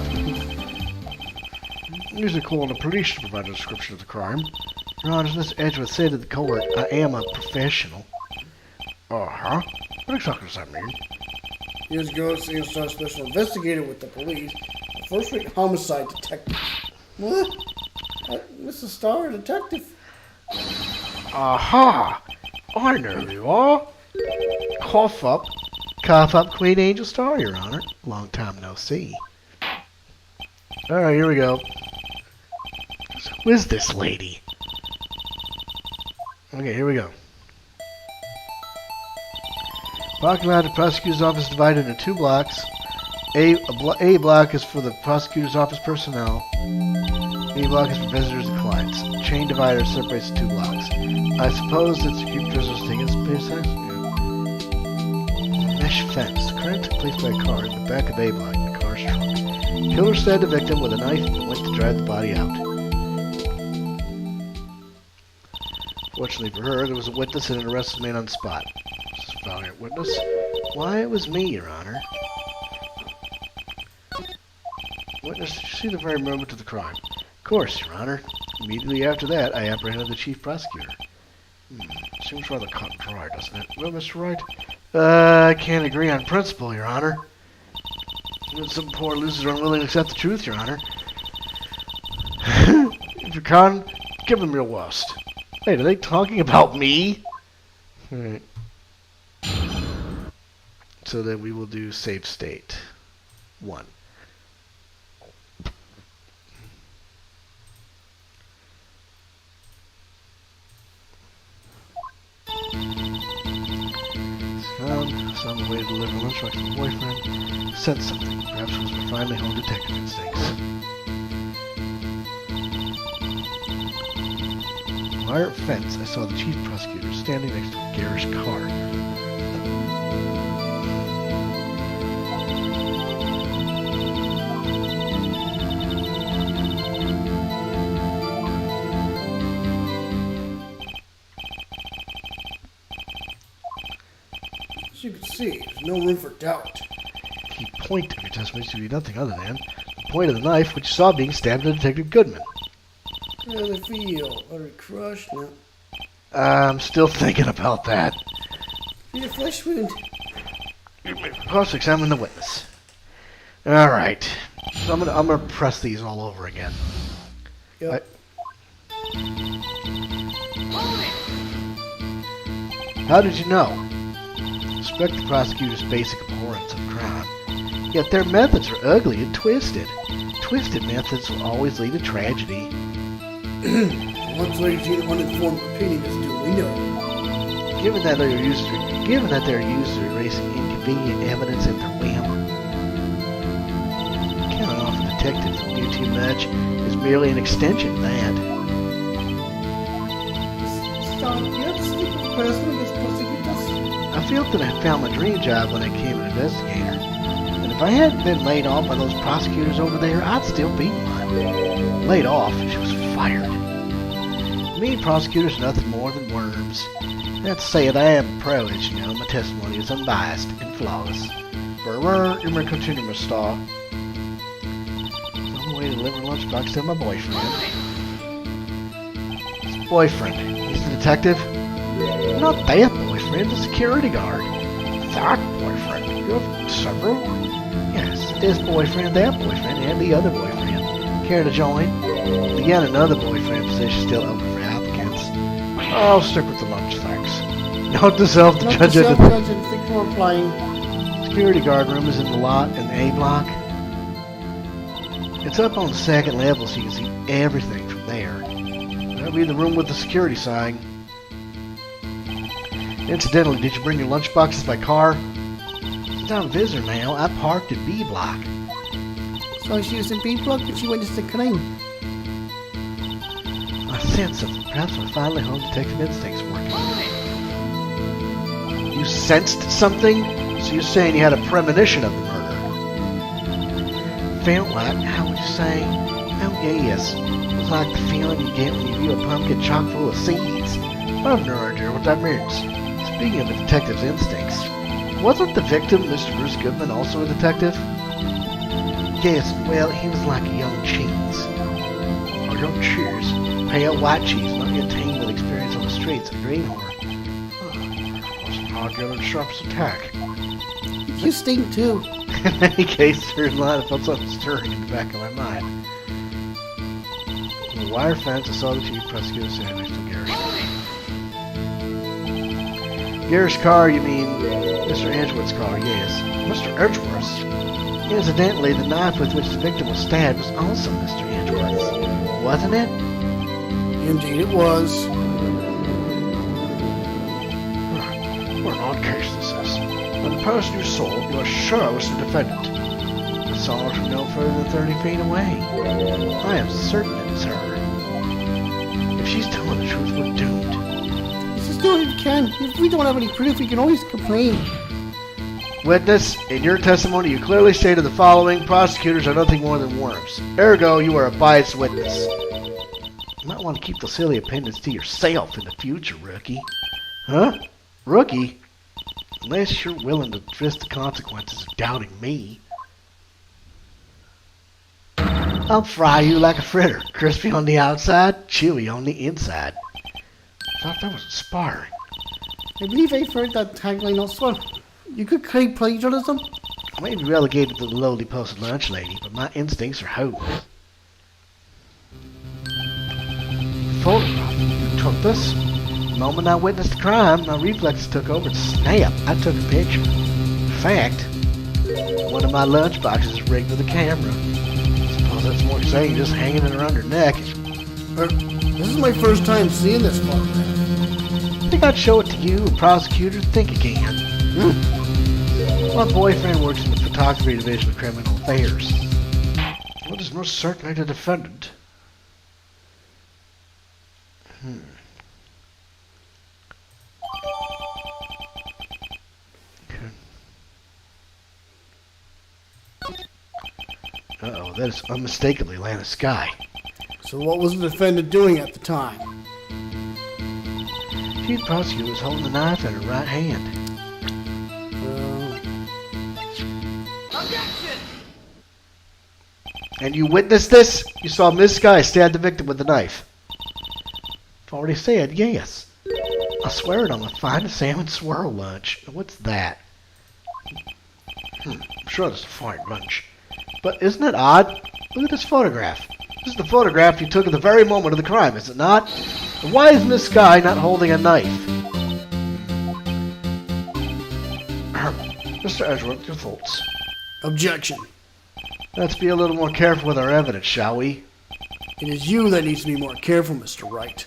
Usually calling the police to provide a description of the crime. Your Honor, as Mr. Edgeworth said to the court, I am a professional. Uh-huh. What exactly does that mean? Years ago, Angel Star Special Investigator with the police. A first-rate homicide detective. What? Mr. Star, detective. Aha! I know who you are. Cough up. Cough up, Queen Angel Star, Your Honor. Long time no see. Alright, here we go. Who is this lady? Okay, here we go. Parking lot at the prosecutor's office divided into 2 blocks. A block is for the prosecutor's office personnel. B block is for visitors and clients. Chain divider separates the 2 blocks. I suppose it's to keep prisoners taking space. Yeah. Mesh fence. The crime took place by a car in the back of A block in the car's trunk. Killer stabbed the victim with a knife and went to drag the body out. Fortunately for her, there was a witness and an arrested man on the spot. This is a valiant witness. Why, it was me, Your Honor. Witness, did you see the very moment of the crime? Of course, Your Honor. Immediately after that, I apprehended the chief prosecutor. Seems rather cut and dry, doesn't it? Well, Mr. Wright? I can't agree on principle, Your Honor. Some poor losers are unwilling to accept the truth, Your Honor. If you can, give them your worst. Wait, are they talking about me? Alright. So then we will do save state. 1. Found a way to deliver lunch to my boyfriend. Said something. Perhaps it was my finally home detective instincts. Wire fence, I saw the chief prosecutor standing next to a garish car. As you can see, there's no room for doubt. Key point of your testimony to be nothing other than the point of the knife which you saw being stabbed by Detective Goodman. How do they feel? Are they crushed? No. I'm still thinking about that. Need a flesh wound. Cross-examine the witness. All right. So I'm gonna press these all over again. Yep. How did you know? Respect the prosecutor's basic abhorrence of crime. Yet their methods are ugly and twisted. Twisted methods will always lead to tragedy. Once ladies' uninformed opinion is duly known. Given that they are used to erasing inconvenient evidence at their whim. Counting off the detectives that knew too much is merely an extension of that. Stop. You have to speak with the person against prosecutors. I felt that I had found my dream job when I became an investigator. And if I hadn't been laid off by those prosecutors over there, I'd still be one. Laid off, she was fired. To me, prosecutors are nothing more than worms. That's to say that I am pro, as you know. My testimony is unbiased and flawless. You may continue, Miss Starr. Some way to deliver lunchbox to my boyfriend. His boyfriend. He's the detective? Not that boyfriend, the security guard. That boyfriend? You have several? Yes, this boyfriend, that boyfriend, and the other boyfriend. Care to join? Again, another boyfriend position still open for applicants. I'll stick with the lunch, thanks. Note to self, the judge and think we're applying. Security guard room is in the lot in A block. It's up on the 2nd level, so you can see everything from there. That'll be the room with the security sign. Incidentally, did you bring your lunchboxes by car? It's not visitor mail. I parked in B block. So she was in B block and she witnessed the crime. I sensed something. Perhaps my finally home detective instincts working. You sensed something? So you're saying you had a premonition of the murder? Felt like, how would you say? Oh yes. It was like the feeling you get when you view a pumpkin chock full of seeds. I have no idea what that means. Speaking of a detective's instincts, wasn't the victim, Mr. Bruce Goodman, also a detective? Yes, well, he was like a young cheese. A young cheese? Pale white cheese, not yet tamed with experience on the streets of Greenhorn. Wasn't hard to get a sharpest attack. You stink too. In any case, there's a lot of felt something stirring in the back of my mind. From the wire fence, I saw the chief prosecutor standing next to Gary. Gary's car, you mean Mr. Edgeworth's car, yes. Mr. Edgeworth's? Incidentally, the knife with which the victim was stabbed was also Mr. Edgeworth's, wasn't it? Indeed it was. What an odd case this is. And the person you saw, you are sure was the defendant. I saw her from no further than 30 feet away. I am certain it was her. If she's telling the truth, we're doomed. Just do what you can. If we don't have any proof, we can always complain. Witness, in your testimony, you clearly stated the following: prosecutors are nothing more than worms. Ergo, you are a biased witness. You might want to keep those silly opinions to yourself in the future, rookie. Huh? Rookie? Unless you're willing to risk the consequences of doubting me. I'll fry you like a fritter. Crispy on the outside, chewy on the inside. I thought that was inspiring. I believe I've heard that tagline also. You could claim plagiarism. I may be relegated to the lowly posted lunch lady, but my instincts are hope. Photograph. You took this? The moment I witnessed the crime, my reflexes took over and snap, I took a picture. In fact, one of my lunch boxes is rigged with a camera. Suppose that's more exciting than just hanging it around her neck. This is my first time seeing this photograph. I think I'd show it to you, a prosecutor, to think again. My boyfriend works in the photography division of criminal affairs. What is most certainly the defendant? Uh-oh, that is unmistakably Lana Sky. So what was the defendant doing at the time? Chief prosecutor was holding the knife in her right hand. Objection! And you witnessed this? You saw Miss Sky stab the victim with the knife. I've already said yes. I swear it on the finest salmon swirl lunch. What's that? I'm sure that's a fine lunch. But isn't it odd? Look at this photograph. This is the photograph you took at the very moment of the crime, is it not? And why is Miss Sky not holding a knife? Mr. Edgeworth, your thoughts? Objection. Let's be a little more careful with our evidence, shall we? It is you that needs to be more careful, Mr. Wright.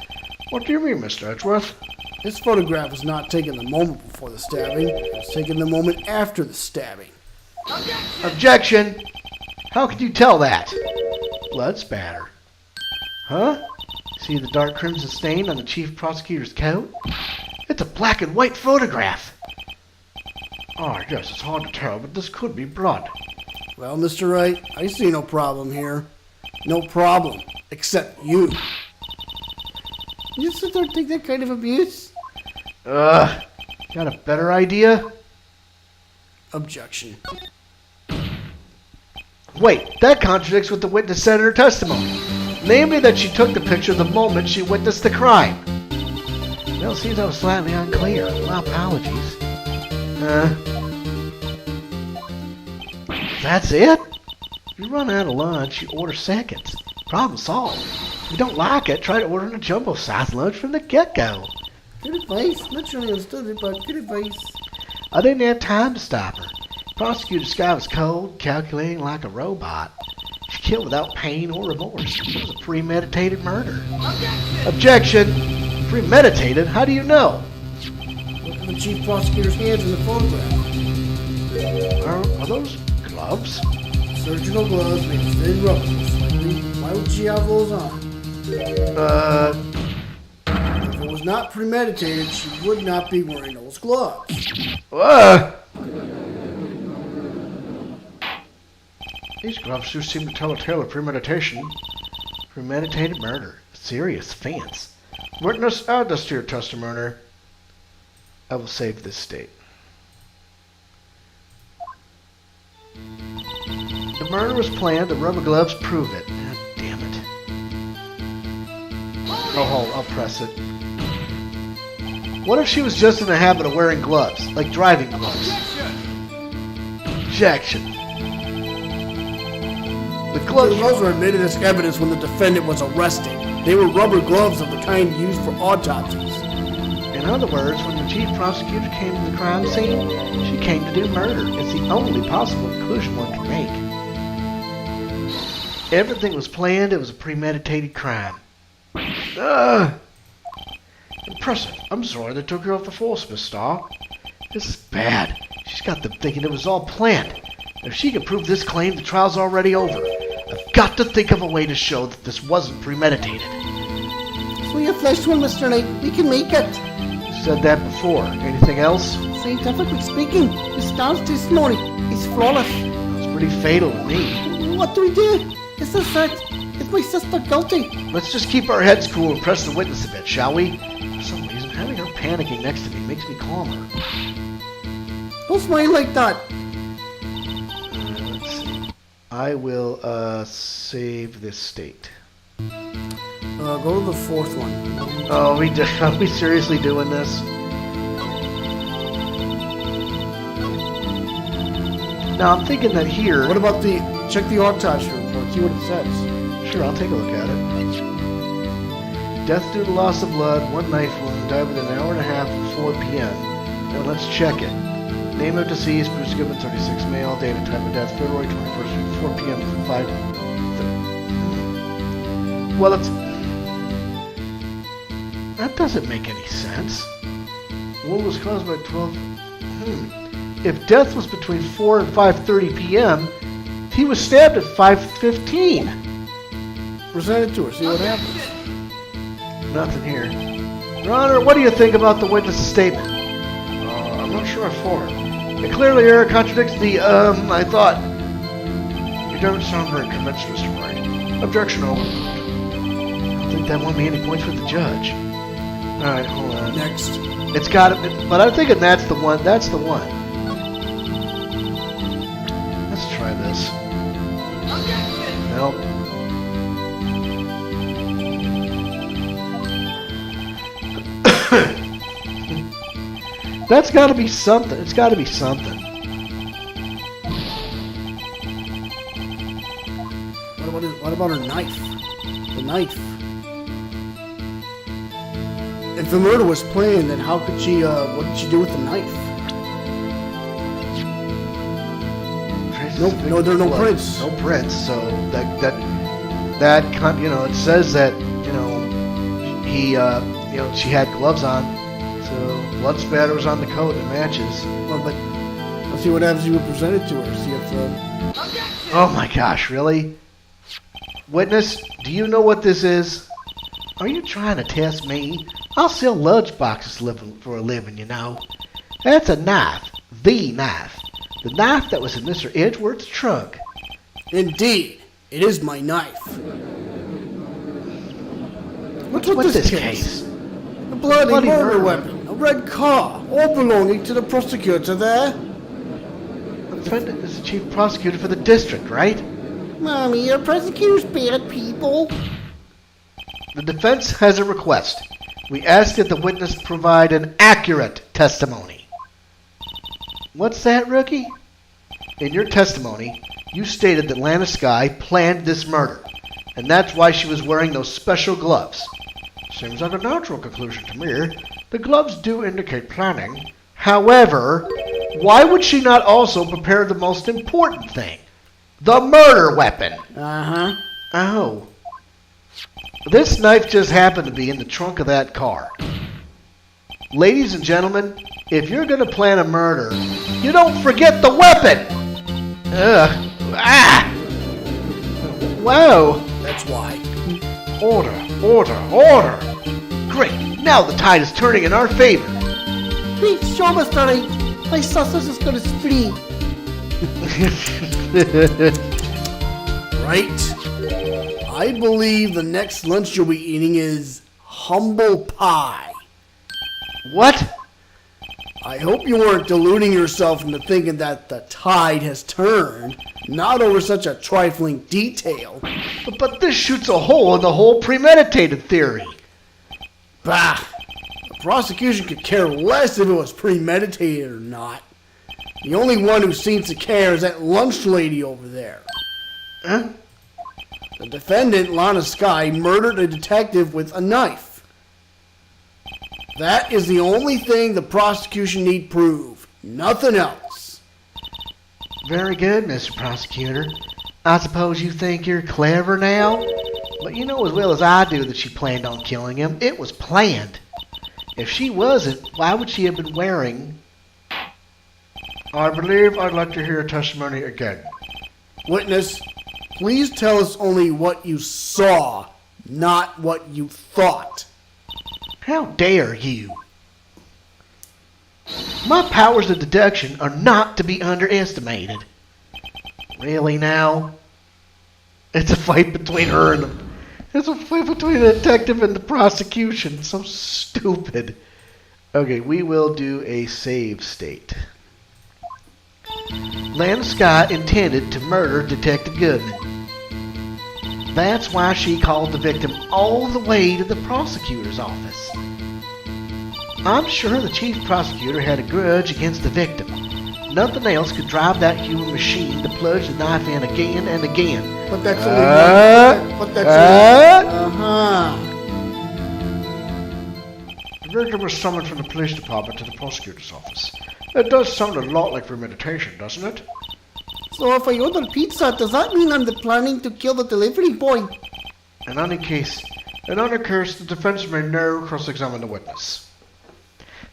What do you mean, Mr. Edgeworth? This photograph was not taken the moment before the stabbing. It was taken the moment after the stabbing. Objection! How could you tell that? Blood spatter. Huh? See the dark crimson stain on the chief prosecutor's coat? It's a black and white photograph. Oh, yes, it's hard to tell, but this could be blood. Well, Mr. Wright, I see no problem here. No problem. Except you. You sit there and take that kind of abuse? Got a better idea? Objection. Wait, that contradicts what the witness said in her testimony. Namely that she took the picture the moment she witnessed the crime. Well, it seems I was slightly unclear. My apologies. That's it? If you run out of lunch, you order seconds. Problem solved. If you don't like it, try to order a jumbo-sized lunch from the get-go. Good advice. Not sure I understood it, but good advice. I didn't have time to stop her. Prosecutor Sky was cold, calculating like a robot. She killed without pain or remorse. It was a premeditated murder. Objection! Premeditated? How do you know? Look at the the chief prosecutor's hands in the photograph. Are those gloves? Surgical gloves made of thin rubber. Why would she have those on? If it was not premeditated, she would not be wearing those gloves. These gloves do seem to tell a tale of premeditation. Premeditated murder. Serious offense. Witness, add this to your testimony. I will save this state. The murder was planned. The rubber gloves prove it. God damn it. Oh, hold. I'll press it. What if she was just in the habit of wearing gloves? Like driving gloves? Objection. The The gloves... gloves were admitted as evidence when the defendant was arrested. They were rubber gloves of the kind used for autopsies. In other words, when the chief prosecutor came to the crime scene, she came to do murder. It's the only possible conclusion one can make. Everything was planned. It was a premeditated crime. Impressive. I'm sorry they took her off the force, Miss Starr. This is bad. She's got them thinking it was all planned. If she can prove this claim, the trial's already over. I've got to think of a way to show that this wasn't premeditated. So your flesh one, Mr. Knight. We can make it. Said that before. Anything else? Scientifically speaking, Miss Starr's testimony is flawless. It's pretty fatal to me. What do we do? This is it. Is my sister guilty? Let's just keep our heads cool and press the witness a bit, shall we? For some reason, having her panicking next to me makes me calmer. Don't smile like that. Let's see. I will save this state. Go to the fourth one. Oh, are we seriously doing this? Now I'm thinking that here. What about check the autopsy report, see what it says. Sure, I'll take a look at it. Death due to loss of blood, one knife wound, died within an hour and a half at 4 p.m. Now let's check it. Name of deceased, Bruce Goodman, 36, male, date and time of death, February 21st, 4 p.m. 5. Well, that doesn't make any sense. What was caused by 12? If death was between 4 and 5:30 p.m., he was stabbed at 5:15. Present it to her, see what happens. Nothing here. Your Honor, what do you think about the witness's statement? I'm not sure I for it. It clearly contradicts the, I thought. You don't sound very convinced, Mr. Wright. Objection over. I don't think that won me any points with the judge. Alright, hold on. Next. It's got it, but I'm thinking that's the one. That's the one. Let's try this. Nope. That's got to be something. It's got to be something. What about her knife? The knife. If the murder was planned, then how could she, what did she do with the knife? No, there are no prints. No prints, so that it says that, she had gloves on, so blood spatter was on the coat and matches. Well, but let's see what happens if you present it to her. See if, Oh my gosh, really? Witness, do you know what this is? Are you trying to test me? I'll sell lunch boxes for a living, you know. That's a knife. The knife. The knife that was in Mr. Edgeworth's trunk. Indeed, it is my knife. What's with this case? A bloody murder weapon, a red car, all belonging to the prosecutor there. The defendant is the chief prosecutor for the district, right? Mommy, your prosecutors bad people. The defense has a request. We ask that the witness provide an accurate testimony. What's that, rookie? In your testimony, you stated that Lana Skye planned this murder, and that's why she was wearing those special gloves. Seems like a natural conclusion to me. The gloves do indicate planning. However, why would she not also prepare the most important thing? The murder weapon! Uh-huh. Oh. This knife just happened to be in the trunk of that car. Ladies and gentlemen, if you're gonna plan a murder, you don't forget the weapon! Ugh. Ah! Whoa! That's why. Order, order, order! Great, now the tide is turning in our favor. Please show us that my sausage is gonna free. Right? I believe the next lunch you'll be eating is humble pie. What? I hope you weren't deluding yourself into thinking that the tide has turned, not over such a trifling detail. But this shoots a hole in the whole premeditated theory. Bah! The prosecution could care less if it was premeditated or not. The only one who seems to care is that lunch lady over there. Huh? The defendant, Lana Sky, murdered a detective with a knife. That is the only thing the prosecution need prove. Nothing else. Very good, Mr. Prosecutor. I suppose you think you're clever now? But you know as well as I do that she planned on killing him. It was planned. If she wasn't, why would she have been wearing... I believe I'd like to hear testimony again. Witness, please tell us only what you saw, not what you thought. How dare you? My powers of deduction are not to be underestimated. Really now? It's a fight between her and the... It's a fight between the detective and the prosecution. So stupid. Okay, we will do a save state. Lana Scott intended to murder Detective Goodman. That's why she called the victim all the way to the prosecutor's office. I'm sure the chief prosecutor had a grudge against the victim. Nothing else could drive that human machine to plunge the knife in again and again. But that's only one. But that's The victim was summoned from the police department to the prosecutor's office. It does sound a lot like premeditation, doesn't it? So if I order pizza, does that mean I'm planning to kill the delivery boy? In any case, the defense may now cross-examine the witness.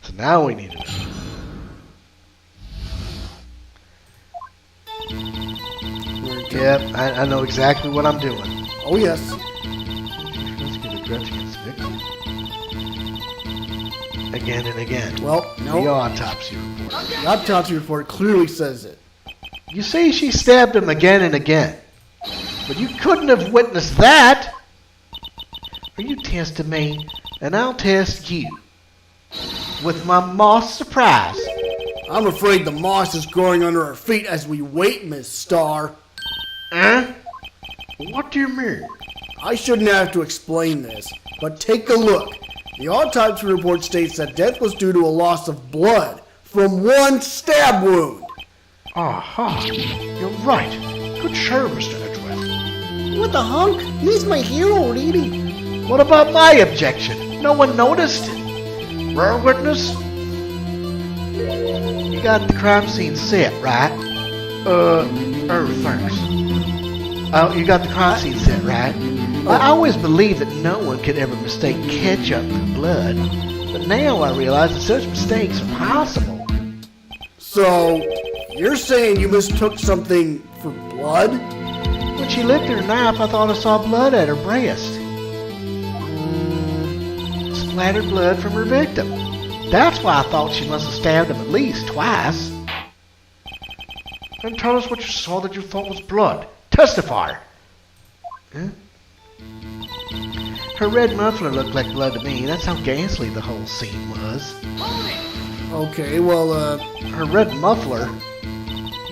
So now we need to know. Yep, I know exactly what I'm doing. Oh yes. Let's get a grudge against the victim. Again and again. Well, no. The autopsy report. The autopsy report clearly says it. You say she stabbed him again and again. But you couldn't have witnessed that. Are you testing me? And I'll test you. With my moss surprise. I'm afraid the moss is growing under our feet as we wait, Miss Starr. Huh? What do you mean? I shouldn't have to explain this, but take a look. The autopsy report states that death was due to a loss of blood from one stab wound. Aha, you're right. Good show, Mr. Edgeworth. What the hunk? He's my hero, really. What about my objection? No one noticed? Well, witness? You got the crime scene set, right? Thanks. Oh, you got the crime scene set, right? I always believed that no one could ever mistake ketchup for blood. But now I realize that such mistakes are possible. So, you're saying you mistook something for blood? When she lifted her knife, I thought I saw blood at her breast. Splattered blood from her victim. That's why I thought she must have stabbed him at least twice. Then tell us what you saw that you thought was blood. Testify. Huh? Her red muffler looked like blood to me. That's how ghastly the whole scene was. Okay, well, Her red muffler?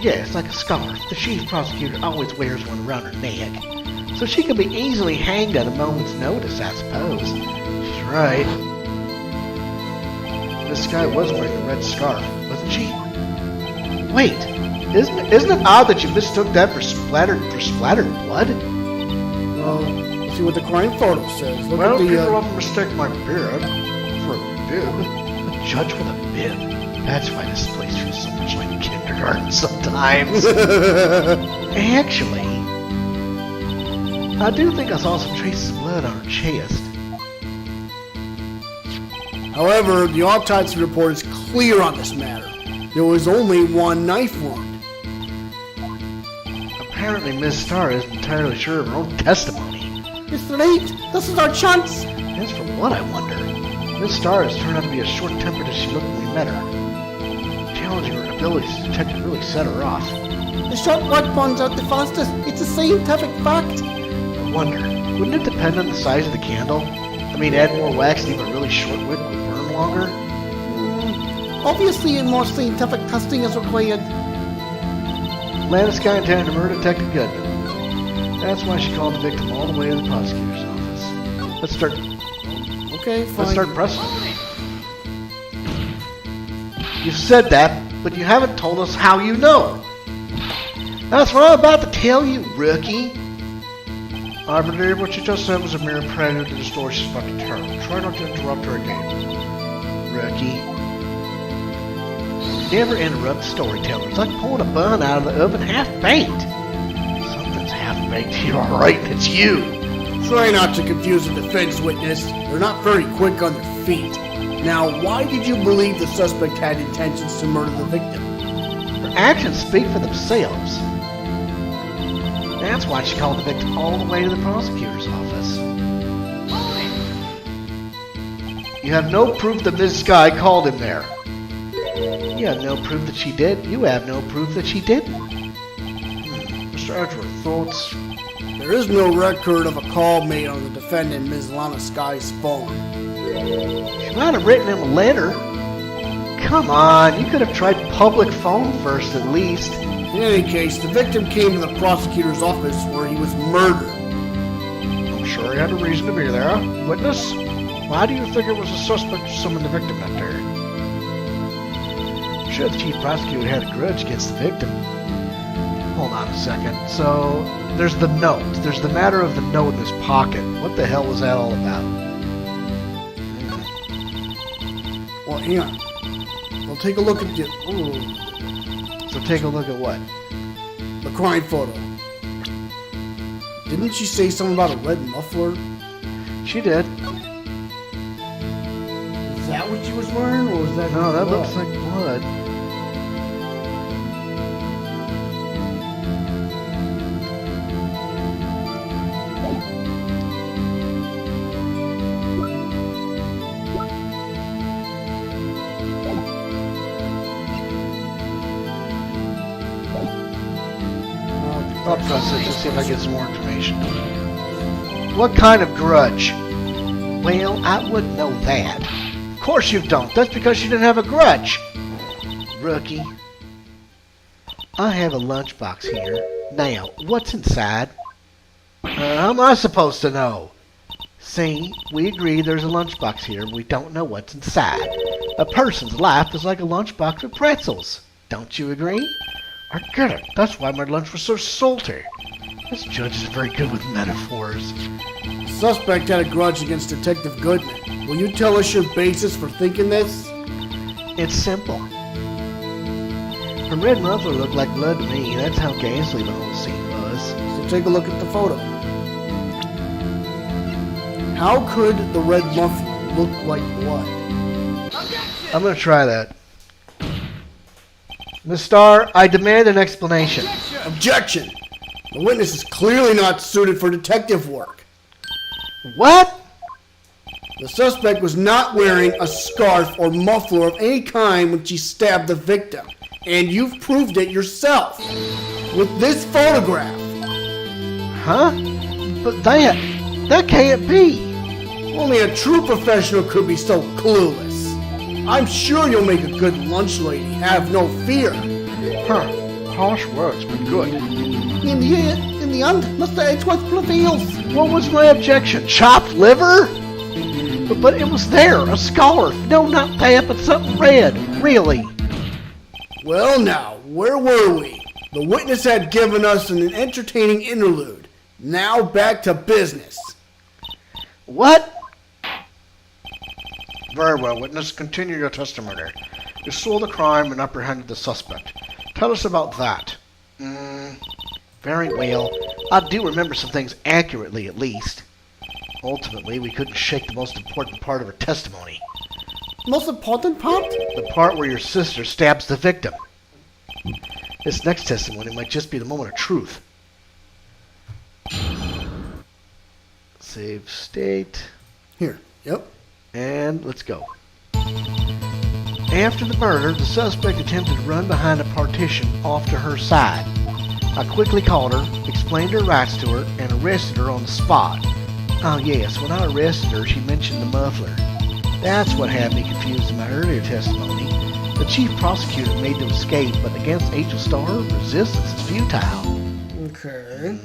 Yeah, it's like a scarf. The chief prosecutor always wears one around her neck. So she could be easily hanged at a moment's notice, I suppose. She's right. This guy was wearing a red scarf, wasn't she? Wait, isn't it odd that you mistook that for splattered blood? well, see what the crime photo says. Look Well, at the, people often mistake my beard for a bib. A judge with a bib. That's why this place feels so much like kindergarten sometimes. Actually, I do think I saw some traces of blood on her chest. However, the autopsy report is clear on this matter. There was only one knife wound. Apparently, Miss Starr isn't entirely sure of her own testimony. Mr. 8, this is our chance. As for what, I wonder? Miss Starr has turned out to be as short-tempered as she looked when we met her. Challenging her abilities as a detective really set her off. The short wick burns out the fastest. It's a scientific fact. I wonder, wouldn't it depend on the size of the candle? I mean, add more wax and even a really short wick would burn longer? Obviously, more scientific testing is required. Landis guy intended to murder Detective Goodman. That's why she called the victim all the way to the prosecutor's office. Okay, fine. Let's start pressing. You've said that, but you haven't told us how you know. That's what I'm about to tell you, rookie. I believe what you just said was a mere prelude to the story she's about to tell. Try not to interrupt her again, rookie. Never interrupt storytellers. It's like pulling a bun out of the oven half-baked. Something's half-baked here, alright, it's you. Try not to confuse the defense witness. They're not very quick on their feet. Now, why did you believe the suspect had intentions to murder the victim? Her actions speak for themselves. That's why she called the victim all the way to the prosecutor's office. You have no proof that Miss Sky called him there. You have no proof that she did. You have no proof that she didn't. Mr. Edgeworth, thoughts? There is no record of a call made on the defendant, Ms. Lana Sky's phone. She might have written him a letter. Come on, you could have tried public phone first at least. In any case, the victim came to the prosecutor's office where he was murdered. I'm sure he had a reason to be there. Witness, why do you think it was the suspect who summoned the victim that day? I'm sure the chief prosecutor had a grudge against the victim. Hold on a second. So, there's the note. There's the matter of the note in his pocket. What the hell was that all about? Well, hang on. We'll take a look at the... Ooh. So take a look at what? The crime photo. Didn't she say something about a red muffler? She did. Is that what she was wearing, or was that... No, that blood? looks like blood. I'll press it, just see if I get some more information. What kind of grudge? Well, I wouldn't know that. Of course you don't. That's because you didn't have a grudge. Rookie. I have a lunchbox here. Now, what's inside? How am I supposed to know? See, we agree there's a lunchbox here, but we don't know what's inside. A person's life is like a lunchbox with pretzels. Don't you agree? I get it. That's why my lunch was so salty. This judge is very good with metaphors. The suspect had a grudge against Detective Goodman. Will you tell us your basis for thinking this? It's simple. Her red muffler looked like blood to me. That's how ghastly the whole scene was. So take a look at the photo. How could the red muffler look like blood? I'm going to try that. Miss Starr, I demand an explanation. Objection! The witness is clearly not suited for detective work. What? The suspect was not wearing a scarf or muffler of any kind when she stabbed the victim. And you've proved it yourself. With this photograph. Huh? But that can't be. Only a true professional could be so clueless. I'm sure you'll make a good lunch lady. Have no fear. Huh. Harsh words, but good. In the end, Mr. Edgeworth prevails. What was my objection? Chopped liver? But it was there. A scarf. No, not that, but something red. Really. Well now, where were we? The witness had given us an entertaining interlude. Now back to business. What? Very well, witness. Continue your testimony. You saw the crime and apprehended the suspect. Tell us about that. Very well. I do remember some things accurately, at least. Ultimately, we couldn't shake the most important part of her testimony. Most important part? The part where your sister stabs the victim. This next testimony might just be the moment of truth. Save state. Here. Yep. And let's go. After the murder, the suspect attempted to run behind a partition off to her side. I quickly called her, explained her rights to her, and arrested her on the spot. Oh yes, when I arrested her, she mentioned the muffler. That's what had me confused in my earlier testimony. The chief prosecutor made to escape, but against Angel Star, resistance is futile. Okay.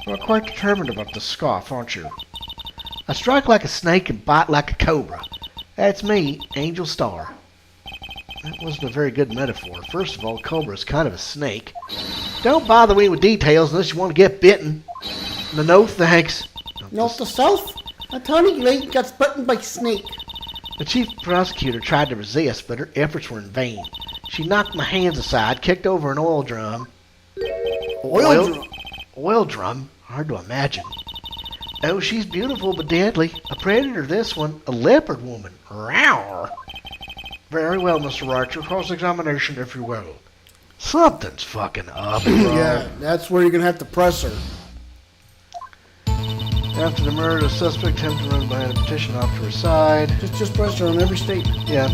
You're quite determined about the scarf, aren't you? I strike like a snake and bite like a cobra. That's me, Angel Star. That wasn't a very good metaphor. First of all, cobra is kind of a snake. Don't bother me with details unless you want to get bitten. No thanks. Note to self. Attorney Wright gets bitten by snake. The chief prosecutor tried to resist, but her efforts were in vain. She knocked my hands aside, kicked over an oil drum. Oil drum? Oil drum? Hard to imagine. Oh, she's beautiful but deadly. A predator, this one. A leopard woman. Rawr. Very well, Mr. Wright. Your cross-examination, if you will. Something's fucking up, bro. Yeah, that's where you're gonna have to press her. After the murder, the suspect attempted to run behind a petition off to her side. Just press her on every statement. Yeah.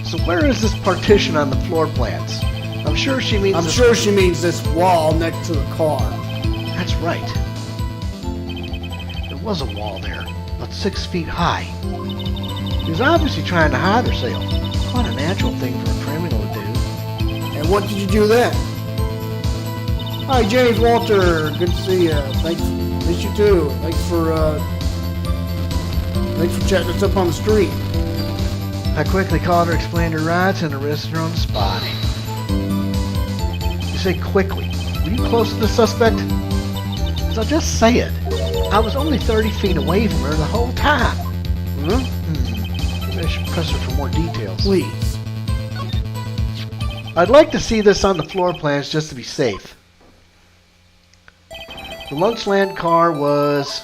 So where is this partition on the floor plans? I'm sure she means I'm this- sure she means this wall next to the car. That's right. There was a wall there, about 6 feet high. She was obviously trying to hide herself. Quite a natural thing for a criminal to do. And what did you do then? Hi, James Walter. Good to see you. Thanks. Miss you too. Thanks for chatting us up on the street. I quickly called her, explained her rights, and arrested her on the spot. You say quickly. Were you close to the suspect? So I'll just say it. I was only 30 feet away from her the whole time. Maybe I should press her for more details. Please. I'd like to see this on the floor plans just to be safe. The Lunchland car was...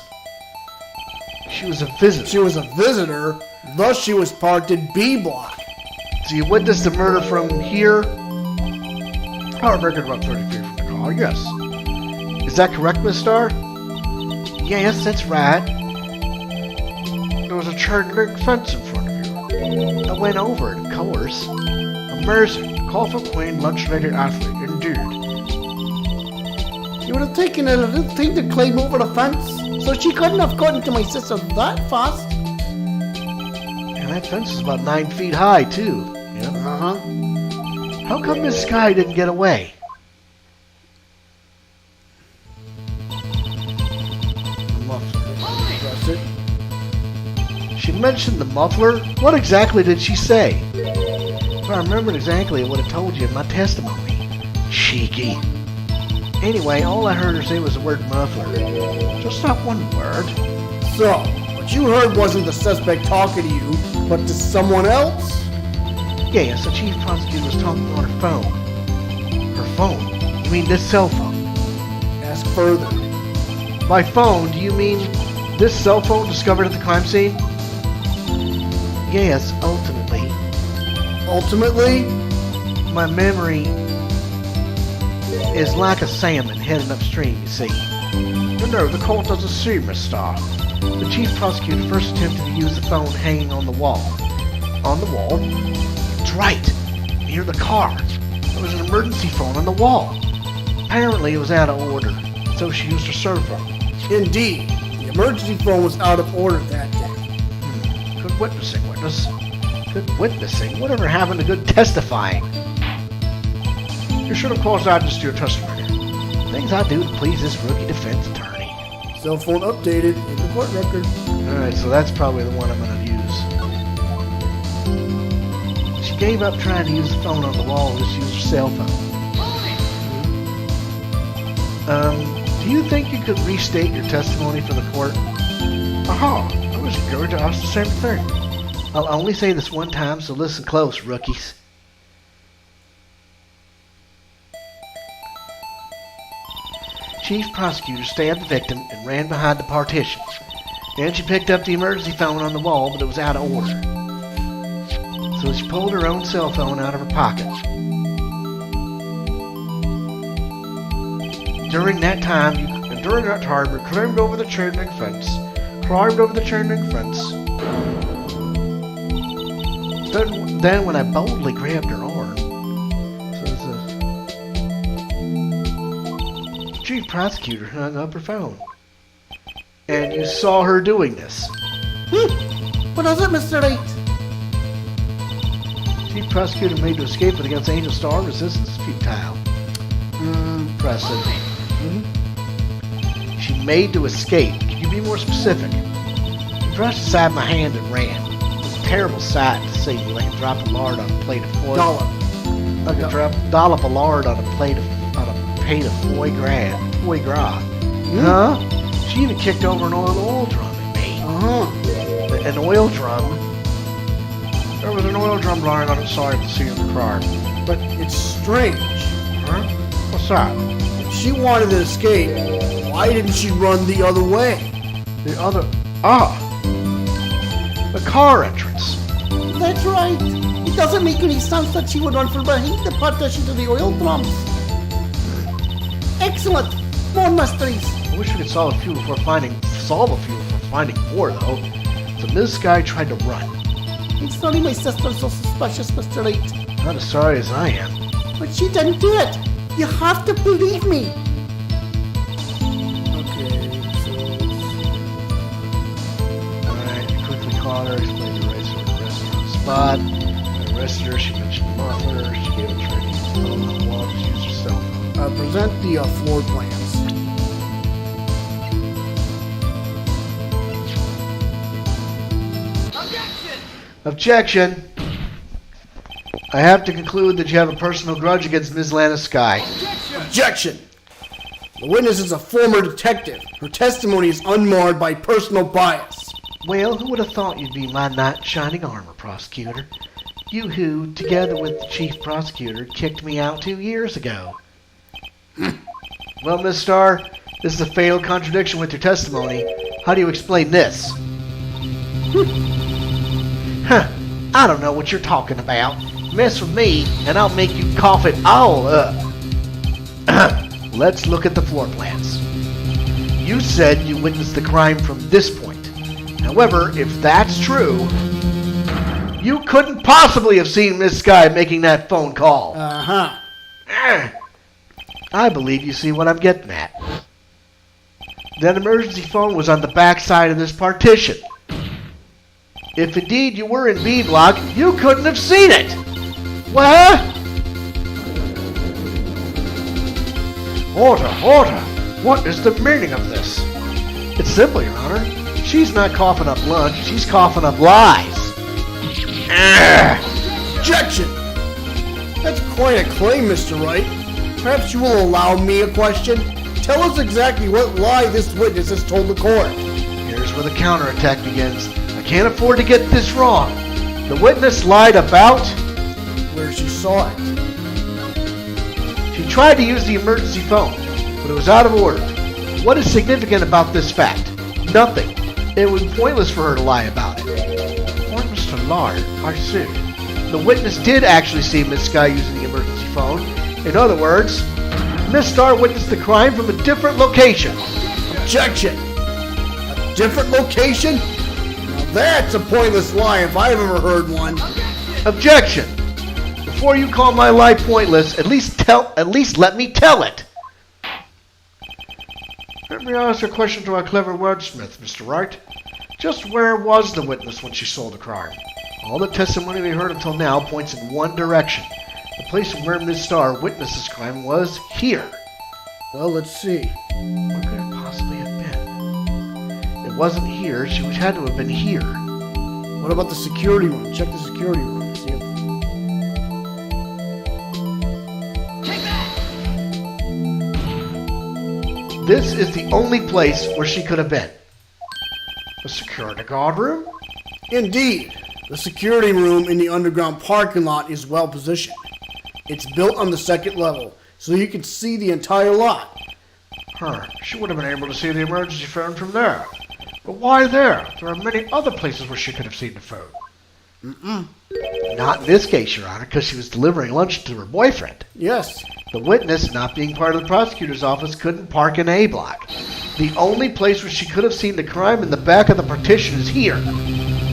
She was a visitor. She was a visitor, thus she was parked in B block. So you witnessed the murder from here? I reckon about 30 feet from the car, yes. Is that correct, Miss Starr? Yes, that's right. There was a chain link fence in front of you. I went over it, of course. Amazing. Call for Queen, lunch-related athlete, indeed. You would have taken a little thing to climb over the fence, so she couldn't have gotten to my sister that fast. And that fence is about 9 feet high, too. Yeah. Uh-huh. How come Miss Sky didn't get away? The muffler. That's it. She mentioned the muffler? What exactly did she say? If I remembered exactly, I would have told you in my testimony. Cheeky. Anyway, all I heard her say was the word muffler. Just that one word. So, what you heard wasn't the suspect talking to you, but to someone else? Yes, the chief prosecutor was talking on her phone. Her phone? You mean this cell phone? Ask further. By phone, do you mean this cell phone discovered at the crime scene? Yes, ultimately. Ultimately, My memory is like a salmon heading upstream, you see. No, the court doesn't see, Miss Starr. The chief prosecutor first attempted to use the phone hanging on the wall. On the wall? That's right, near the car. There was an emergency phone on the wall. Apparently it was out of order, so she used her cell phone. indeed, the emergency phone was out of order that day. Good witnessing, witness. Good witnessing? Whatever happened to good testifying? You should have caused out to your testimony. Things I do to please this rookie defense attorney. Cell phone updated in the court record. Alright, so that's probably the one I'm going to use. She gave up trying to use the phone on the wall and just used her cell phone. Do you think you could restate your testimony for the court? Aha, I was going to ask the same thing. I'll only say this one time, so listen close, rookies. Chief Prosecutor stabbed the victim and ran behind the partition. Then she picked up the emergency phone on the wall, but it was out of order. So she pulled her own cell phone out of her pocket. During that time, you climbed over the chain link fence. Then when I boldly grabbed her arm, so the Chief Prosecutor hung up her phone. And you saw her doing this. What is it, Mr. Wright? Chief Prosecutor made to escape, but against Angel Star, resistance is futile. Impressive. She made to escape. Can you be more specific? She brushed aside my hand and ran. It was a terrible sight to see, like a drop of lard on a plate of foie. Like a dollop of lard on a plate of foie gras. Huh? She even kicked over an oil drum at me. An oil drum? There was an oil drum lying on its side at the scene of the crime. But it's strange. Huh? What's that? If she wanted to escape, why didn't she run the other way? The car entrance. That's right. It doesn't make any sense that she would run from behind the partition to the oil drums. Excellent. More mysteries. I wish we could solve a few before finding more, though. So this guy tried to run. It's sorry my sister's so suspicious, Mr. Wright. Not as sorry as I am. But she didn't do it. You have to believe me. Okay, so... Alright, you quickly called her, explained the race for the restaurant on the spot. I arrested her, she mentioned the muffler, she gave a training phone on the wall, she used her cell phone. present the floor plans. Objection! I have to conclude that you have a personal grudge against Ms. Lana Sky. Objection! The witness is a former detective. Her testimony is unmarred by personal bias. Well, who would have thought you'd be my knight in shining armor, prosecutor? You who, together with the chief prosecutor, kicked me out 2 years ago. Well, Miss Starr, this is a fatal contradiction with your testimony. How do you explain this? I don't know what you're talking about. Mess with me, and I'll make you cough it all up. Let's look at the floor plans. You said you witnessed the crime from this point. However, if that's true, you couldn't possibly have seen Miss Sky making that phone call. I believe you see what I'm getting at. That emergency phone was on the back side of this partition. If indeed you were in B block, you couldn't have seen it. What? Order. What is the meaning of this? It's simple, Your Honor. She's not coughing up lunch, she's coughing up lies. Objection! That's quite a claim, Mr. Wright. Perhaps you will allow me a question? Tell us exactly what lie this witness has told the court. Here's where the counterattack begins. I can't afford to get this wrong. The witness lied about Where she saw it. She tried to use the emergency phone, but it was out of order. What is significant about this fact? Nothing. It would be pointless for her to lie about it. Pointless to lie? I see. The witness did actually see Miss Sky using the emergency phone. In other words, Miss Starr witnessed the crime from a different location. Objection! A different location? Now that's a pointless lie if I've ever heard one. Objection! Before you call my lie pointless, at least let me tell it. Let me ask a question to our clever wordsmith, Mr. Wright. Just where was the witness when she saw the crime? All the testimony we heard until now points in one direction. The place where Miss Starr witnessed this crime was here. Well, let's see. What could it possibly have been? It wasn't here. She had to have been here. What about the security room? Check the security room. See if... This is the only place where she could have been. The security guard room? Indeed. The security room in the underground parking lot is well positioned. It's built on the second level, so you can see the entire lot. She would have been able to see the emergency phone from there. But why there? There are many other places where she could have seen the phone. Not in this case, Your Honor, because she was delivering lunch to her boyfriend. Yes. The witness, not being part of the prosecutor's office, couldn't park in A block. The only place where she could have seen the crime in the back of the partition is here.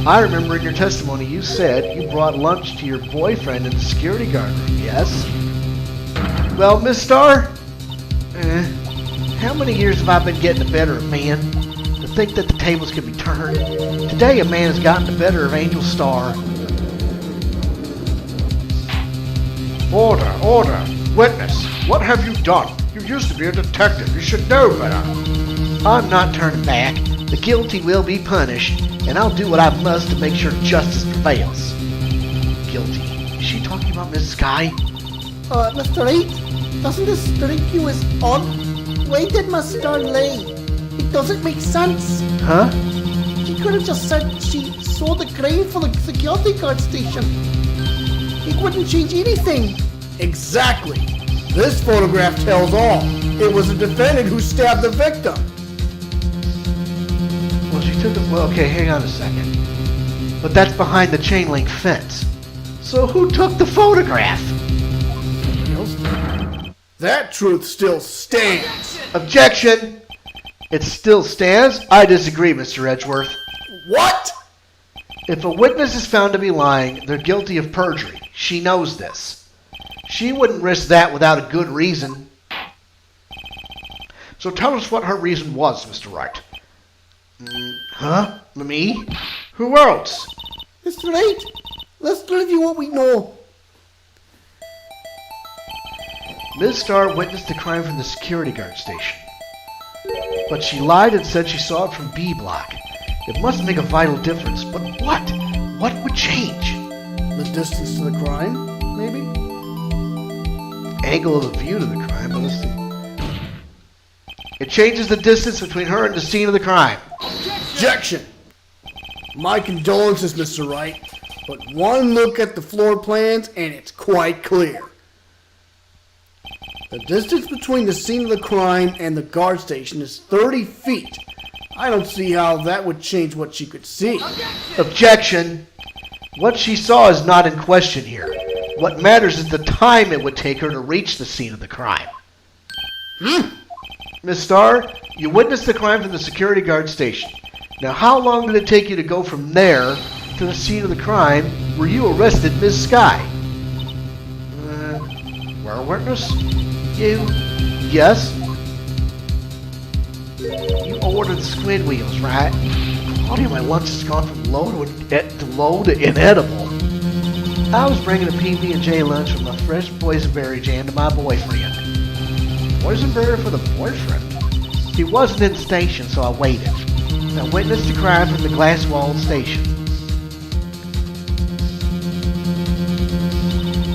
I remember in your testimony you said you brought lunch to your boyfriend in the security guard room, yes? Well, Miss Starr, how many years have I been getting the better of man? To think that the tables could be turned. Today a man has gotten the better of Angel Starr. Order, order. Witness, what have you done? You used to be a detective. You should know better. I'm not turning back. The guilty will be punished, and I'll do what I must to make sure justice prevails. Guilty. Is she talking about Miss Sky? Mr. Wright, doesn't this strike you as odd? Why did Miss Starr lie? It doesn't make sense. Huh? She could have just said she saw the crime for the security guard station. It wouldn't change anything. Exactly. This photograph tells all. It was the defendant who stabbed the victim. Well, she took the... Well, okay, hang on a second. But that's behind the chain link fence. So who took the photograph? That truth still stands. Objection! It still stands? I disagree, Mr. Edgeworth. What? If a witness is found to be lying, they're guilty of perjury. She knows this. She wouldn't risk that without a good reason. So tell us what her reason was, Mr. Wright. Huh? Me? Who else? Mr. Wright, let's review what we know. Ms. Starr witnessed the crime from the security guard station. But she lied and said she saw it from B block. It must make a vital difference, but what? What would change? The distance to the crime, maybe? Angle of the view to the crime, but let's see. It changes the distance between her and the scene of the crime. Objection! My condolences, Mr. Wright, but one look at the floor plans and it's quite clear. The distance between the scene of the crime and the guard station is 30 feet. I don't see how that would change what she could see. Objection! What she saw is not in question here. What matters is the time it would take her to reach the scene of the crime. Miss Starr, you witnessed the crime from the security guard station. Now, how long did it take you to go from there to the scene of the crime where you arrested Miss Sky? We're a witness? You? Yes? You ordered squid wheels, right? Claudia, my lunch has gone from low to inedible. I was bringing a PB&J lunch with my fresh boysenberry jam to my boyfriend. Boysenberry for the boyfriend? He wasn't in the station, so I waited. I witnessed the crime from the glass-walled station.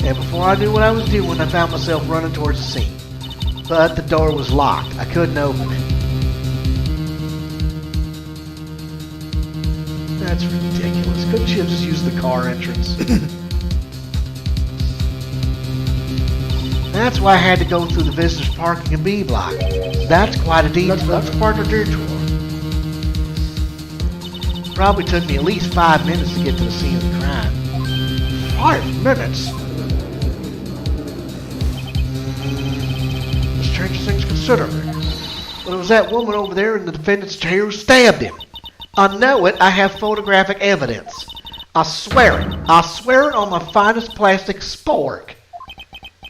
And before I knew what I was doing, I found myself running towards the scene. But the door was locked. I couldn't open it. That's ridiculous. Couldn't you have just used the car entrance? That's why I had to go through the visitors parking in B block. That's quite a detour. That's quite a detour. Probably took me at least 5 minutes to get to the scene of the crime. 5 minutes? The strangest things considered. But it was that woman over there in the defendant's chair who stabbed him. I know it. I have photographic evidence. I swear it. I swear it on my finest plastic spork.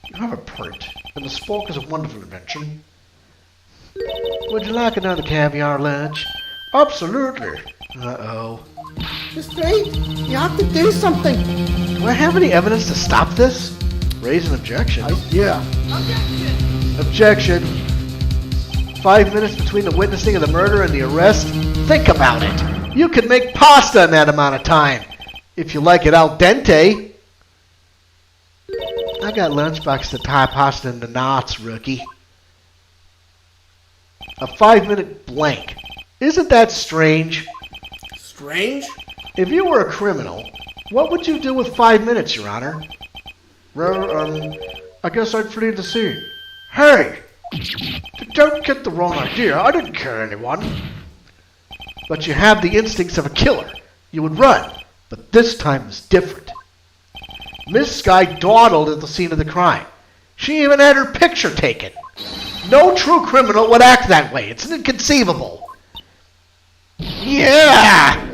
You have a print, and the spork is a wonderful invention. Would you like another caviar lunch? Absolutely. Uh-oh. Mr. Wright, you have to do something. Do I have any evidence to stop this? Raise an objection. Yeah. Objection. 5 minutes between the witnessing of the murder and the arrest? Think about it. You could make pasta in that amount of time. If you like it al dente. I got lunchbox to tie pasta into knots, rookie. A 5-minute blank. Isn't that strange? Strange? If you were a criminal, what would you do with 5 minutes, Your Honor? Well, I guess I'd flee the scene. Hey! Don't get the wrong idea. I didn't kill anyone. But you have the instincts of a killer. You would run, but this time was different. Miss Sky dawdled at the scene of the crime. She even had her picture taken. No true criminal would act that way. It's inconceivable. Yeah!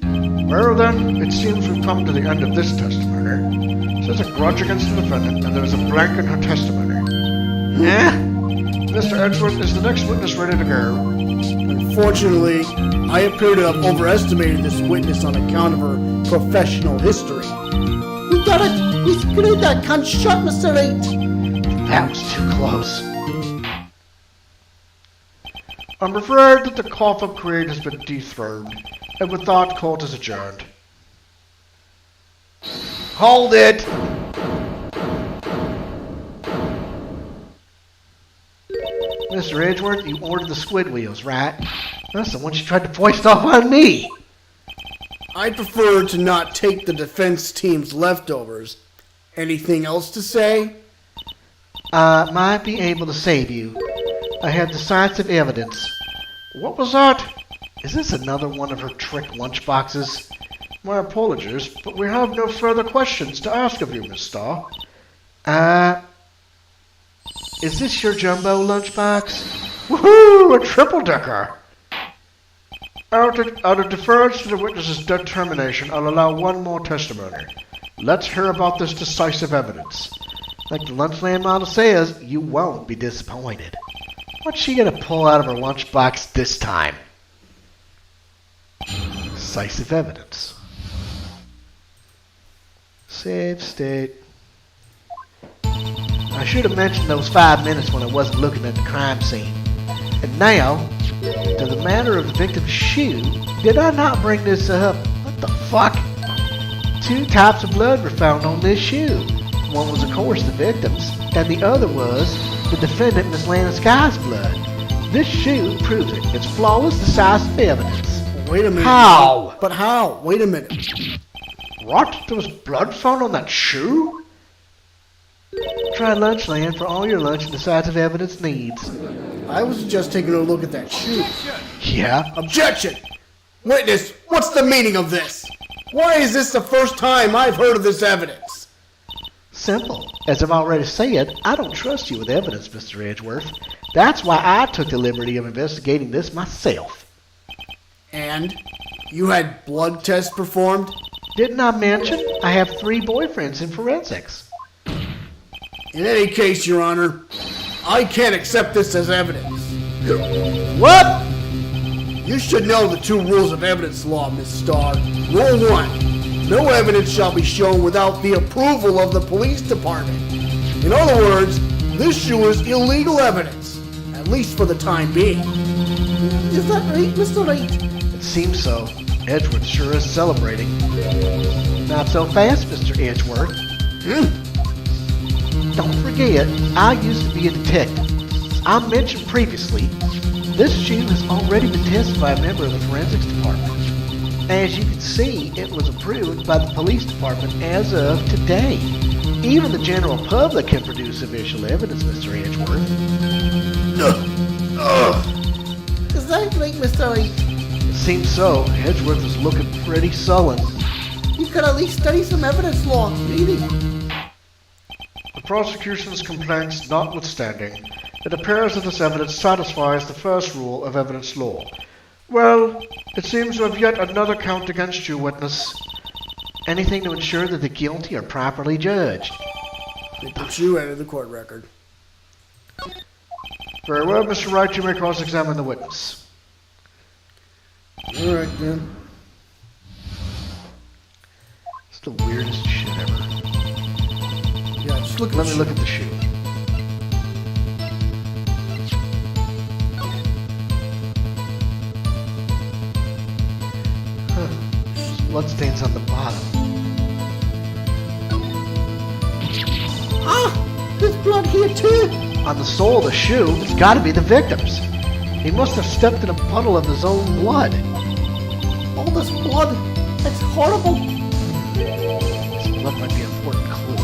Well then, it seems we've come to the end of this testimony. There's a grudge against the defendant, and there's a blank in her testimony. Eh? Mr. Edgeworth, is the next witness ready to go? Unfortunately, I appear to have overestimated this witness on account of her professional history. We got it! We screwed that cunt shut, Mr. Wright! That was too close. I'm afraid that the cough-up creed has been dethroned, and with that, court is adjourned. Hold it! Mr. Edgeworth, you ordered the squid wheels, right? That's the one you tried to foist off on me. I prefer to not take the defense team's leftovers. Anything else to say? I might be able to save you. I have decisive evidence. What was that? Is this another one of her trick lunchboxes? My apologies, but we have no further questions to ask of you, Miss Starr. Is this your jumbo lunchbox? Woohoo! A triple-decker! Out of deference to the witness's determination, I'll allow one more testimony. Let's hear about this decisive evidence. Like the Lunchland model says, you won't be disappointed. What's she gonna pull out of her lunchbox this time? Decisive evidence. Save state. I should have mentioned those 5 minutes when I wasn't looking at the crime scene. And now, to the matter of the victim's shoe, did I not bring this up? What the fuck? 2 types of blood were found on this shoe. One was, of course, the victim's, and the other was the defendant, Miss Lana Sky's blood. This shoe proves it. It's flawless, decisive evidence. Wait a minute. How? But how? Wait a minute. What? There was blood found on that shoe? Try Lunchland for all your lunch and decisive evidence needs. I was just taking a look at that shoe. Yeah? Objection! Witness, what's the meaning of this? Why is this the first time I've heard of this evidence? Simple. As I've already said, I don't trust you with evidence, Mr. Edgeworth. That's why I took the liberty of investigating this myself. And? You had blood tests performed? Didn't I mention I have 3 boyfriends in forensics? In any case, Your Honor, I can't accept this as evidence. What? You should know the 2 rules of evidence law, Miss Starr. Rule 1. No evidence shall be shown without the approval of the police department. In other words, this shoe is illegal evidence, at least for the time being. Is that right, Mr. Wright? It seems so. Edgeworth sure is celebrating. Not so fast, Mr. Edgeworth. Don't forget, I used to be a detective. As I mentioned previously, this shoe has already been tested by a member of the forensics department. As you can see, it was approved by the police department as of today. Even the general public can produce official evidence, Mr. Edgeworth. Is that right, Mr. Wright? It seems so. Edgeworth is looking pretty sullen. You could at least study some evidence law, really. The prosecution's complaints notwithstanding, it appears that this evidence satisfies the first rule of evidence law. Well, it seems to have yet another count against you, witness. Anything to ensure that the guilty are properly judged. They put you out of the court record. Very well, Mr. Wright, you may cross-examine the witness. All right, then. It's the weirdest shit ever. Yeah, just look at Let me look at the shoe. Bloodstains on the bottom. Ah! There's blood here too! On the sole of the shoe, it's gotta be the victim's. He must have stepped in a puddle of his own blood. All this blood! It's horrible! This blood might be an important clue.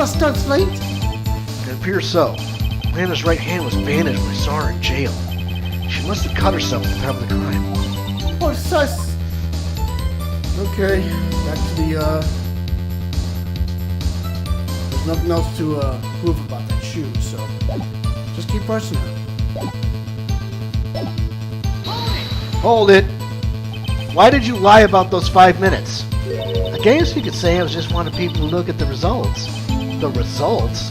suspects, right? It appears so. Amanda's right hand was bandaged when I saw her in jail. She must have cut herself at the time of the crime. Poor sus. Okay, back to the, there's nothing else to, prove about that shoe, so just keep pressing it. Hold it! Why did you lie about those 5 minutes? I guess you could say I was just wanting people to look at the results. The results?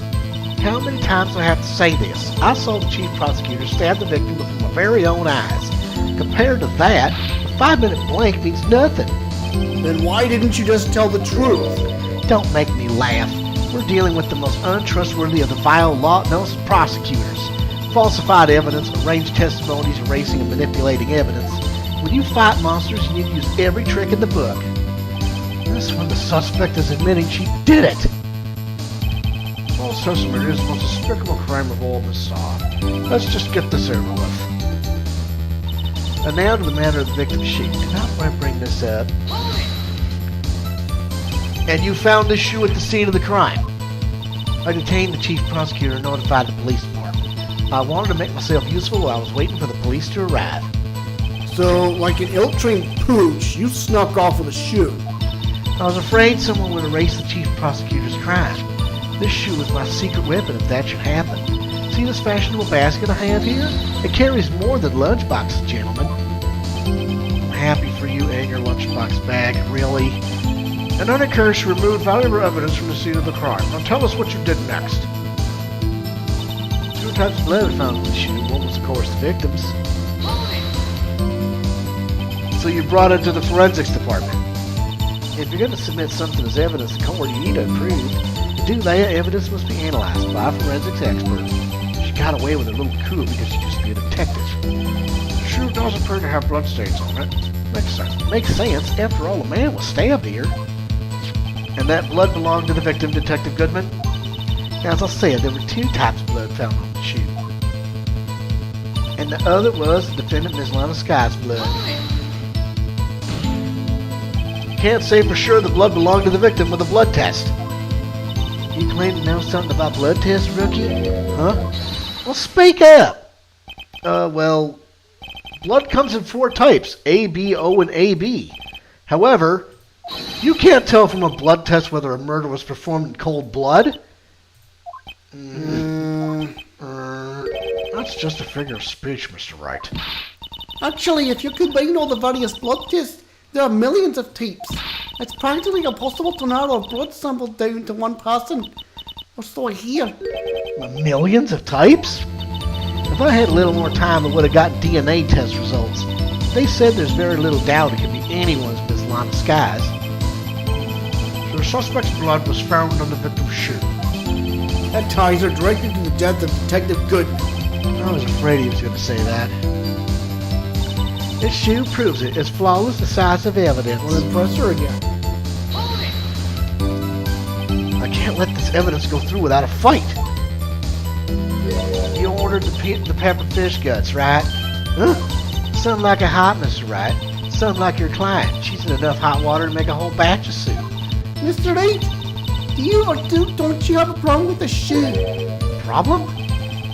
How many times do I have to say this? I saw the chief prosecutor stab the victim with my very own eyes. Compared to that, a 5-minute blank means nothing. Then why didn't you just tell the truth? Don't make me laugh. We're dealing with the most untrustworthy of the vile law-nosed prosecutors. Falsified evidence, arranged testimonies, erasing and manipulating evidence. When you fight monsters, you need to use every trick in the book. This one, the suspect is admitting she did it. False testimony is the most despicable crime of all, Miss Saw. Let's just get this over with. And now to the matter of the victim's shoe. Do not want to bring this up. And you found this shoe at the scene of the crime. I detained the chief prosecutor and notified the police department. I wanted to make myself useful while I was waiting for the police to arrive. So, like an ill-trained pooch, you snuck off with a shoe. I was afraid someone would erase the chief prosecutor's crime. This shoe was my secret weapon if that should happen. See this fashionable basket I have here? It carries more than lunchboxes, gentlemen. I'm happy for you and your lunchbox bag, really. An uncurse removed valuable evidence from the scene of the crime. Now tell us what you did next. 2 types of blood were found in the shoe. One was, of course, the victim's. So you brought it to the forensics department. If you're going to submit something as evidence to court, you need to prove. To do that, evidence must be analyzed by a forensics expert. She got away with a little coup because she used to be a detective. The shoe does appear to have bloodstains on it. Makes sense. Makes sense. After all, a man was stabbed here. And that blood belonged to the victim, Detective Goodman? As I said, there were 2 types of blood found on the shoe. And the other was the defendant, Ms. Lana Sky's blood. Can't say for sure the blood belonged to the victim with a blood test. You claim to know something about blood tests, rookie? Huh? Well, speak up! Well, blood comes in 4 types, A, B, O, and AB. However, you can't tell from a blood test whether a murder was performed in cold blood. That's just a figure of speech, Mr. Wright. Actually, if you combine all the various blood tests, there are millions of types. It's practically impossible to narrow a blood sample down to one person. Or so I hear. Millions of types? If I had a little more time, I would have gotten DNA test results. They said there's very little doubt it could be anyone's Miss Lana Skies. So the suspect's blood was found on the victim's shoe. That ties her directly to the death of Detective Goodman. I was afraid he was going to say that. This shoe proves it. It's flawless, decisive evidence. Well, then press her again. I can't let this evidence go through without a fight. You ordered the peppered fish guts, right? Huh? Something like a hot, Mr. Wright. Something like your client. She's in enough hot water to make a whole batch of soup. Mr. Wright, do you or don't you have a problem with the shoe? Problem?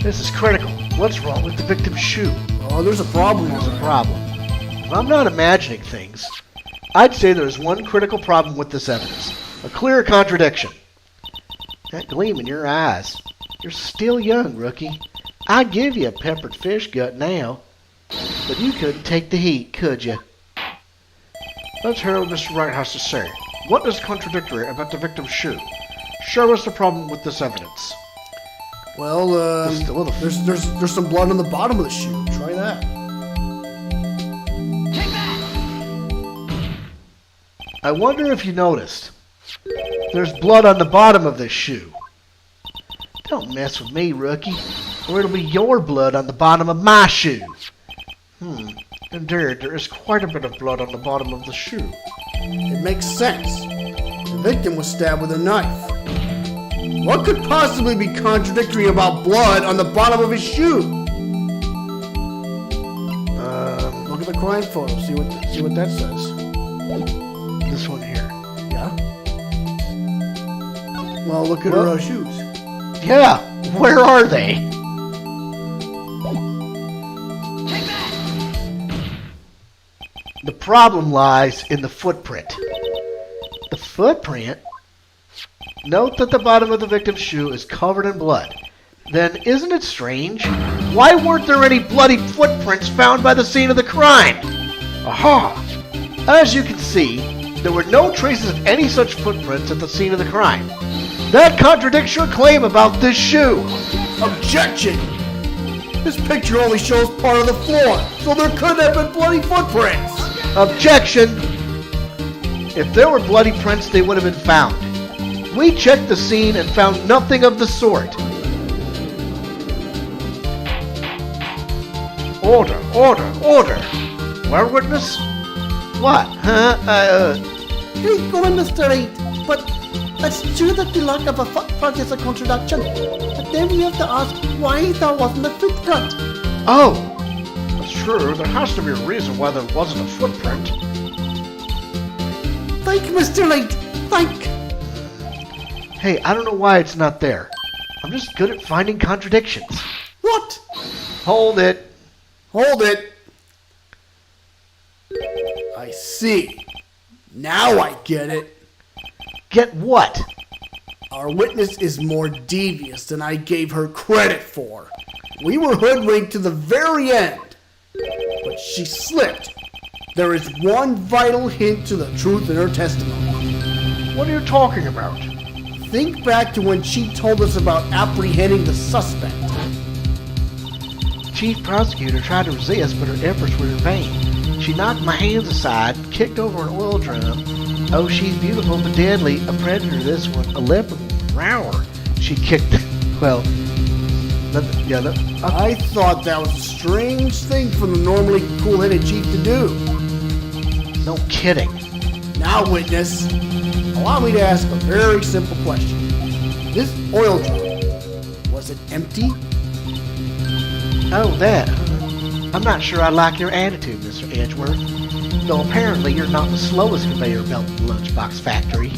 This is critical. What's wrong with the victim's shoe? Oh, there's a problem. There's a problem. If I'm not imagining things, I'd say there's one critical problem with this evidence. A clear contradiction. That gleam in your eyes. You're still young, rookie. I'd give you a peppered fish gut now. But you couldn't take the heat, could you? Let's hear what Mr. Wright has to say. What is contradictory about the victim's shoe? Show us the problem with this evidence. Well, there's some blood on the bottom of the shoe. Try that. I wonder if you noticed. There's blood on the bottom of this shoe. Don't mess with me, rookie, or it'll be your blood on the bottom of my shoe. Indeed, there is quite a bit of blood on the bottom of the shoe. It makes sense. The victim was stabbed with a knife. What could possibly be contradictory about blood on the bottom of his shoe? Look at the crime photo. See what that says. This one here. Yeah. Well, look at her shoes. Yeah, where are they? The problem lies in the footprint. The footprint? Note that the bottom of the victim's shoe is covered in blood. Then isn't it strange? Why weren't there any bloody footprints found by the scene of the crime? Aha! As you can see, there were no traces of any such footprints at the scene of the crime. That contradicts your claim about this shoe. Objection! This picture only shows part of the floor, so there could have been bloody footprints. Objection! If there were bloody prints, they would have been found. We checked the scene and found nothing of the sort. Order, order, order! Well, witness? What? Huh? Keep going, Mr. Wright. But it's true that the lack of a footprint is a contradiction. But then we have to ask why there wasn't a footprint. Oh! That's true. There has to be a reason why there wasn't a footprint. Thank you, Mr. Wright. Thank. Hey, I don't know why it's not there. I'm just good at finding contradictions. What? Hold it. Hold it. I see. Now I get it. Get what? Our witness is more devious than I gave her credit for. We were hoodwinked to the very end. But she slipped. There is one vital hint to the truth in her testimony. What are you talking about? Think back to when she told us about apprehending the suspect. Chief prosecutor tried to resist, but her efforts were in vain. She knocked my hands aside, kicked over an oil drum. Oh, she's beautiful but deadly. A predator, this one. A leopard. Rower. She kicked... Well... I thought that was a strange thing for the normally cool-headed chief to do. No kidding. Now, witness, allow me to ask a very simple question. This oil drum, was it empty? Oh, that. I'm not sure I like your attitude, Mr. Edgeworth. Though apparently you're not the slowest conveyor belt in the lunchbox factory.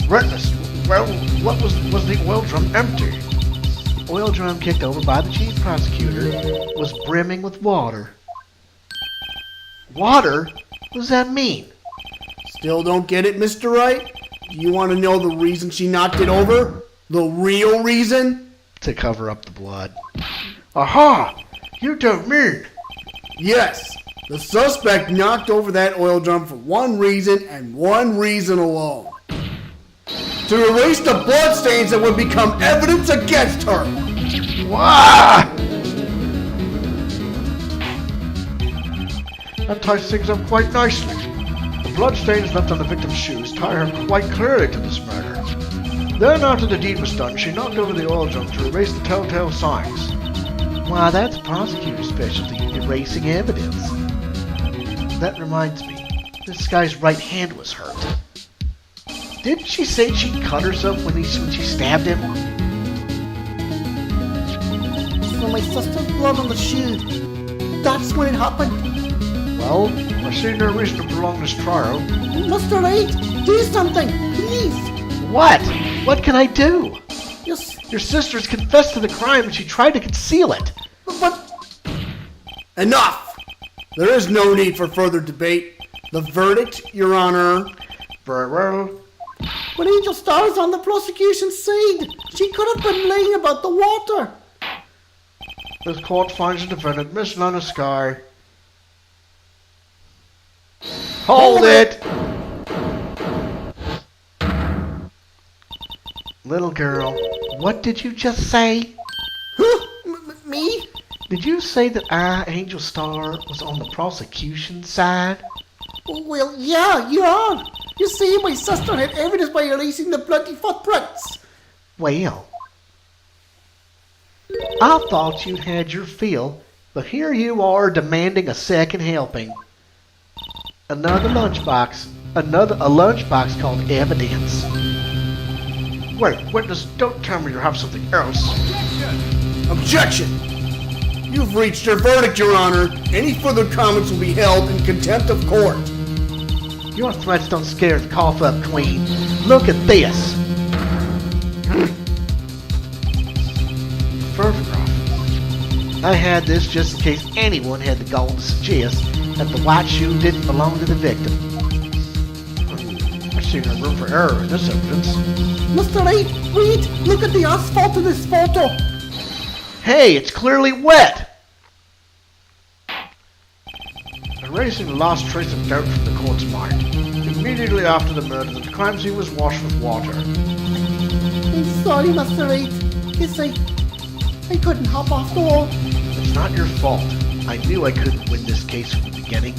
Witness, well, what was the oil drum empty? The oil drum kicked over by the chief prosecutor was brimming with water. Water? What does that mean? Still don't get it, Mr. Wright? Do you want to know the reason she knocked it over? The real reason? To cover up the blood. Aha! You don't mean... Yes, the suspect knocked over that oil drum for one reason and one reason alone. To erase the bloodstains that would become evidence against her. Wah! That ties things up quite nicely. The bloodstains left on the victim's shoes tie her quite clearly to this murder. Then, after the deed was done, she knocked over the oil drum to erase the telltale signs. Why, that's a prosecutor's specialty, erasing evidence. That reminds me, this guy's right hand was hurt. Didn't she say she cut herself when she stabbed him? So my sister's blood on the shoe. That's when it happened. Well, I see no reason to prolong this trial. Mr. Wright, do something, please. What? What can I do? Yes, Your sister's confessed to the crime and she tried to conceal it. but Enough! There is no need for further debate. The verdict, Your Honor. Very well. when Angel Star is on the prosecution's side, she could have been lying about the water. This court finds the defendant, Miss Lana Sky. Hold it! Little girl, what did you just say? Huh? Me? Did you say that I, Angel Star, was on the prosecution's side? Well, yeah, you are. You see, my sister had evidence by erasing the bloody footprints. Well, I thought you'd had your fill, but here you are demanding a second helping. Another lunchbox. A lunchbox called evidence. Wait, witness, don't tell me you have something else. Objection! You've reached your verdict, Your Honor. Any further comments will be held in contempt of court. Your threats don't scare the cough up, Queen. Look at this. I had this just in case anyone had the gall to suggest that the white shoe didn't belong to the victim. I see no room for error in this evidence. Mr. Wright, wait! Look at the asphalt in this photo! Hey, it's clearly wet! Erasing the last trace of doubt from the court's mind. Immediately after the murder, the crime scene was washed with water. I'm sorry, Mr. Wright. Yes, I couldn't hop off the wall. It's not your fault. I knew I couldn't win this case from the beginning.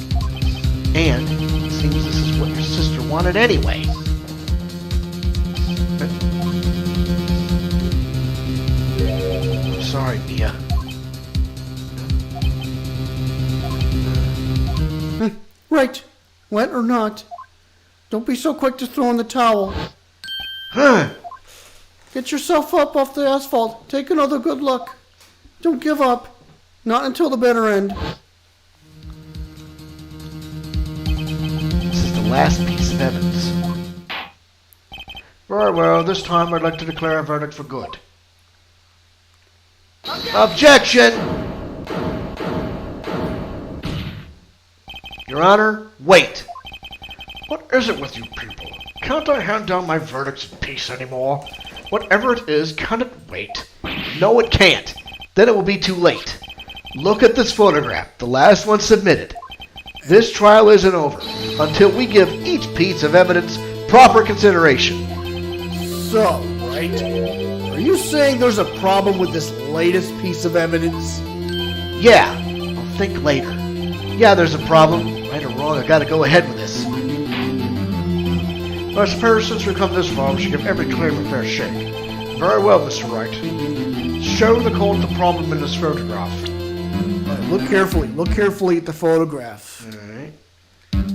And it seems this is what your sister wanted anyway. I'm sorry, Mia. Right. Wet or not. Don't be so quick to throw in the towel. Huh? Get yourself up off the asphalt. Take another good look. Don't give up. Not until the bitter end. This is the last piece of evidence. Very well, this time I'd like to declare a verdict for good. Objection! Your Honor, wait. What is it with you people? Can't I hand down my verdicts in peace anymore? Whatever it is, can it wait? No, it can't. Then it will be too late. Look at this photograph, the last one submitted. This trial isn't over until we give each piece of evidence proper consideration. So, right? Are you saying there's a problem with this latest piece of evidence? Yeah, I'll think later. Yeah, there's a problem. Right or wrong, I gotta go ahead with this. I suppose since we've come this far, we should give every claim a fair shake. Very well, Mr. Wright. Show the court the problem in this photograph. All right, look carefully at the photograph. Alright.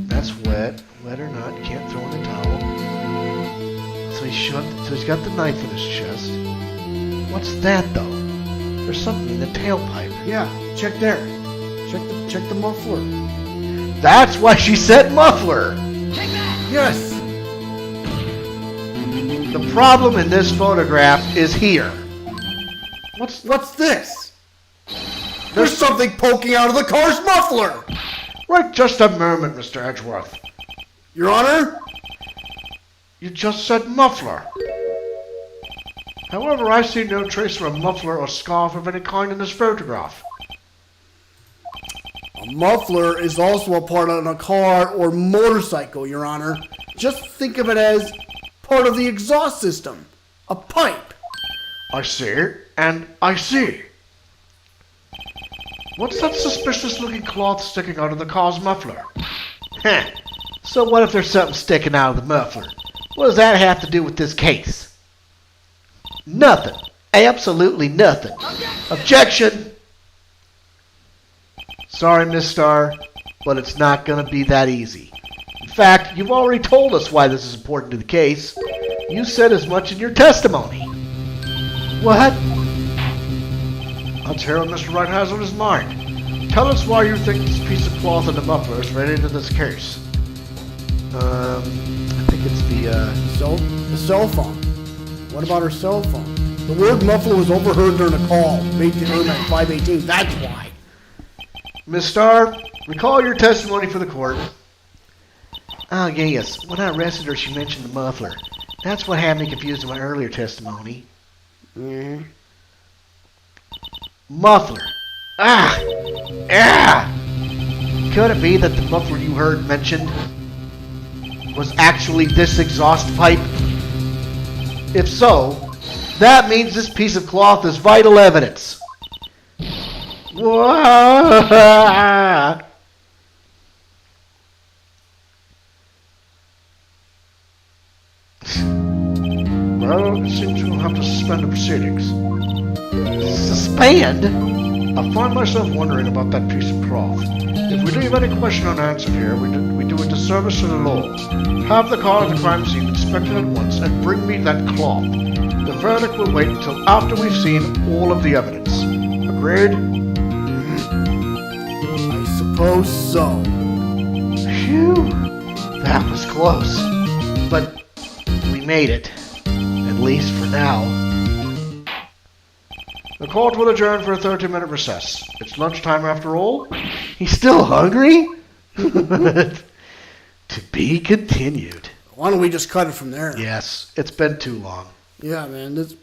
That's wet. Wet or not, you can't throw in a towel. So he's got the knife in his chest. What's that though? There's something in the tailpipe. Yeah, check there. Check the muffler. That's why she said muffler! Yes! The problem in this photograph is here. What's this? There's something poking out of the car's muffler! Right, just a moment, Mr. Edgeworth. Your Honor? You just said muffler. However, I see no trace of a muffler or scarf of any kind in this photograph. A muffler is also a part on a car or motorcycle, Your Honor. Just think of it as part of the exhaust system. A pipe. I see, and I see. What's that suspicious-looking cloth sticking out of the car's muffler? Heh. So what if there's something sticking out of the muffler? What does that have to do with this case? Nothing. Absolutely nothing. Objection! Sorry, Miss Starr, but it's not going to be that easy. In fact, you've already told us why this is important to the case. You said as much in your testimony. What? Let's hear what Mr. Wright has on his mind. Tell us why you think this piece of cloth in the muffler is related to this case. I think it's the cell phone. What about her cell phone? The word muffler was overheard during a call made to her at 518. That's why. Miss Starr, recall your testimony for the court. Oh, yes. When I arrested her, she mentioned the muffler. That's what had me confused in my earlier testimony. Mm-hmm. Muffler. Ah! Ah! Could it be that the muffler you heard mentioned was actually this exhaust pipe? If so, that means this piece of cloth is vital evidence. Whoa! Well, it seems we'll have to suspend the proceedings. Suspend? I find myself wondering about that piece of cloth. If we leave any question unanswered here, we do a disservice to the law. Have the car at the crime scene inspected at once and bring me that cloth. The verdict will wait until after we've seen all of the evidence. Agreed? I suppose so. Phew. That was close. But we made it. At least for now. The court will adjourn for a 30-minute recess. It's lunchtime after all. He's still hungry? To be continued. Why don't we just cut it from there? Yes, it's been too long. Yeah, man. This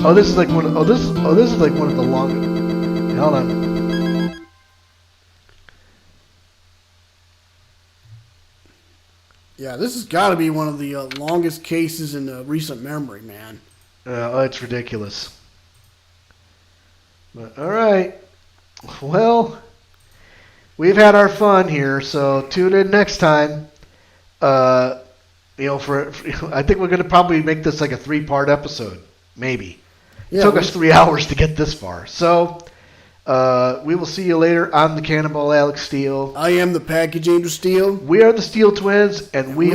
Oh, this is like one of this is like one of the longest. Hold on. Yeah, this has got to be one of the longest cases in recent memory, man. It's ridiculous. But all right. Well, we've had our fun here, so tune in next time. For I think we're gonna probably make this like a 3-part episode, maybe. It Yeah, took us 3 hours to get this far, so we will see you later. I'm the Cannonball Alex Steele. I am the Package Angel Steel. We are the Steel Twins, and we